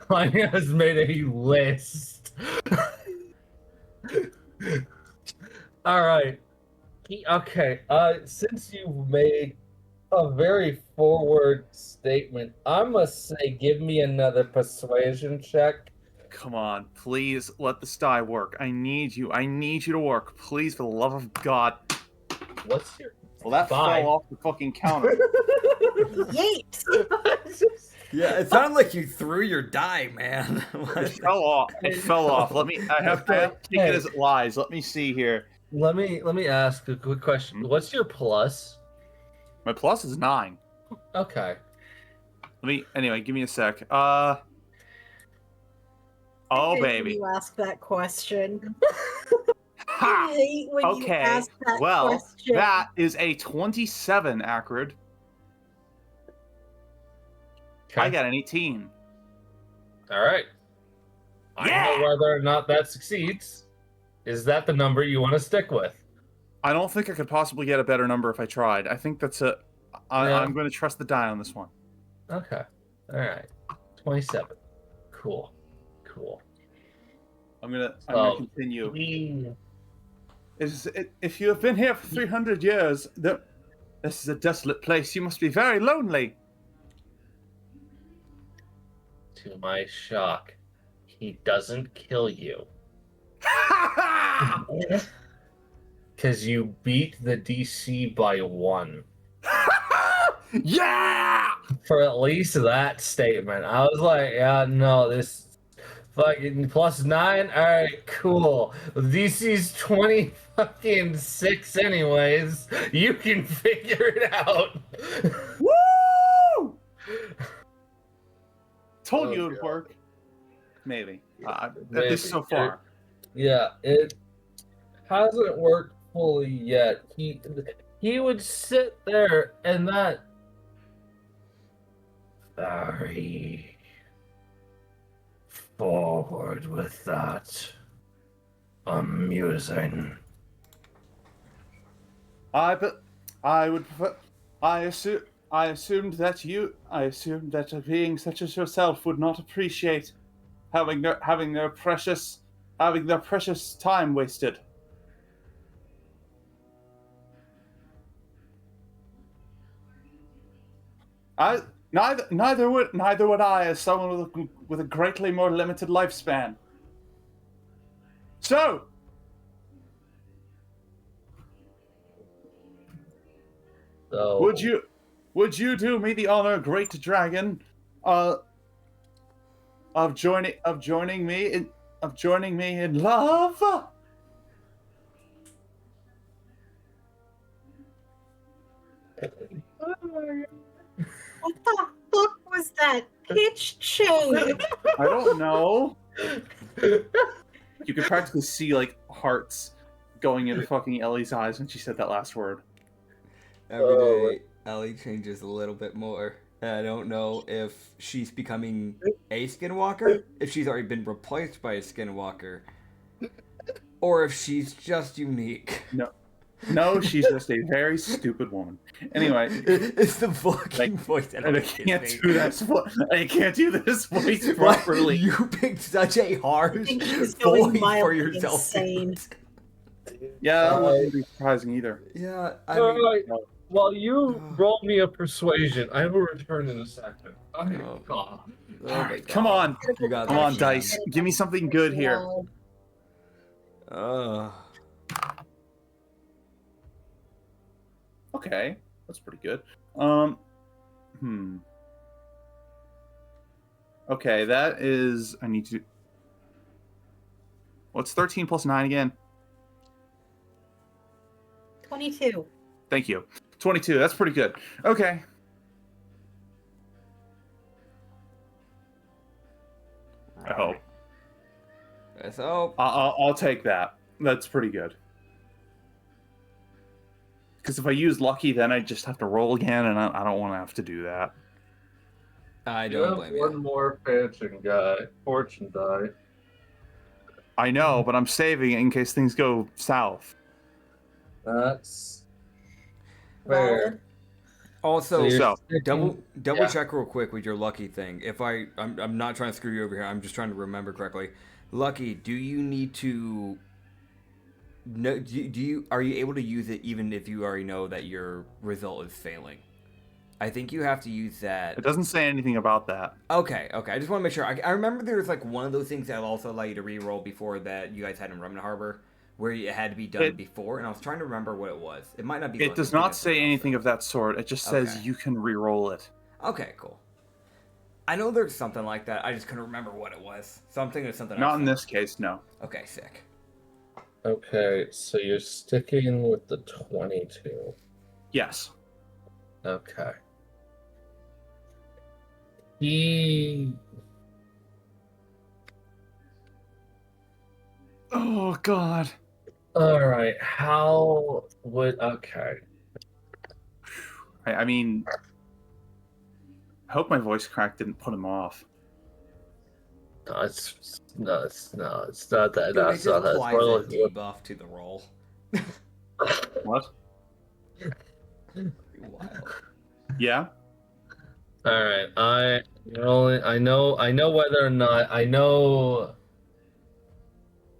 Mine has made a list. All right. Okay. Since you've made a very forward statement, I must say, give me another persuasion check. Come on, please let this die work. I need you. I need you to work. Please, for the love of God. What's your... Well, that 5. fell off the fucking counter. Yeet. Yeah, it sounded like you threw your die, man. It fell off. It fell off. I have to take it as it lies. Let me see here. Let me ask a quick question. What's your plus? My plus is 9. Okay. Anyway, give me a sec. Oh, baby. You ask that question. Ha! I hate when you Okay, ask that well, question. that is a 27, Acrid. Okay. I got an 18. All right. I don't know whether or not that succeeds. Is that the number you want to stick with? I don't think I could possibly get a better number if I tried. I think that's Yeah. I'm going to trust the die on this one. Okay. All right. 27. Cool. I'm gonna continue. If you have been here for 300 years, this is a desolate place. You must be very lonely. To my shock, he doesn't kill you. Because you beat the DC by 1. Yeah! For at least that statement. I was like, yeah, no, this fucking plus 9? Alright, cool. DC's 26 anyways. You can figure it out. Woo! Told Oh, you it would God. work. Maybe. At Maybe. least so far. Yeah, it hasn't worked fully yet. He would sit there and that very forward with that. Amusing. I assumed that a being such as yourself would not appreciate having their precious time wasted. Neither would I, as someone with a greatly more limited lifespan. So, So would you would you do me the honor, great dragon, of joining me in love? What the fuck was that pitch change? I don't know. You could practically see like hearts going into fucking Ellie's eyes when she said that last word. Every day, Ellie changes a little bit more. I don't know if she's becoming a skinwalker, if she's already been replaced by a skinwalker, or if she's just unique. No, she's just a very stupid woman. Anyway, it's the fucking voice, and I can't do that. I can't do this voice properly. You picked such a harsh think she's voice going for mildly yourself. insane. Yeah, that wouldn't be surprising either. Yeah, I mean, While you roll me a persuasion, I will return in a second. Oh, God. God. Come on, You got come that on, shit. dice. Give me something good here. Okay, that's pretty good. Okay, that is. I need to. What's 13 plus 9 again? 22. Thank you. 22. That's pretty good. Okay. I hope. Let's hope. I'll take that. That's pretty good. Because if I use lucky, then I just have to roll again, and I don't want to have to do that. I You don't have blame one you. more fortune die. I know, but I'm saving it in case things go south. That's fair. Valid. Also, So- double Yeah. check real quick with your lucky thing. If I'm not trying to screw you over here. I'm just trying to remember correctly. Lucky, do you need to? No, are you able to use it even if you already know that your result is failing? I think you have to use that. It doesn't say anything about that. Okay. I just want to make sure. I remember there was like one of those things that will also allow you to re-roll before that you guys had in Remnant Harbor, where it had to be done before, and I was trying to remember what it was. It might not be. It does not say anything of that sort. It just says Okay. you can re-roll it. Okay, cool. I know there's something like that. I just couldn't remember what it was. Something or something. Not else. in this case, no. Okay, sick. Okay, so you're sticking with the 22. Yes. Okay. Oh God. All right. How would? Okay. I mean, I hope my voice crack didn't put him off. No, it's not that. Dude, That's it not just that. applies a debuff to the roll. What? Wild. Yeah. All right. I know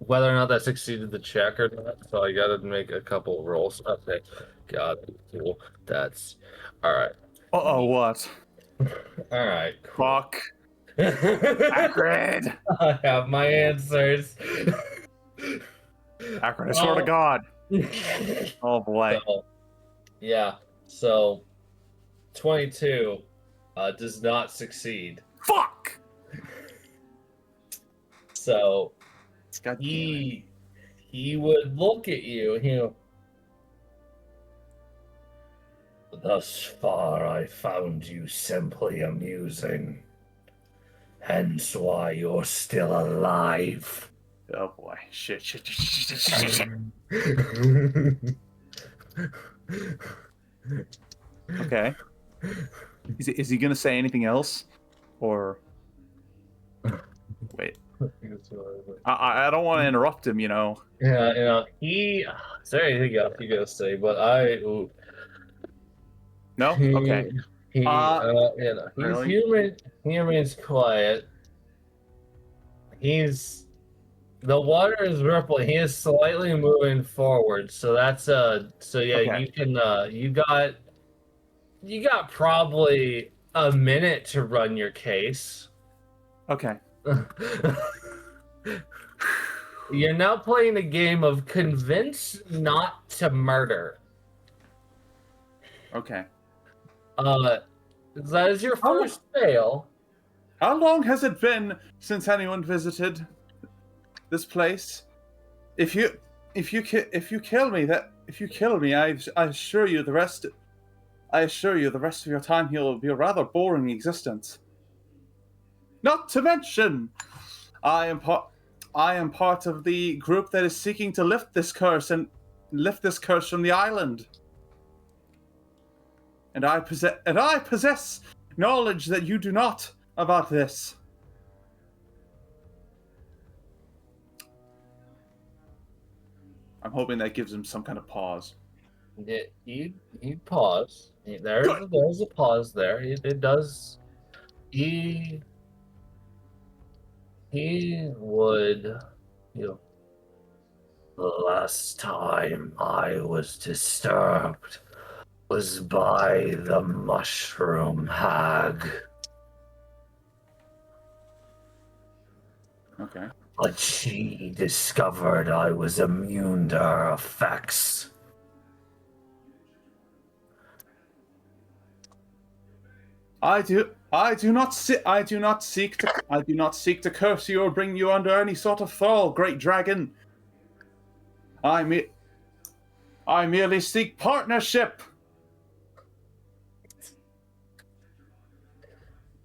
whether or not that succeeded the check or not. So I gotta make a couple rolls. Okay. God, cool. That's all right. Uh-oh, what? All right. Cool. Fuck. Acrid! I have my answers. Acrid, I swear to God. Oh boy. So, yeah. So 22 does not succeed. Fuck! So God damn it. he would look at you. Thus far, I found you simply amusing. Hence why you're still alive. Oh boy. Shit. Okay. Is he gonna say anything else? Or wait. I don't want to interrupt him, you know. Yeah, is there anything else you gotta say? But No? Okay. He's really? human. He remains quiet. The water is rippling. He is slightly moving forward. So that's Okay. you can you got probably a minute to run your case. Okay. You're now playing a game of convince not to murder. Okay. That is your first fail. How long has it been since anyone visited this place? If you kill me, I assure you the rest of your time here will be a rather boring existence. Not to mention, I am part of the group that is seeking to lift this curse from the island. And I possess knowledge that you do not about this. I'm hoping that gives him some kind of pause. You pause. There's a pause there. It does. He would. The last time I was disturbed was by the mushroom hag. Okay. But she discovered I was immune to her effects. I do not seek to curse you or bring you under any sort of thrall, great dragon. I merely seek partnership.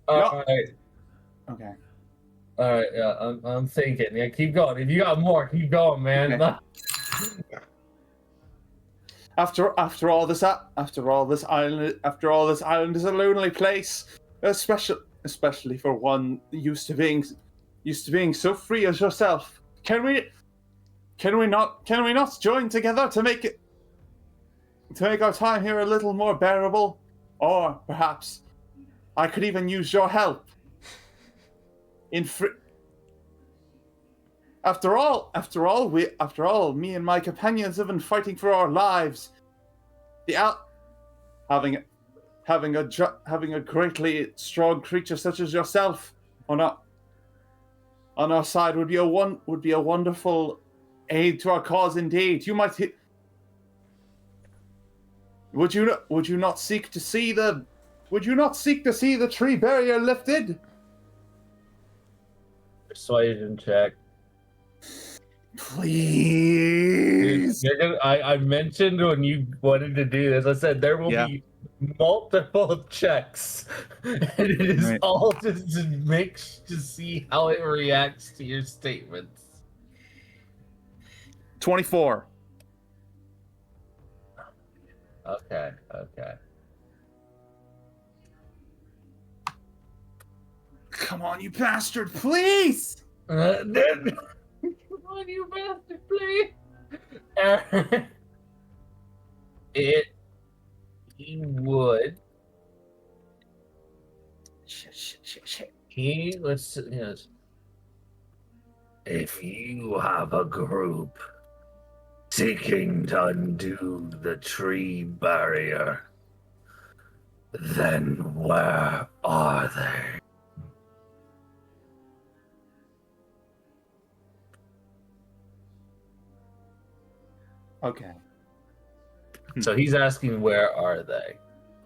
All right. Okay. All right. Yeah, I'm thinking. Yeah, keep going. If you got more, keep going, man. Okay. After all, this island is a lonely place, especially for one used to being so free as yourself. Can we not join together to make our time here a little more bearable? Or perhaps I could even use your help. After all, me and my companions have been fighting for our lives. Having a greatly strong creature such as yourself on our side would be a wonderful aid to our cause indeed. Would you not seek to see the tree barrier lifted? Persuasion check. Please. I mentioned when you wanted to do this, I said there will be multiple checks, and it is all just to see how it reacts to your statements. 24. Okay. Come on, you bastard, please! Come on, you bastard, please! He would. Shit. If you have a group seeking to undo the tree barrier, then where are they? Okay. So he's asking, where are they?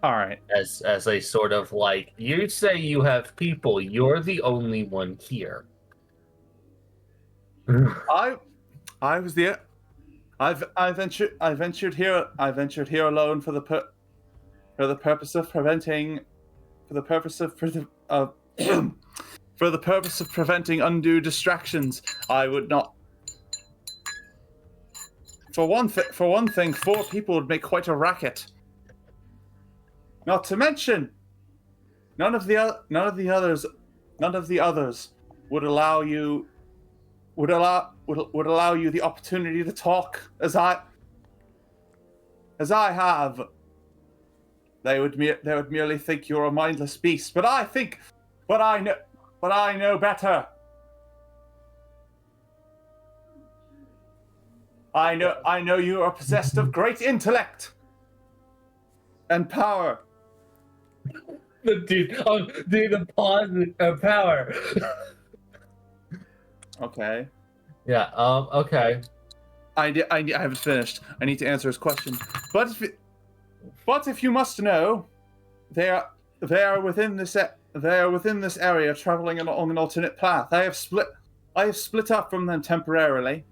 All right. As a sort of like, you say you have people, you're the only one here. I ventured here alone for the purpose of preventing undue distractions. I would not. For one thing, 4 people would make quite a racket. Not to mention, none of the others would allow you the opportunity to talk as I have. They would merely think you're a mindless beast. But I know better. I know you are possessed of great intellect and power. The pause of power. Okay. Yeah. Okay. I haven't finished. I need to answer his question. But if you must know, they are within this area, traveling along an alternate path. I have split up from them temporarily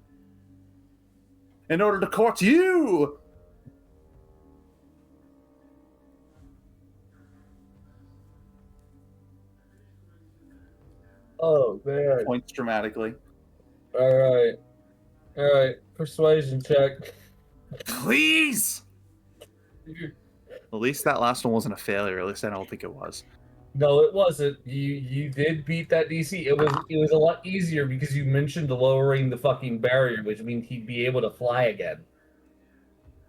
in order to court you. Oh man! Points dramatically. All right. Persuasion check. Please. At least that last one wasn't a failure. At least I don't think it was. No, it wasn't. You did beat that DC. It was a lot easier because you mentioned lowering the fucking barrier, which means he'd be able to fly again.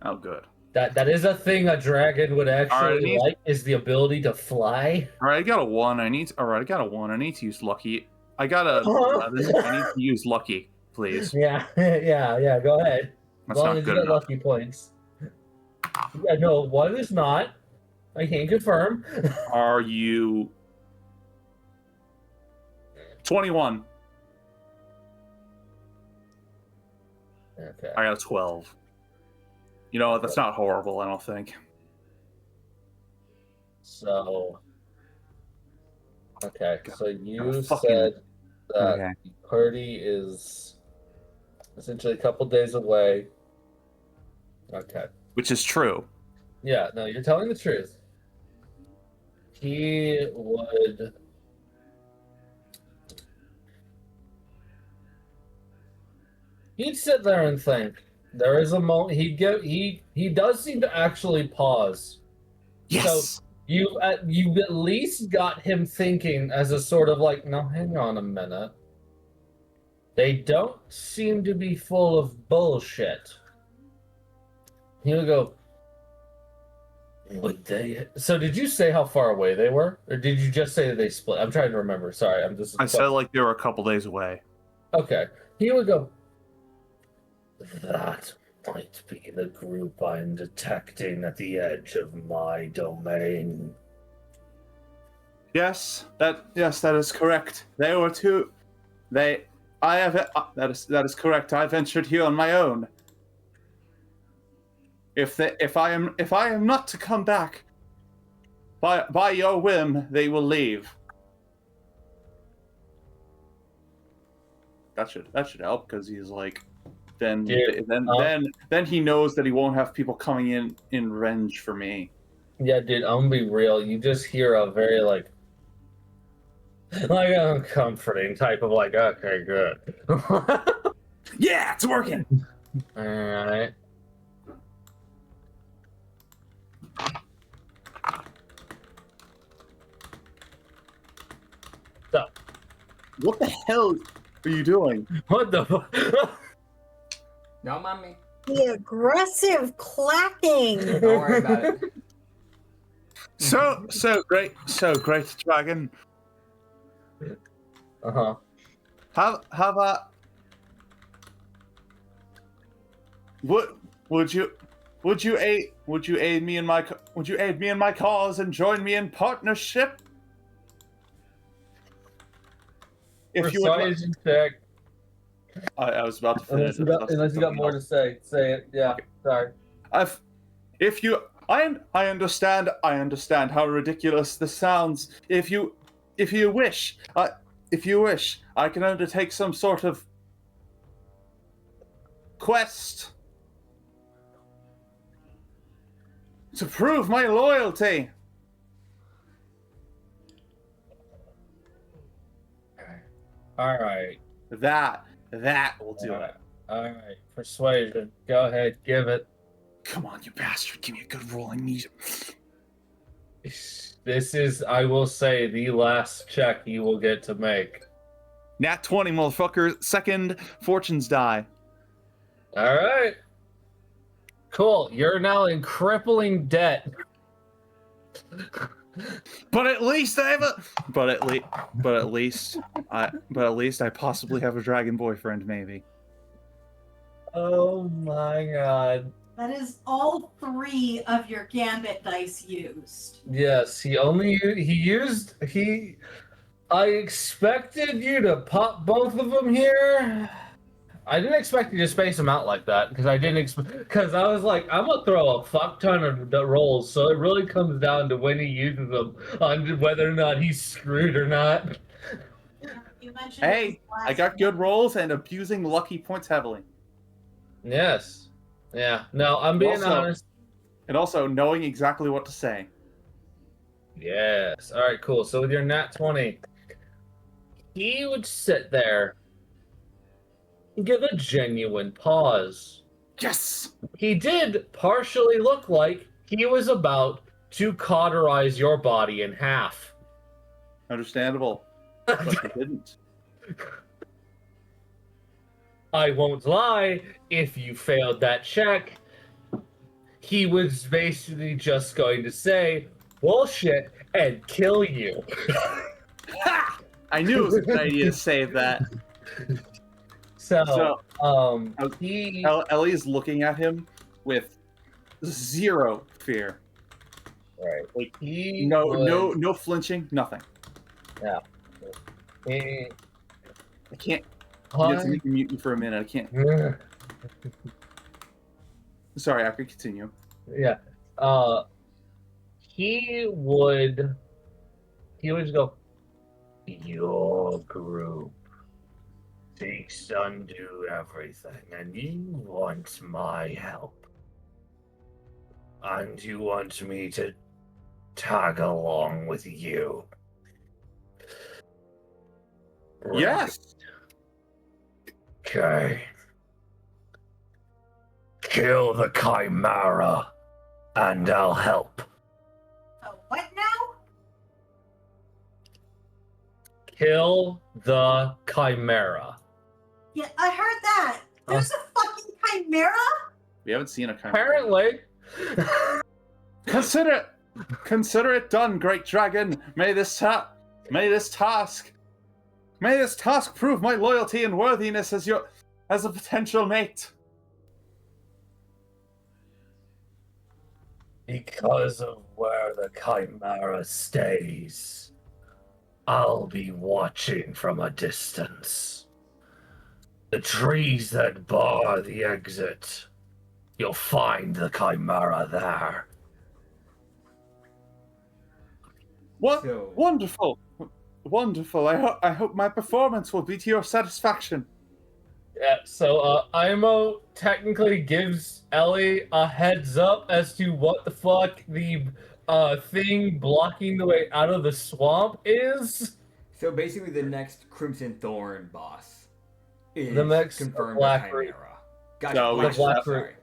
Oh, good. That is a thing a dragon would actually like, is the ability to fly. All right, I got a 1. I need to use lucky. I got a 11. I need to use lucky, please. Yeah. Go ahead. That's as long not as good you get enough. lucky points. Yeah, no, 1 is not. I can't confirm. Are you 21? Okay. I got a 12. You know, that's not horrible, I don't think. So, okay. So you Fucking- said that Okay. the party is essentially a couple days away. Okay. Which is true. Yeah, no, you're telling the truth. He would. He'd sit there and think. There is a moment he does seem to actually pause. Yes. You've at least got him thinking as a sort of like, no, hang on a minute. They don't seem to be full of bullshit. He would go, would they? So did you say how far away they were? Or did you just say that they split? I'm trying to remember. Sorry, I'm just... I said like they were a couple days away. Okay. He would go, that might be the group I'm detecting at the edge of my domain. Yes, that is correct. They were two. That is correct. I ventured here on my own. If I am not to come back, by your whim, they will leave. That should help because he's like, then he knows that he won't have people coming in range for me. Yeah, dude, I'm gonna be real. You just hear a very like comforting type of like, okay, good. Yeah, it's working. All right. So, What the hell are you doing? what the fuck? No, mommy. The aggressive clacking. Don't worry about it. So great, dragon. Uh-huh. How about would you aid me in my cause and join me in partnership? If you would, Persuasion check. I was about to finish. Unless you got more to say it. Yeah. Okay. Sorry. I understand how ridiculous this sounds. If you wish, I can undertake some sort of quest to prove my loyalty. All right. That will do it. All right. Persuasion. Go ahead. Give it. Come on, you bastard! Give me a good roll. I need it. This is, I will say, the last check you will get to make. Nat 20, motherfucker. Second fortunes die. All right. Cool. You're now in crippling debt. But at least I have a. But at least I possibly have a dragon boyfriend, maybe. Oh my god. That is all 3 of your gambit dice used. Yes, I expected you to pop both of them here. I didn't expect you to space them out like that because I didn't because I was like, I'm gonna throw a fuck ton of the rolls, so it really comes down to when he uses them on whether or not he's screwed or not. You mentioned it Hey, was I got good rolls and abusing lucky points heavily. Yes. Yeah. No, I'm being Also- honest. And also knowing exactly what to say. Yes. All right. Cool. So with your nat 20, he would sit there, and give a genuine pause. Yes! He did partially look like he was about to cauterize your body in half. Understandable. But he didn't. I won't lie, if you failed that check, he was basically just going to say bullshit and kill you. Ha! I knew it was a good idea to save that. So, he... Ellie is looking at him with zero fear. Right. Like, He no flinching, nothing. Yeah. He, I can't. You have to make me mute you for a minute. I can't. Sorry, I could continue. Yeah. He would just go, your group seeks to undo everything, and you want my help. And you want me to tag along with you. Yes! Okay. Kill the Chimera, and I'll help. Oh, what now? Kill the Chimera. Yeah, I heard that. There's a fucking chimera? We haven't seen a chimera. Apparently. Consider it done, great dragon. May this task prove my loyalty and worthiness as a potential mate. Because of where the Chimera stays, I'll be watching from a distance. The trees that bar the exit, you'll find the Chimera there. What? So- Wonderful. Wonderful. I hope my performance will be to your satisfaction. Yeah, so Imo technically gives Ellie a heads up as to what the fuck the thing blocking the way out of the swamp is. So basically, the next Crimson Thorn boss is The next confirmed Black Chimera. Gotcha. No, Black the Black Root,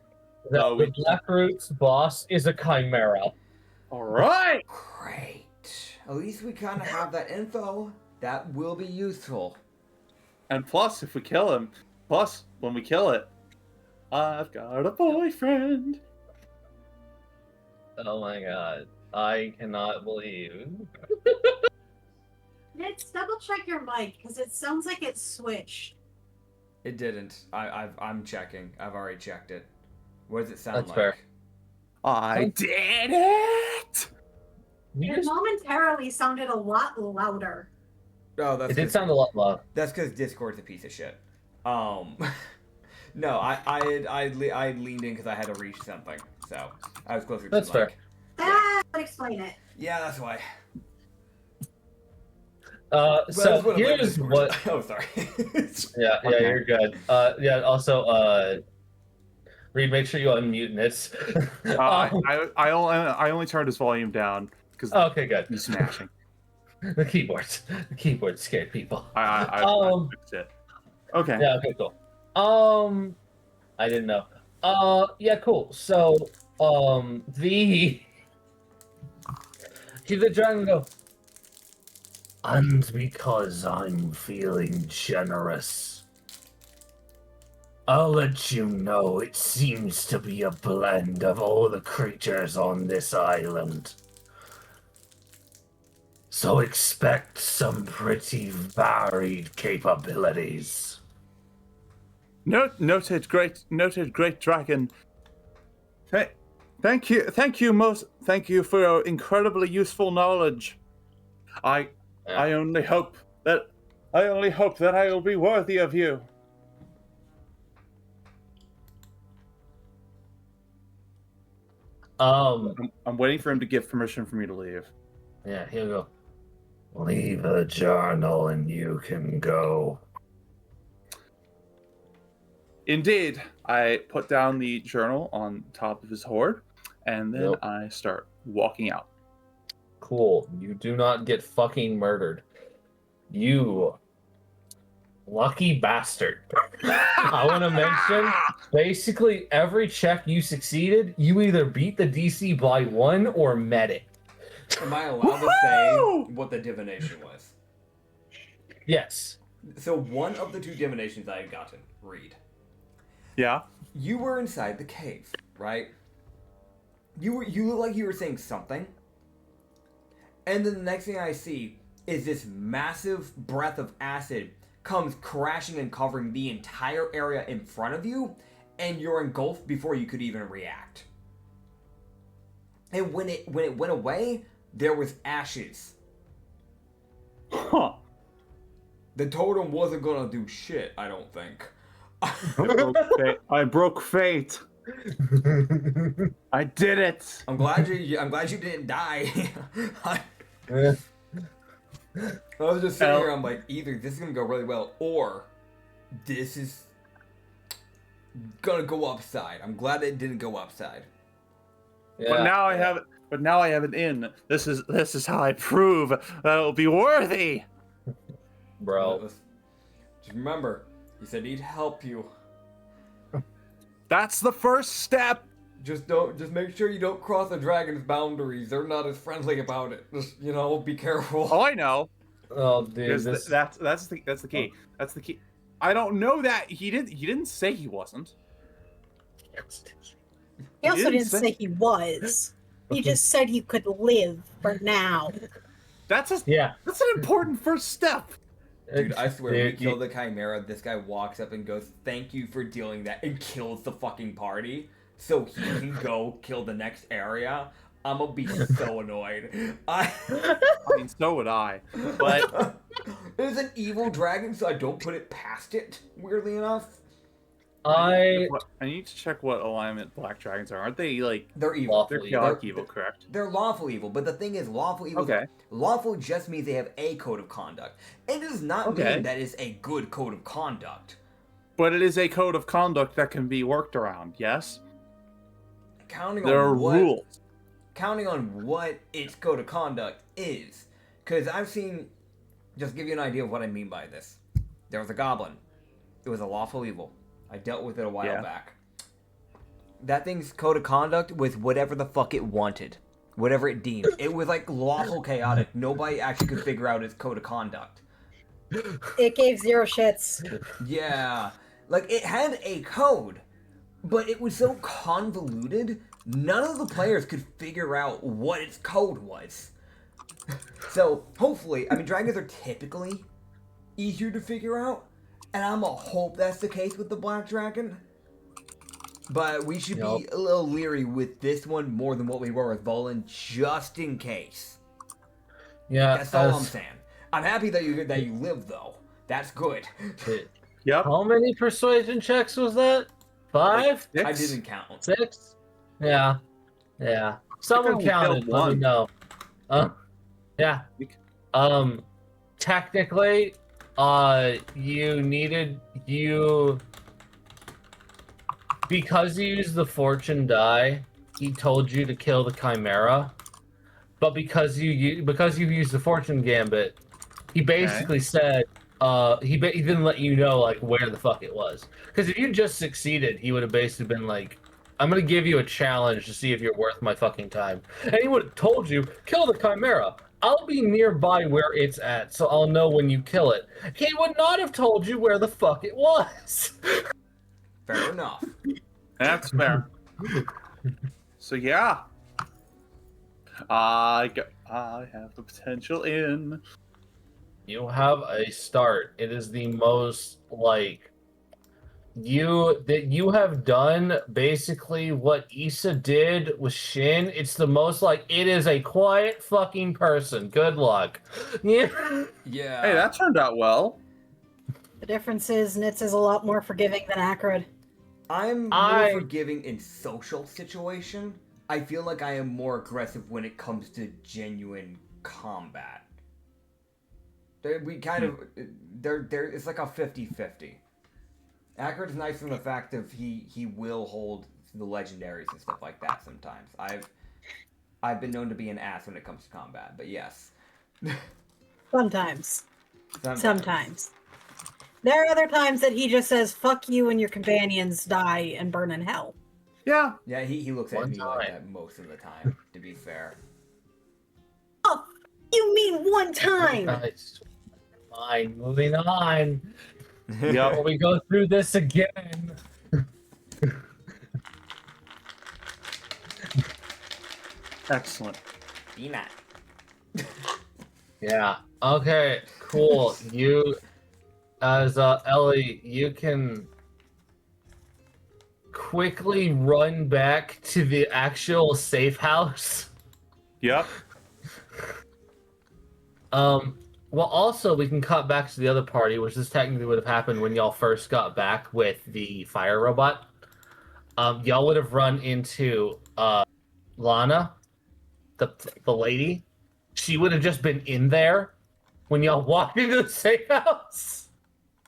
sorry. The Blackroot's boss is a Chimera. All right. Great. At least we kind of have that info. That will be useful. And plus, if we kill him, when we kill it, I've got a boyfriend. Oh my god. I cannot believe. Let's double check your mic because it sounds like it switched. It didn't. I'm checking. I've already checked it. What does it sound That's like? fair. I did it. You It just, momentarily sounded a lot louder. Oh, that's it did sound a lot loud. That's because Discord's a piece of shit. No, I leaned in because I had to reach something, so I was closer to That's the fair. mic. That would explain it. Yeah, that's why. So That's what I'm like, here's Discord. what. Oh, sorry. Yeah, Okay. you're good. Yeah. Also, Reed, make sure you unmute Nits. I only turned his volume down because Okay, good. he's smashing. The keyboard scared people. I fixed it. Okay. Yeah. Okay. Cool. I didn't know. Yeah. Cool. So, the jungle. And because I'm feeling generous, I'll let you know it seems to be a blend of all the creatures on this island. So expect some pretty varied capabilities. Noted, great dragon. Thank you for your incredibly useful knowledge. I only hope that I will be worthy of you. I'm waiting for him to give permission for me to leave. Yeah, he'll go. Leave a journal and you can go. Indeed, I put down the journal on top of his hoard, and then Yep. I start walking out. Cool. You do not get fucking murdered. You lucky bastard. I want to mention, basically every check you succeeded, you either beat the DC by 1 or met it. Am I allowed to say what the divination was? Yes. So one of the 2 divinations I had gotten, read. Yeah. You were inside the cave, right? You look like you were saying something. And then the next thing I see is this massive breath of acid comes crashing and covering the entire area in front of you, and you're engulfed before you could even react. And when it went away, there was ashes. Huh. The totem wasn't gonna do shit, I don't think. I broke fate. I did it. I'm glad you didn't die. I was just sitting here, I'm like, either this is gonna go really well, or this is gonna go upside. I'm glad it didn't go upside. Yeah. But now I have an inn. This is how I prove that it'll be worthy. Bro. Just remember, he said he'd help you. That's the first step. Just make sure you don't cross the dragon's boundaries. They're not as friendly about it. Just, be careful. Oh, I know. Oh, dude. Because This... that's the key. That's the key. I don't know that he didn't say he wasn't. He also didn't didn't say- say he was. He just said you could live for now. That's an important first step. Dude, I swear, we Dude, kill the Chimera, this guy walks up and goes, "Thank you for dealing that," and kills the fucking party so he can go kill the next area. I'm gonna be so annoyed. I mean, so would I. But It's an evil dragon, so I don't put it past it, weirdly enough. I need to check what alignment black dragons are. Aren't they like They're evil. Lawful they're evil. chaotic evil, correct? They're lawful evil, but the thing is, lawful evil. Okay. Lawful just means they have a code of conduct. It does not Okay. mean that it's a good code of conduct. But it is a code of conduct that can be worked around, yes? Counting There are on what rules. counting on what its code of conduct is. Because I've seen, just give you an idea of what I mean by this. There was a goblin. It was a lawful evil. I dealt with it a while back. That thing's code of conduct was whatever the fuck it wanted. Whatever it deemed. It was like lawful chaotic. Nobody actually could figure out its code of conduct. It gave 0 shits. Yeah. Like, it had a code, but it was so convoluted, none of the players could figure out what its code was. So, hopefully, dragons are typically easier to figure out, and I'm gonna hope that's the case with the black dragon. But we should be a little leery with this one more than what we were with Volan, just in case. Yeah, That's all I'm saying. I'm happy that you live, though. That's good. Yep. How many persuasion checks was that? 5? Six? I didn't count. 6? Yeah. Yeah. Someone only counted. failed Let me one. know. Yeah. Technically, because you used the fortune die, he told you to kill the Chimera. But because you used the fortune gambit, he basically said he didn't let you know like where the fuck it was. Because if you just succeeded, he would have basically been like, "I'm gonna give you a challenge to see if you're worth my fucking time," and he would have told you, "Kill the Chimera. I'll be nearby where it's at, so I'll know when you kill it." He would not have told you where the fuck it was. Fair enough. That's fair. So yeah. I have the potential in. You have a start. It is the most like you have done basically what Issa did with Shin. It's the most like it is a quiet fucking person. Good luck. Yeah. Yeah. Hey, that turned out well. The difference is Nitz is a lot more forgiving than Acrid. I'm more forgiving in social situation, I feel like I am more aggressive when it comes to genuine combat. We kind of it's like a 50-50. Acrid's nice in the fact of he will hold the legendaries and stuff like that sometimes. I've been known to be an ass when it comes to combat, but yes. Sometimes. There are other times that he just says, fuck you and your companions die and burn in hell. Yeah. Yeah, he looks at One me time. like that most of the time, to be fair. Oh, you mean one time? Fine, moving on. Yep. Before we go through this again. Excellent. Be not. Yeah. Okay, cool. You, as Ellie, you can quickly run back to the actual safe house. Yep. Well, also, we can cut back to the other party, which this technically would have happened when y'all first got back with the fire robot. Y'all would have run into Lana, the lady. She would have just been in there when y'all walked into the safe house.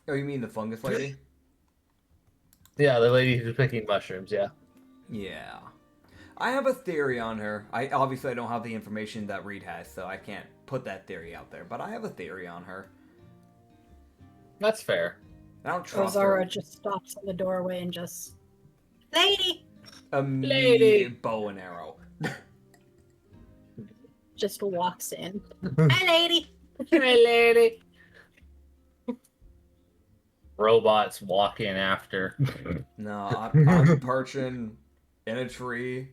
Oh, you mean the fungus lady? Yeah, the lady who's picking mushrooms, yeah. Yeah. I have a theory on her. I don't have the information that Reed has, so I can't put that theory out there. But I have a theory on her. That's fair. I don't trust Ozara her. just stops in the doorway and just... Lady! Immediate bow and arrow. Just walks in. Hi, lady! Hey, lady. Robots walk in after. No, I'm perching in a tree,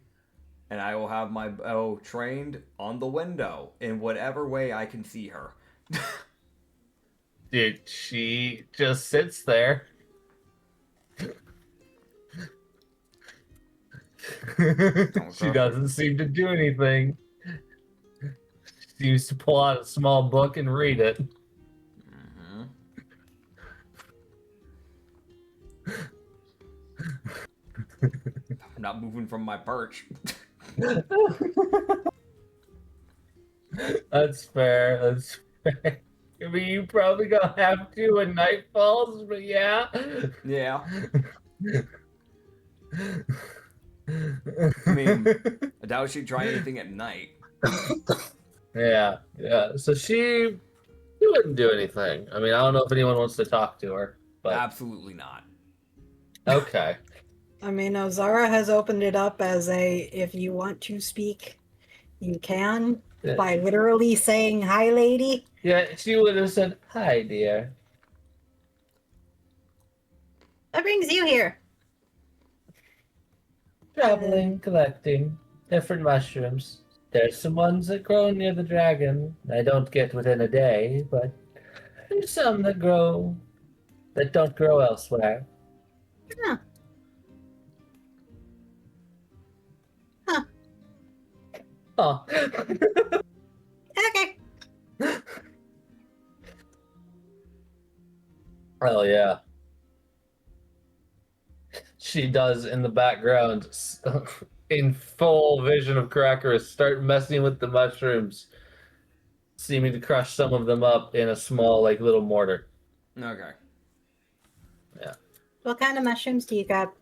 and I will have my bow trained on the window in whatever way I can see her. Dude, she just sits there. She doesn't seem to do anything. She seems to pull out a small book and read it. Mm-hmm. I'm not moving from my perch. That's fair. That's fair. I mean, you probably gonna have to when night falls, but yeah. Yeah. I mean, I doubt she'd try anything at night. Yeah. So she wouldn't do anything. I mean, I don't know if anyone wants to talk to her, but Absolutely not. okay. I mean, Ozara has opened it up as a, if you want to speak, you can, Yeah. by literally saying, hi, lady. Yeah, she would have said, "Hi, dear." What brings you here? Traveling, collecting different mushrooms. There's some ones that grow near the dragon. I don't get within a day, but there's some that don't grow elsewhere. Huh. Huh. Oh. Okay. Oh yeah. She does in the background, in full vision of Crackers, start messing with the mushrooms, seeming to crush some of them up in a small, like, little mortar. Okay. What kind of mushrooms do you got?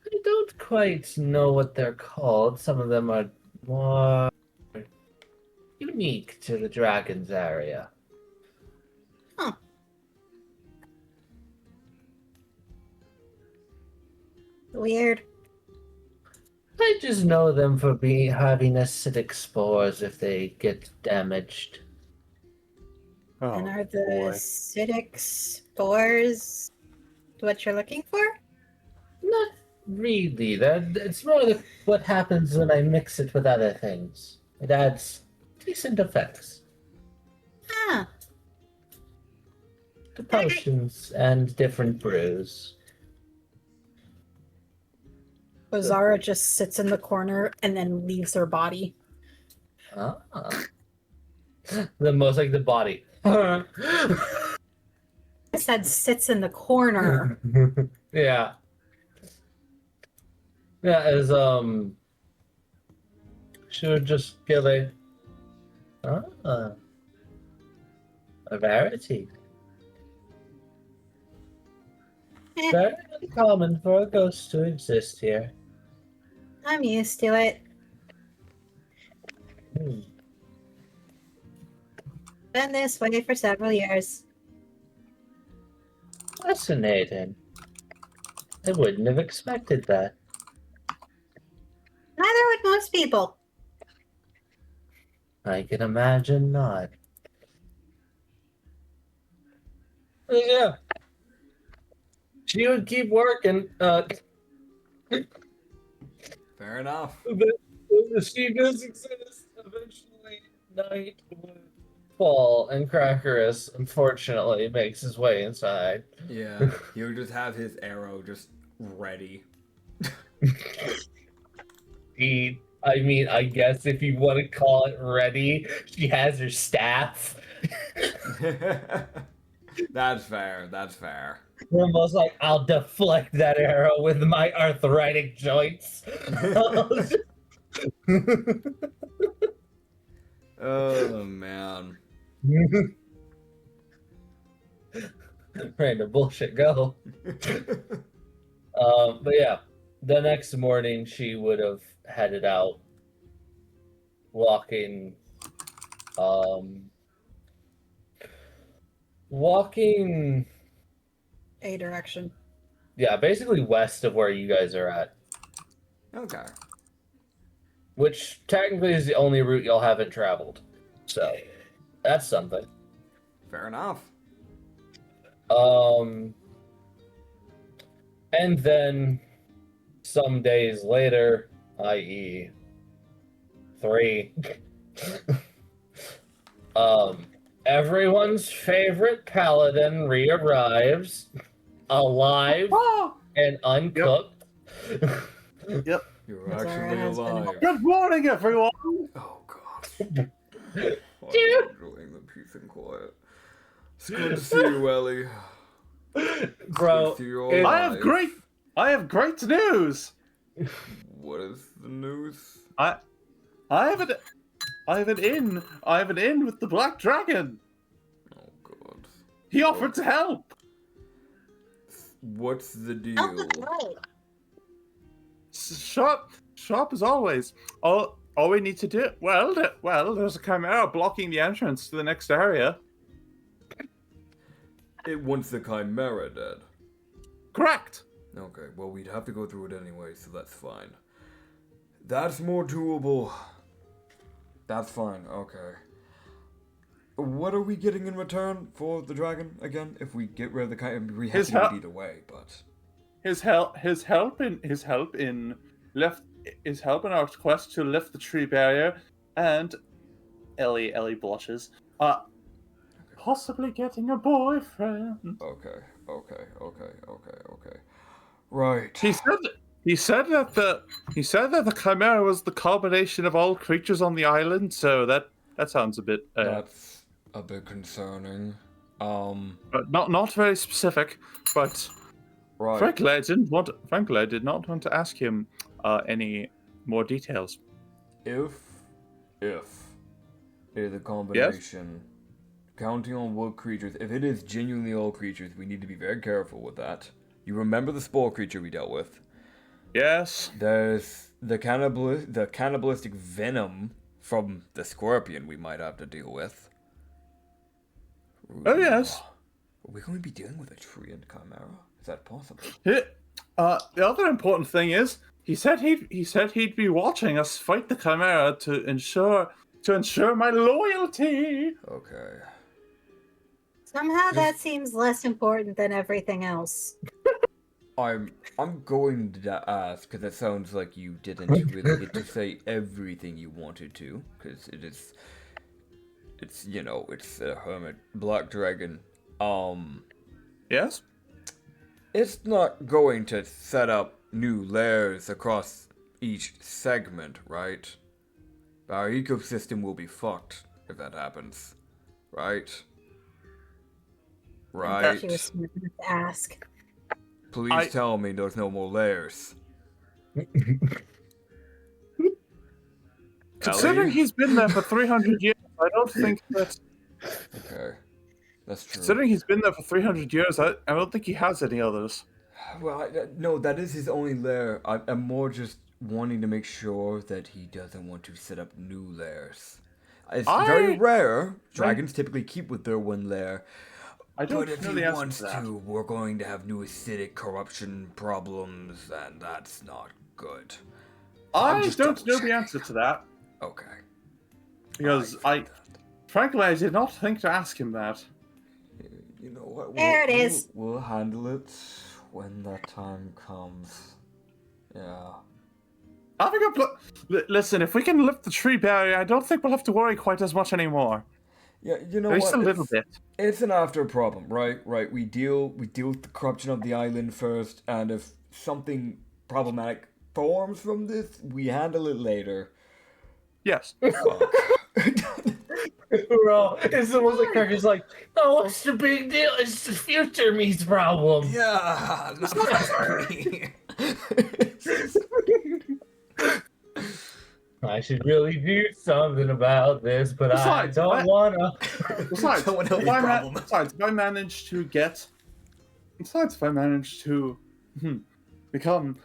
I don't quite know what they're called. Some of them are more unique to the Dragon's area. Weird. I just know them for having acidic spores if they get damaged. Oh, And are the boy. acidic spores what you're looking for? Not really. It's more like what happens when I mix it with other things. It adds decent effects Ah, to potions and different brews. Ozara just sits in the corner and then leaves her body. Ah. Most like the body. I said sits in the corner. Yeah. Yeah, as She would just give a rarity. Eh, Very uncommon for a ghost to exist here. I'm used to it. Hmm. Been this way for several years. Fascinating. I wouldn't have expected that. Neither would most people. I can imagine not. Yeah. She would keep working. Fair enough. She does exist. Eventually, night would fall, and Crackerus, unfortunately, makes his way inside. Yeah, he would just have his arrow just ready. I guess if you want to call it ready, she has her staff. That's fair. That's fair. Almost like, I'll deflect that arrow with my arthritic joints. Oh man. Random bullshit go. But yeah, the next morning she would have headed out, walking A direction. yeah, basically west of where you guys are at, Okay. which technically is the only route y'all haven't traveled. So that's something. Fair enough. And then some days later, i.e. 3, everyone's favorite paladin re-arrives, alive and uncooked. Yep. You're That's actually our husband. alive. Good morning, everyone. Oh god. Why are you enjoying the peace and quiet? It's good to see you, Ellie. Bro, Good to see you all I alive. have great news. What is the news? I have an in with the Black Dragon. Oh god. He offered to help. What's the deal? Help with what? Sharp as always. All we need to do. Well, there's a chimera blocking the entrance to the next area. It wants the chimera dead. Correct. Okay, well we'd have to go through it anyway, so that's fine. That's more doable. That's fine, okay. What are we getting in return for the dragon again? If we get rid of the chimera, we have to do it either way, but His help in our quest to lift the tree barrier, and Ellie blushes. Possibly getting a boyfriend. okay. Right. He said that the chimera was the combination of all creatures on the island. So that sounds a bit That's a bit concerning. not very specific. But Right. frankly, I did not want to ask him any more details. If it is a combination, counting on what creatures, if it is genuinely all creatures, we need to be very careful with that. You remember the spore creature we dealt with? Yes. There's the cannibalistic venom from the scorpion we might have to deal with. Oh yes. Are we going to be dealing with a tree and chimera? Is that possible? The other important thing is he said he'd be watching us fight the chimera to ensure my loyalty. Okay. Somehow that seems less important than everything else. I'm going to ask because it sounds like you didn't really get to say everything you wanted to, because it's a hermit black dragon. Yes. It's not going to set up new layers across each segment, right? Our ecosystem will be fucked if that happens, right? I thought she was Right. smart enough to ask. Please tell me there's no more layers. Considering he's been there for 300 years, I don't think that... Okay. That's true. Considering he's been there for 300 years, I don't think he has any others. Well, no, that is his only lair. I'm more just wanting to make sure that he doesn't want to set up new lairs. It's very rare. Dragons typically keep with their one lair. I don't But if know he the answer wants to that. to, we're going to have new acidic corruption problems, and that's not good. I'm I just don't know double-checking. the answer to that, Okay. because Alright, frankly, I did not think to ask him that. You know what? There it is. We'll handle it when that time comes. Yeah. I think listen, if we can lift the tree barrier, I don't think we'll have to worry quite as much anymore. Yeah, you know At least what? a little bit. It's an after problem, right? Right. We deal with the corruption of the island first, and if something problematic forms from this, we handle it later. Yes. Fuck. Bro, it's almost like Kirk is like, oh, what's the big deal? It's the future me's problem. Yeah. Not me. Uh, I should really do something about this, but Besides, I don't wanna. Besides, Someone else's if I problem. besides, if I manage to get, besides, if I manage to become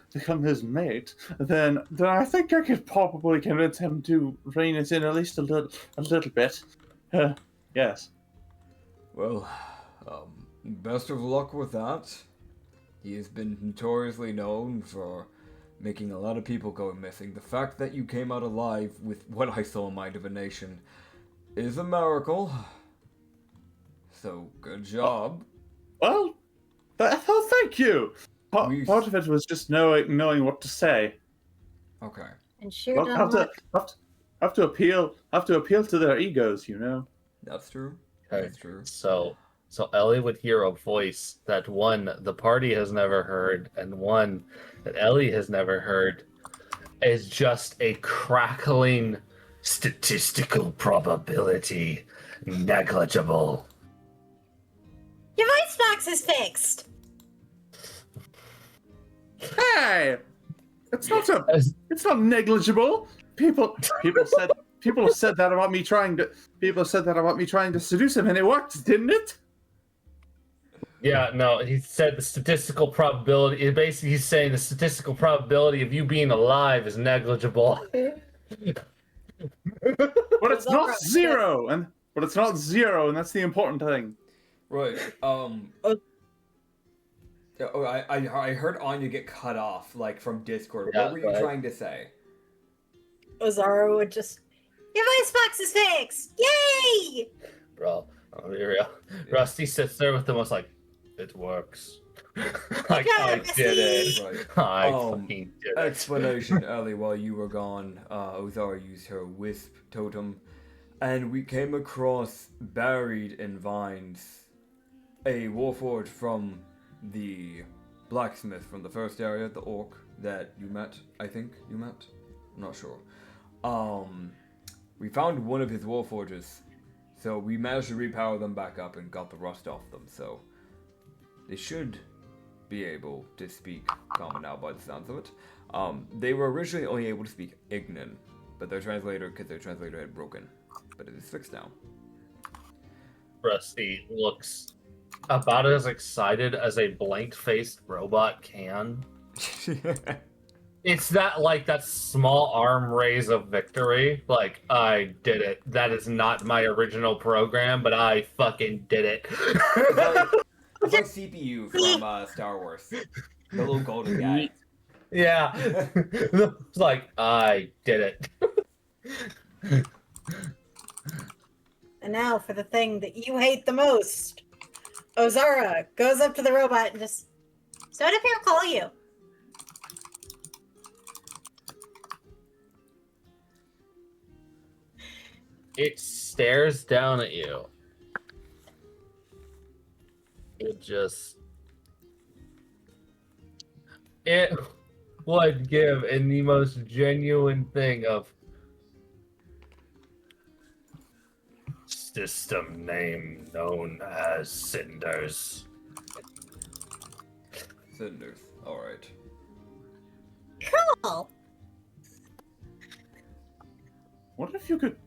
his mate, then I think I could probably convince him to rein it in at least a little bit. Yes. Well, best of luck with that. He has been notoriously known for making a lot of people go missing. The fact that you came out alive with what I saw in Mind of a Nation is a miracle. So, good job. Well, thank you. Part of it was just knowing what to say. Okay. And sure Well, done have to appeal to their egos, you know. That's true. Okay. That's true. So Ellie would hear a voice that one the party has never heard, and one that Ellie has never heard, is just a crackling statistical probability, negligible. Your voice box is fixed. Hey, it's not negligible. People said that about me trying to seduce him, and it worked, didn't it? Yeah, no, he said the statistical probability. Basically, he's saying the statistical probability of you being alive is negligible. But it's not zero, and that's the important thing. Right. I heard Anya get cut off, like, from Discord. Yeah, What were you trying to say? Ozara would just, your voice box is fixed! Yay! Bro, I'll be real. Rusty sits there with the most like, it works. Like, I did it. Right. I fucking did it. Explanation early while you were gone. Ozara used her wisp totem, and we came across, buried in vines, a warforged from the blacksmith from the first area, the orc that you met. I think you met. I'm not sure. We found one of his warforges, so we managed to repower them back up and got the rust off them. So they should be able to speak common now by the sounds of it. They were originally only able to speak Ignan, but their translator had broken. But it is fixed now. Rusty looks about as excited as a blank-faced robot can. It's that small arm raise of victory. Like, I did it. That is not my original program, but I fucking did it. It's like CPU from Star Wars. The little golden guy. Yeah. It's like, I did it. And now for the thing that you hate the most. Ozara goes up to the robot and just, so what if he'll call you? It stares down at you. It would give in the most genuine thing of system name known as Cinders. Cinders. Alright. Cool. What if you could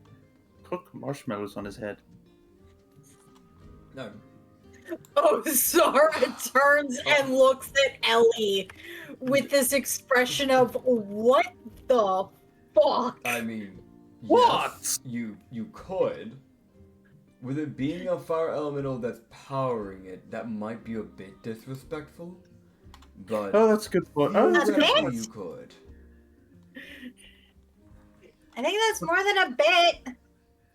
cook marshmallows on his head? No. Oh, Zara turns and looks at Ellie with this expression of what the fuck? I mean, What? yes, you could. With it being a fire elemental that's powering it, that might be a bit disrespectful. But Oh, that's a good point. Oh, that's a good theoretically point. you could. I think that's more than a bit.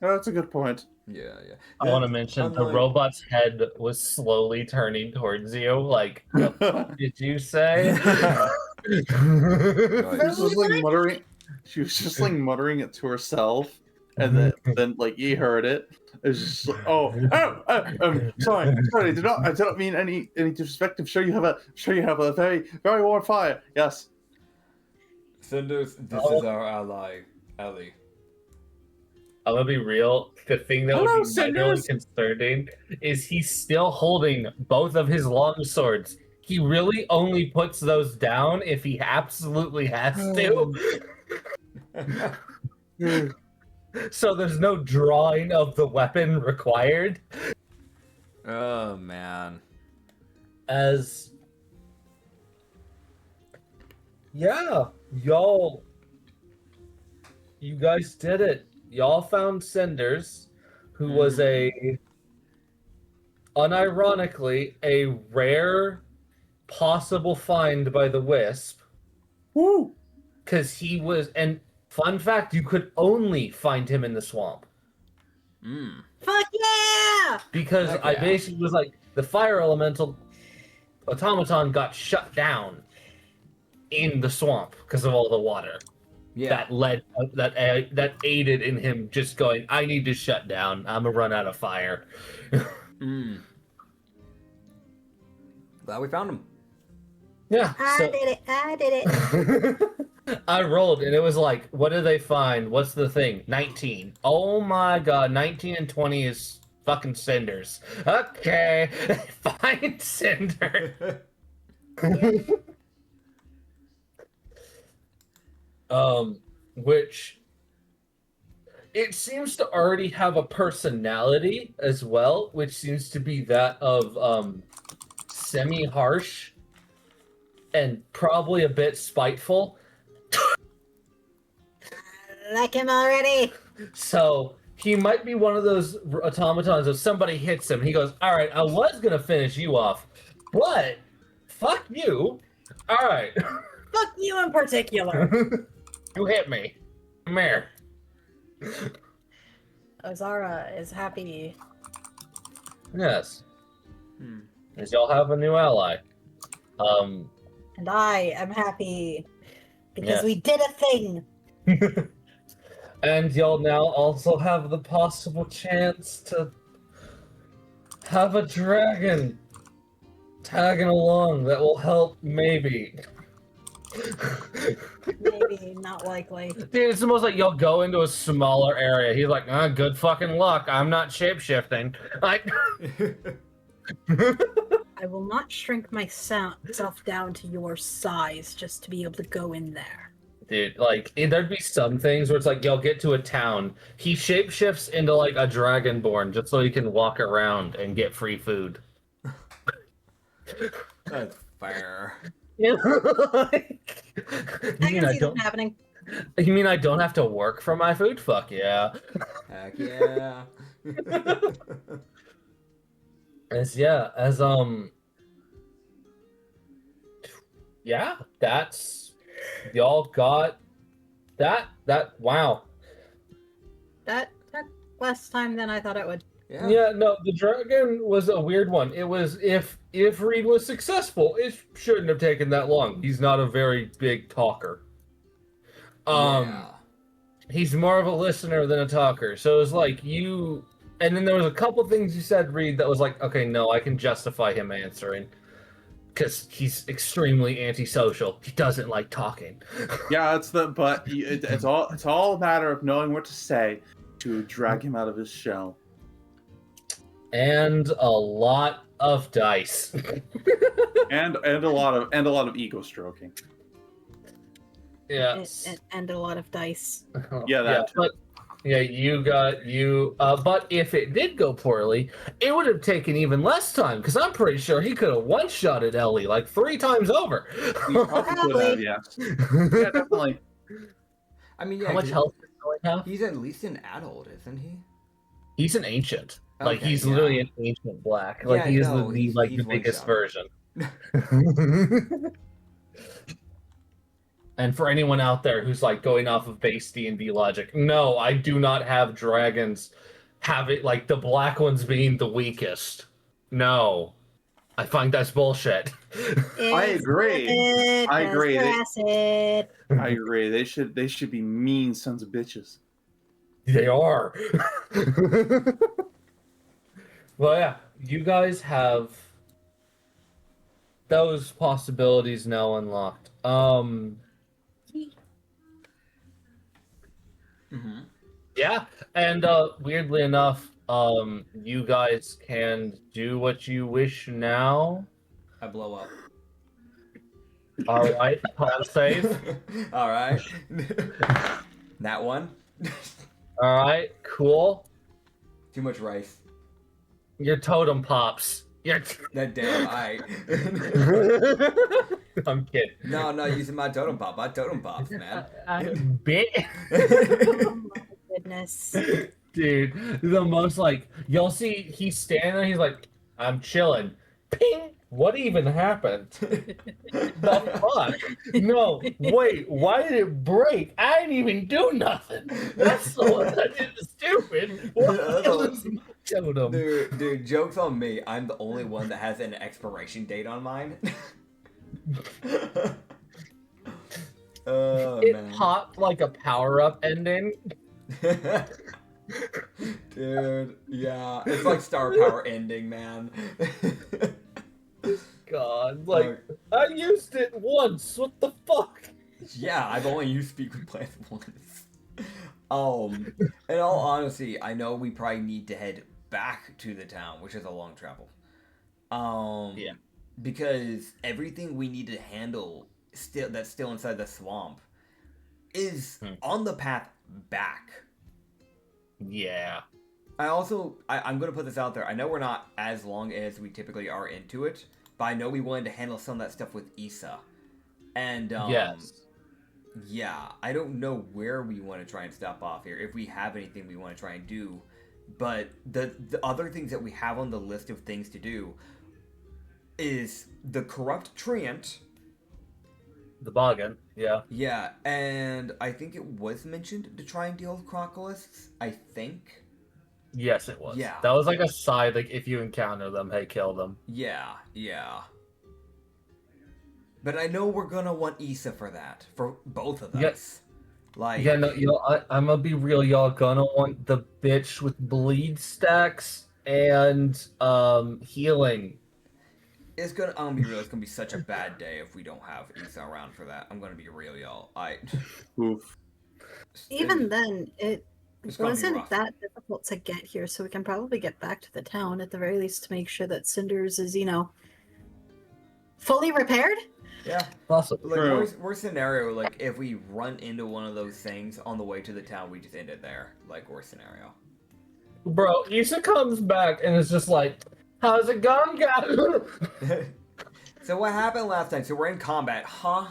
Oh, that's a good point. Yeah. I want to mention the robot's head was slowly turning towards you. Like, the fuck did you say? She was just like muttering. She was just like muttering it to herself, and then like you heard it. It was just like, sorry. I did not mean any disrespect. I'm sure you have a very, very warm fire. Yes. Cinders, this is our ally, Ellie. I'm gonna be real. The thing that Hello, would be genuinely Cinders. concerning is he's still holding both of his long swords. He really only puts those down if he absolutely has to. So there's no drawing of the weapon required. Oh man. You guys did it. Y'all found Cinders, who was unironically, a rare possible find by the Wisp. Woo! Because and fun fact, you could only find him in the swamp. Fuck yeah! Because Heck I yeah. basically was like, the fire elemental automaton got shut down in the swamp because of all the water. Yeah. That aided in him just going, I need to shut down. I'm gonna run out of fire. Glad we found him. Yeah. I did it. I rolled and it was like, what did they find? What's the thing? 19. Oh my god, 19 and 20 is fucking Cinders. Okay. Find Cinder. Which it seems to already have a personality as well, which seems to be that of semi-harsh and probably a bit spiteful. Like him already. So he might be one of those automatons. If somebody hits him, he goes, "All right, I was gonna finish you off, but fuck you. All right, Fuck you in particular. you hit me. Come here." Ozara is happy. Yes. As y'all have a new ally. And I am happy. Because Yes. we did a thing. And y'all now also have the possible chance to have a dragon tagging along that will help, maybe. Maybe, not likely. Dude, it's almost like y'all go into a smaller area. He's like, good fucking luck. I'm not shapeshifting. Like, I will not shrink myself down to your size just to be able to go in there. dude, like, there'd be some things where it's like, y'all get to a town. He shapeshifts into, like, a dragonborn just so he can walk around and get free food. That's fair. Yeah, I can see that happening. You mean I don't have to work for my food? Fuck yeah. Heck yeah. That's y'all got that wow. That took less time than I thought it would. Yeah, no, the dragon was a weird one. It was if Reed was successful, it shouldn't have taken that long. He's not a very big talker. He's more of a listener than a talker. So it was like you, and then there was a couple things you said, Reed, that was like, okay, no, I can justify him answering. Because he's extremely antisocial. He doesn't like talking. Yeah, it's all a matter of knowing what to say to drag him out of his shell. And a lot of dice. and a lot of ego stroking. Yeah. And a lot of dice. Yeah, that too. But Yeah, but if it did go poorly, it would have taken even less time, because I'm pretty sure he could have one-shotted Ellie like 3 times over. We probably could have, yes. Yeah, definitely. I mean, yeah. How much 'cause health does Ellie have? He's at least an adult, isn't he? He's an ancient. Like, Okay, he's yeah. literally an ancient black. Like, Yeah, he is no, the he's biggest one-shot. version. And for anyone out there who's like going off of base D&D logic, no, I do not have dragons have it like the black ones being the weakest. No. I find that's bullshit. I agree. I agree. Acid. I agree. They should be mean sons of bitches. They are. Well, yeah, you guys have those possibilities now unlocked. Mm-hmm. Yeah, and weirdly enough, you guys can do what you wish now. I blow up. All right, con save. All right. That one. All right, cool. Too much rice. Your totem pops. Your That damn eye. I'm kidding. No, using my totem pop. My totem pops, man. Bit. Oh my goodness. Dude, the most like y'all see he's standing there, he's like, I'm chilling. Ping! What even happened? The fuck? No, wait, why did it break? I didn't even do nothing. That's the one that did the stupid. What was my totem? Dude, joke's on me. I'm the only one that has an expiration date on mine. Oh, It man. popped like a power-up ending. Dude, yeah. It's like Star Power ending, man. God, like, I used it once. What the fuck? Yeah, I've only used Speak with Plants once. In all honesty, I know we probably need to head back to the town, which is a long travel. Yeah. Because everything we need to handle that's still inside the swamp is on the path back. Yeah. I'm going to put this out there. I know we're not as long as we typically are into it, but I know we wanted to handle some of that stuff with Issa. And, Yes. yeah, I don't know where we want to try and stop off here, if we have anything we want to try and do. But the other things that we have on the list of things to do is the Corrupt Treant. The Boggin, yeah. Yeah, and I think it was mentioned to try and deal with crocolists, I think. Yes, it was. Yeah. That was like a side, like, if you encounter them, hey, kill them. Yeah. But I know we're gonna want Issa for that, for both of us. Yes. Like, Yeah, no, I'm gonna be real, y'all gonna want the bitch with bleed stacks and healing. I'm gonna be real, it's gonna be such a bad day if we don't have Issa around for that. I'm gonna be real, y'all. Oof. Even then, it It's gonna be wasn't rough. that difficult to get here, so we can probably get back to the town at the very least to make sure that Cinders is, fully repaired. Yeah. Possible. Like, True. worst scenario, like, if we run into one of those things on the way to the town, we just end it there. Like, worst scenario. Bro, Issa comes back and it's just like, how's it going, guys? So what happened last time? So we're in combat, huh?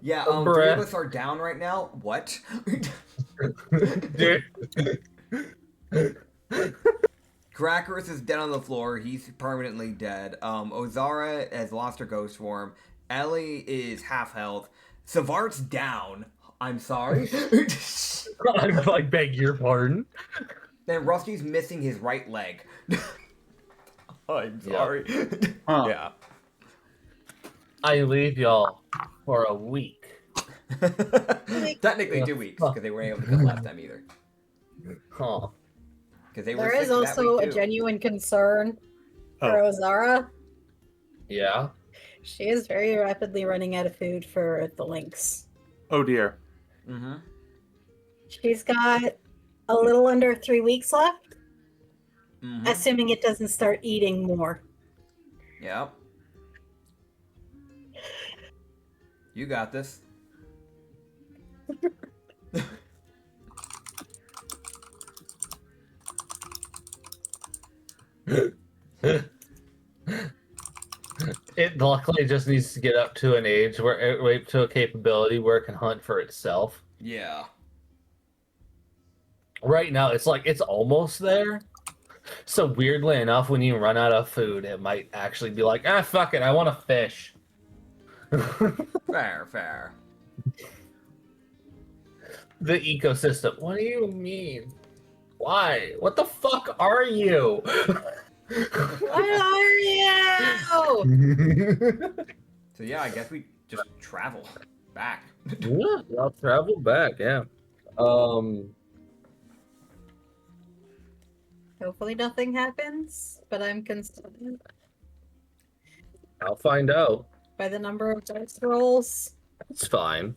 Yeah, 3 Bruh. of us are down right now. What? Dude. Crackerus is dead on the floor. He's permanently dead. Ozara has lost her ghost form. Ellie is half health. Savart's down. I'm sorry. I beg your pardon. And Rusty's missing his right leg. I'm sorry. Huh. Yeah. I leave y'all for a week. Technically 2 weeks, because they weren't able to come last time either. Huh. Because they were There sick is that also week, a too. genuine concern for Oh. Ozara. Yeah? She is very rapidly running out of food for the lynx. Oh dear. Mm-hmm. She's got a little under 3 weeks left, Mm-hmm. assuming it doesn't start eating more. Yep. You got this. It luckily just needs to get up to an age where to a capability where it can hunt for itself. Yeah. Right now, it's like it's almost there. So weirdly enough, when you run out of food, it might actually be like, ah, fuck it, I want to fish. Fair. The ecosystem. What do you mean? Why? What the fuck are you? What are you? So yeah, I guess we just travel back. Yeah, I'll travel back. Yeah. Hopefully nothing happens, but I'm concerned I'll find out. by the number of dice rolls. It's fine.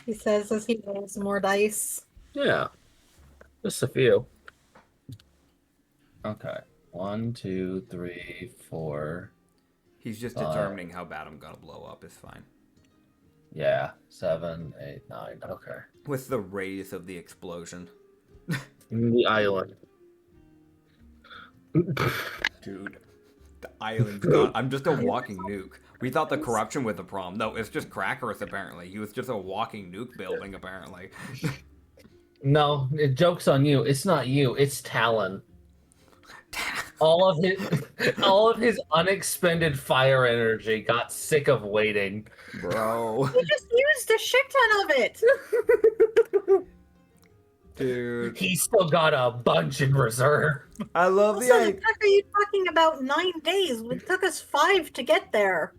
He says as he rolls more dice. Yeah. Just a few. Okay. 1, 2, 3, 4. He's just determining how bad I'm gonna blow up. It's fine. Yeah. 7, 8, 9. Okay. What's the radius of the explosion? The island. Dude, the island's gone. I'm just a walking nuke. We thought the corruption was the problem. No, it's just Crackerus, apparently. He was just a walking nuke building, apparently. No, joke's on you. It's not you. It's Talon. All of his unexpended fire energy got sick of waiting. Bro. He just used a shit ton of it. Dude. He's still got a bunch in reserve. I love Also, the the idea. fuck are you talking about 9 days? It took us 5 to get there.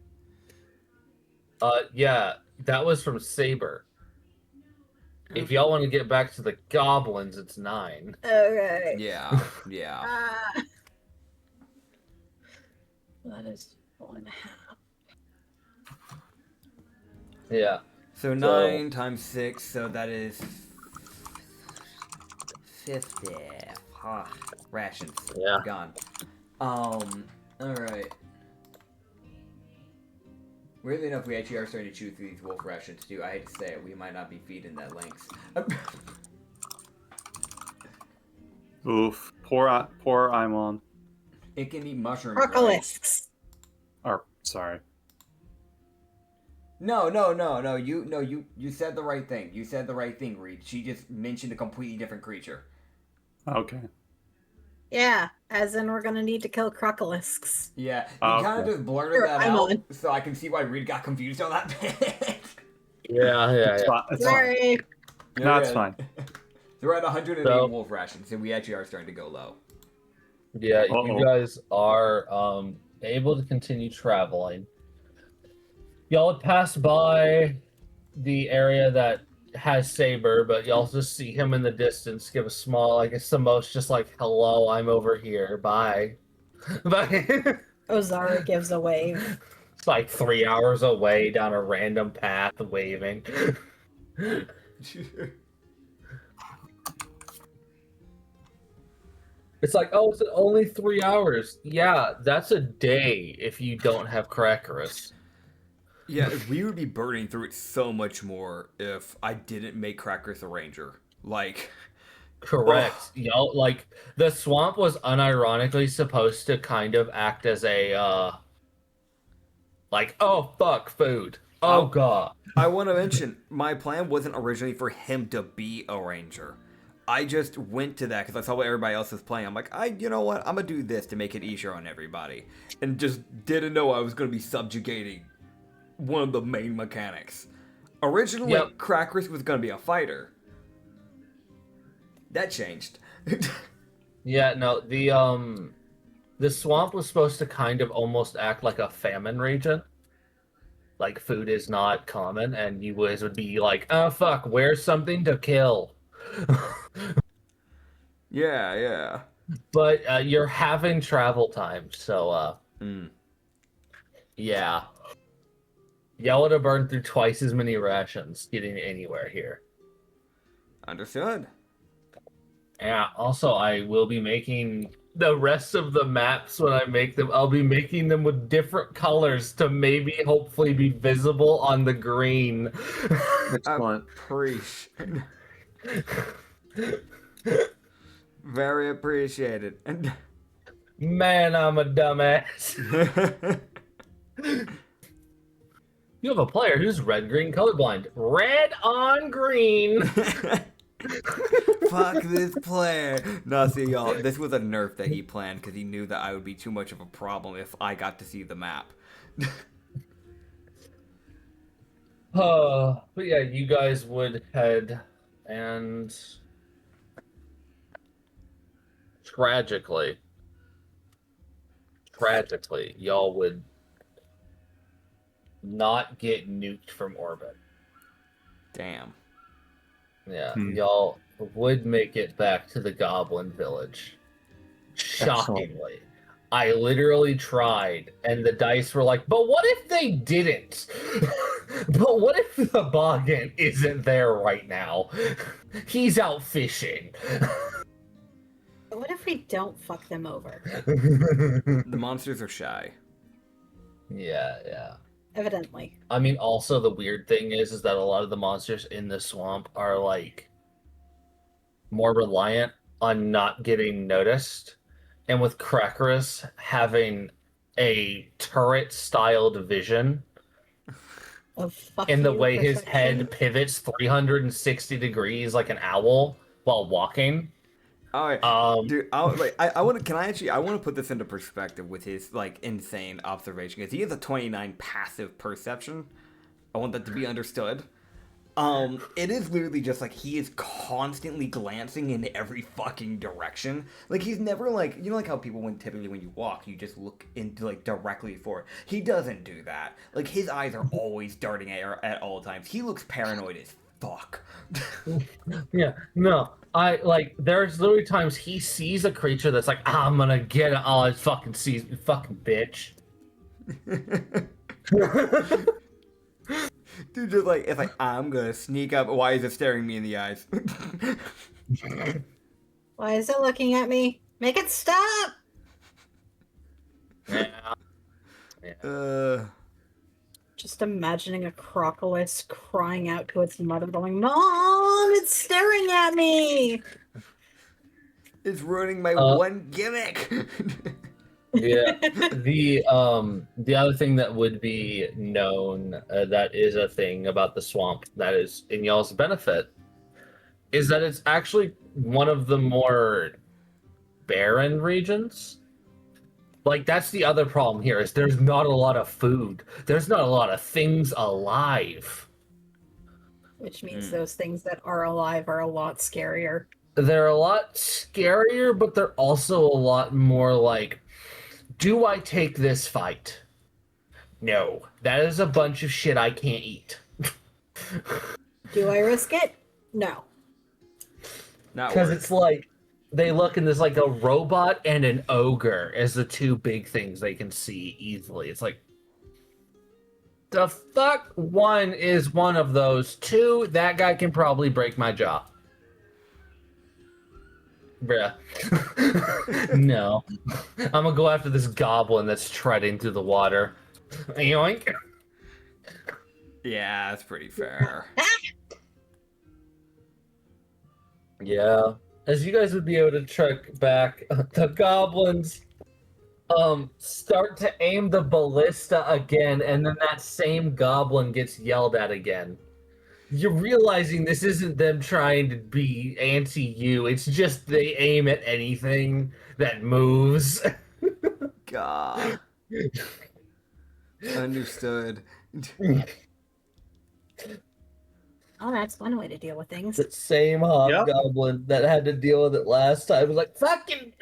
Yeah, that was from Saber. If y'all want to get back to the goblins, it's 9. Okay. Yeah. That is 1.5. Yeah. So 9 times 6, so that is 50. Rations. Yeah. Gone. Alright. Weirdly enough, we actually are starting to chew through these wolf rations too. I hate to say it, we might not be feeding that lynx. Oof. Poor Imon. It can eat mushrooms. Right? Crocalisks. Or, sorry. No. You said the right thing. You said the right thing, Reed. She just mentioned a completely different creature. Okay. Yeah, as in we're gonna need to kill crocalisks. Yeah, you Oh, kind of okay. just blurted Sure, that I'm out, on. so I can see why Reed got confused on that bit. Yeah. It's fine. It's fine. Sorry. No, it's fine. So we're at 108 So- wolf rations, and we actually are starting to go low. Yeah, Uh-oh. you guys are able to continue traveling. Y'all have passed by the area that has Saber, but y'all just see him in the distance give a small, like it's the most just like, hello, I'm over here, bye. Bye. Ozara gives a wave. It's like 3 hours away down a random path waving. It's like, oh, it's only 3 hours. Yeah, that's a day if you don't have Crackerus. Yeah, we would be burning through it so much more if I didn't make Crackers a ranger. Like, Correct. Y'all, like, the swamp was unironically supposed to kind of act as a, like, oh, fuck, food. Oh, God. I want to mention, my plan wasn't originally for him to be a ranger. I just went to that because I saw what everybody else was playing. I'm like, you know what? I'm going to do this to make it easier on everybody. And just didn't know I was going to be subjugating one of the main mechanics. Originally, Yep. Crackers was going to be a fighter. That changed. Yeah, no, the swamp was supposed to kind of almost act like a famine region. Like, food is not common, and you guys would be like, oh, fuck, where's something to kill? Yeah. But you're having travel time, so, yeah. Y'all would have burned through twice as many rations getting anywhere here. Understood. Yeah, also, I will be making the rest of the maps when I make them. I'll be making them with different colors to maybe hopefully be visible on the green. Excellent. Very appreciated. And Man, I'm a dumbass. You have a player who's red-green colorblind. Red on green. Fuck this player. No, see, y'all, this was a nerf that he planned because he knew that I would be too much of a problem if I got to see the map. But yeah, you guys would head, and tragically, y'all would not get nuked from orbit. Damn. Yeah, y'all would make it back to the Goblin Village. Shockingly. I literally tried, and the dice were like, but what if they didn't? But what if the Boggin isn't there right now? He's out fishing. What if we don't fuck them over? The monsters are shy. Yeah. Evidently. I mean, also the weird thing is that a lot of the monsters in the swamp are like more reliant on not getting noticed, and with Crackerus having a turret-styled vision in the way his head pivots 360 degrees like an owl while walking. All right, dude. I want to. I want to put this into perspective with his like insane observation because he has a 29 passive perception. I want that to be understood. It is literally just like he is constantly glancing in every fucking direction. Like he's never like like how people typically when you walk you just look into like directly forward. He doesn't do that. Like his eyes are always darting at all times. He looks paranoid as fuck. Yeah, no. There's literally times he sees a creature that's like, I'm gonna get it. Oh, it fucking sees me, fucking bitch. Dude, just like, it's like, I'm gonna sneak up. Why is it staring me in the eyes? Why is it looking at me? Make it stop! Yeah. Just imagining a crocodile crying out to its mother, going, Mom, it's staring at me! It's ruining my one gimmick! Yeah. The other thing that would be known, that is a thing about the swamp that is in y'all's benefit, is that it's actually one of the more barren regions. Like, that's the other problem here, is there's not a lot of food. There's not a lot of things alive. Which means those things that are alive are a lot scarier. They're a lot scarier, but they're also a lot more like, do I take this fight? No. That is a bunch of shit I can't eat. Do I risk it? No. Because it's like, they look and there's like a robot and an ogre as the two big things they can see easily. It's like, the fuck? One is one of those. Two, that guy can probably break my jaw. Bruh. No. I'm gonna go after this goblin that's treading through the water. Yoink. Yeah, that's pretty fair. Yeah. As you guys would be able to track back, the goblins start to aim the ballista again, and then that same goblin gets yelled at again. You're realizing this isn't them trying to be anti-you, it's just they aim at anything that moves. God. Understood. Oh, that's one way to deal with things. That same hobgoblin that had to deal with it last time was like, fucking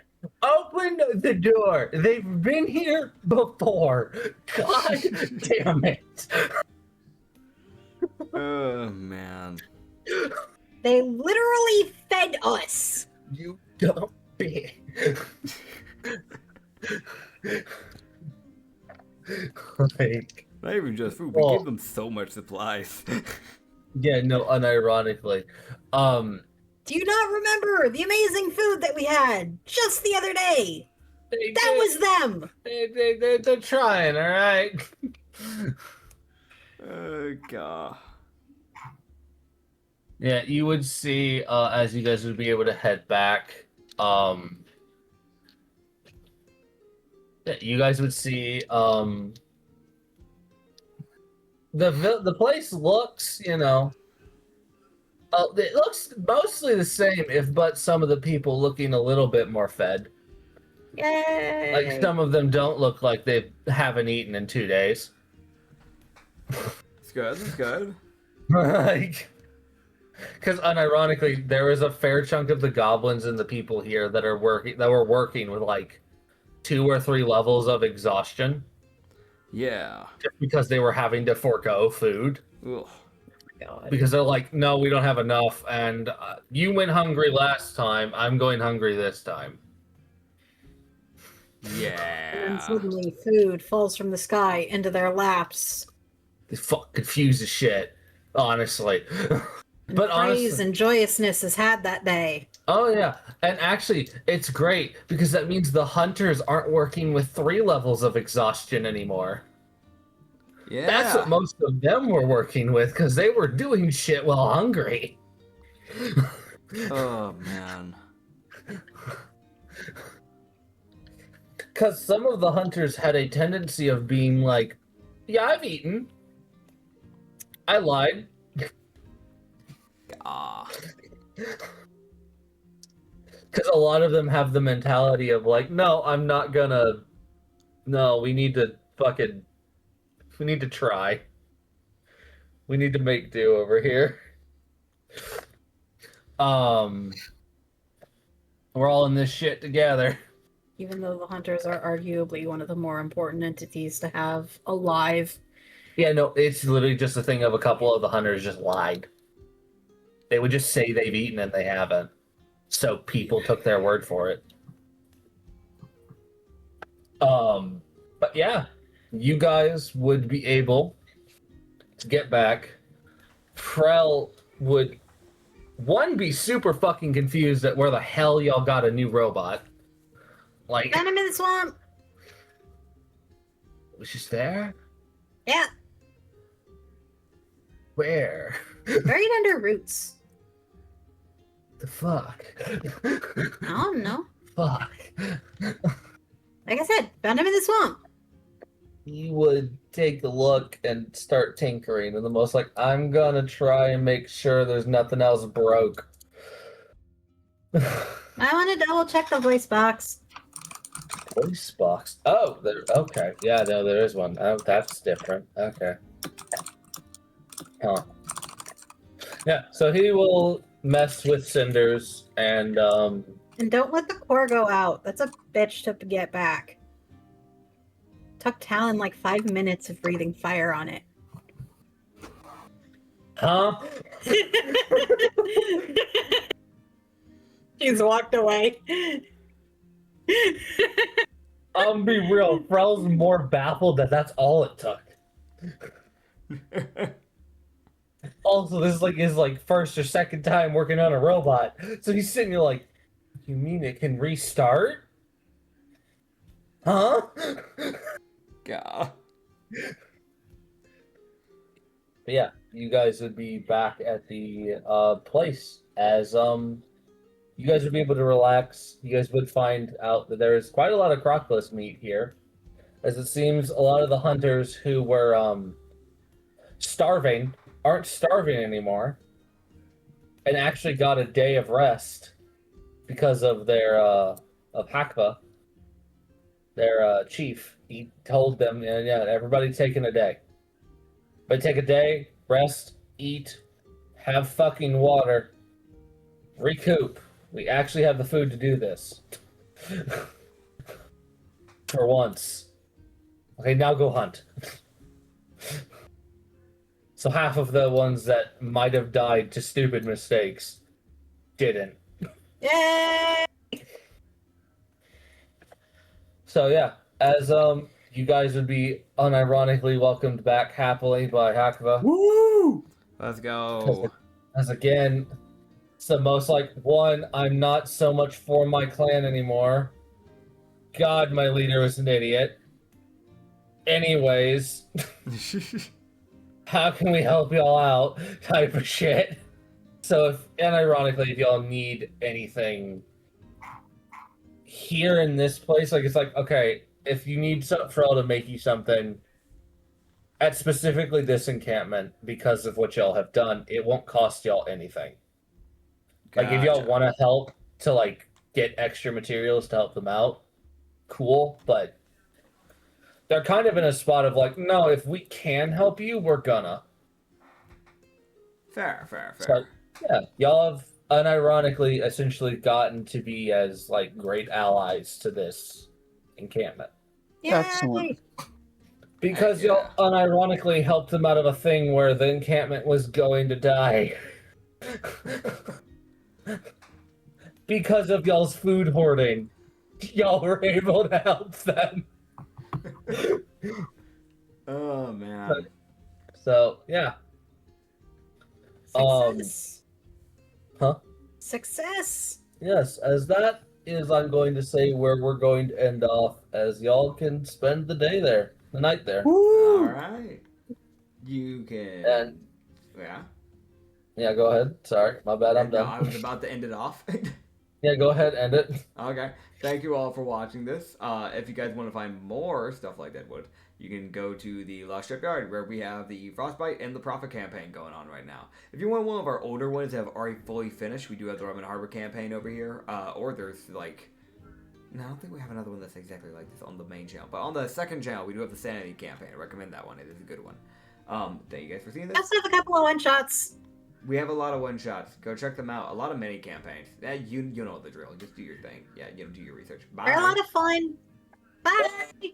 open the door. They've been here before. God damn it. Oh, man. They literally fed us. You dumb bitch. Like, Not even just food. We give them so much supplies. yeah, no, unironically. Do you not remember the amazing food that we had just the other day? That was them. They're trying, all right. Oh, God. Yeah, you would see as you guys would be able to head back. You guys would see the place looks, it looks mostly the same, but some of the people looking a little bit more fed. Yay! Like some of them don't look like they haven't eaten in 2 days. It's good. It's good. Like, because unironically, there is a fair chunk of the goblins and the people here that were working with like 2 or 3 levels of exhaustion. Yeah. Just because they were having to forego food. Ugh. God. Because they're like, no, we don't have enough, and you went hungry last time, I'm going hungry this time. And Yeah. suddenly food falls from the sky into their laps. They fuck confused as shit, honestly. But Praise honestly, and joyousness is had that day. oh yeah, and actually, it's great because that means the hunters aren't working with 3 levels of exhaustion anymore. Yeah. That's what most of them were working with because they were doing shit while hungry. Oh man. Because some of the hunters had a tendency of being like, yeah, I've eaten. I lied. Ah. Because a lot of them have the mentality of like, no, I'm not gonna. No, we need to try. We need to make do over here. We're all in this shit together. Even though the hunters are arguably one of the more important entities to have alive. Yeah, no, it's literally just a thing of a couple of the hunters just lied. They would just say they've eaten and they haven't. So people took their word for it. But yeah, you guys would be able to get back. Frel would, be super fucking confused at where the hell y'all got a new robot. Like, Found him in the swamp! was just there? Yeah, Where? buried under roots. The fuck? I don't know. Fuck. Like I said, found him in the swamp. He would take a look and start tinkering, and the most like, I'm gonna try and make sure there's nothing else broke. I want to double check the voice box. Voice box. Oh, there. Okay, yeah, no, there is one. Oh, that's different. Okay. Huh. Yeah. So he will mess with cinders and And don't let the core go out. That's a bitch to get back. Took Talon like 5 minutes of breathing fire on it. Huh? She's walked away. Be real. Frel's more baffled that that's all it took. Also, this is like his first or second time working on a robot, so he's sitting here like, "You mean it can restart? Huh?" God. But yeah, you guys would be back at the place as you guys would be able to relax. You guys would find out that there is quite a lot of crocodile meat here, as it seems a lot of the hunters who were starving aren't starving anymore, and actually got a day of rest because of their of Hakba, their chief. He told them, yeah, everybody taking a day. But take a day, rest, eat, have fucking water, recoup. We actually have the food to do this. For once. Okay, now go hunt. So half of the ones that might have died to stupid mistakes didn't. Yay! So yeah, as you guys would be unironically welcomed back happily by Hakva. Woo! Let's go. As again, it's the most like, one, I'm not so much for my clan anymore. God, my leader was an idiot. Anyways, how can we help y'all out? Type of shit. So if ironically, if y'all need anything here in this place, like it's like, okay, if you need for all to make you something at specifically this encampment because of what y'all have done, it won't cost y'all anything. Like if y'all Gotcha. want to help to like get extra materials to help them out, cool. But they're kind of in a spot of like, no, if we can help you, we're gonna. Fair. So, yeah, y'all have unironically essentially gotten to be as like great allies to this encampment. Excellent. Because Heck yeah. y'all unironically helped them out of a thing where the encampment was going to die. Because of y'all's food hoarding, y'all were able to help them. Oh man. So, yeah. Success. Huh? Success. Yes, as that is, I'm going to say where we're going to end off, as y'all can spend the day there, the night there. All right. You can. And Yeah. yeah, go ahead. Sorry, my bad. I'm No, done. I was about to end it off. Yeah, go ahead, end it. Okay. Thank you all for watching this. If you guys want to find more stuff like Deadwood, you can go to the Lost Shipyard, where we have the Frostbite and the Prophet campaign going on right now. If you want one of our older ones that have already fully finished, we do have the Roman Harbor campaign over here. Or there's like... No, I don't think we have another one that's exactly like this on the main channel. But on the second channel, we do have the Sanity campaign. I recommend that one. It is a good one. Thank you guys for seeing We this. also have a couple of one-shots. We have a lot of one-shots. Go check them out. A lot of mini campaigns. You know the drill. Just do your thing. Yeah, do your research. Bye. They're a lot of fun. Bye.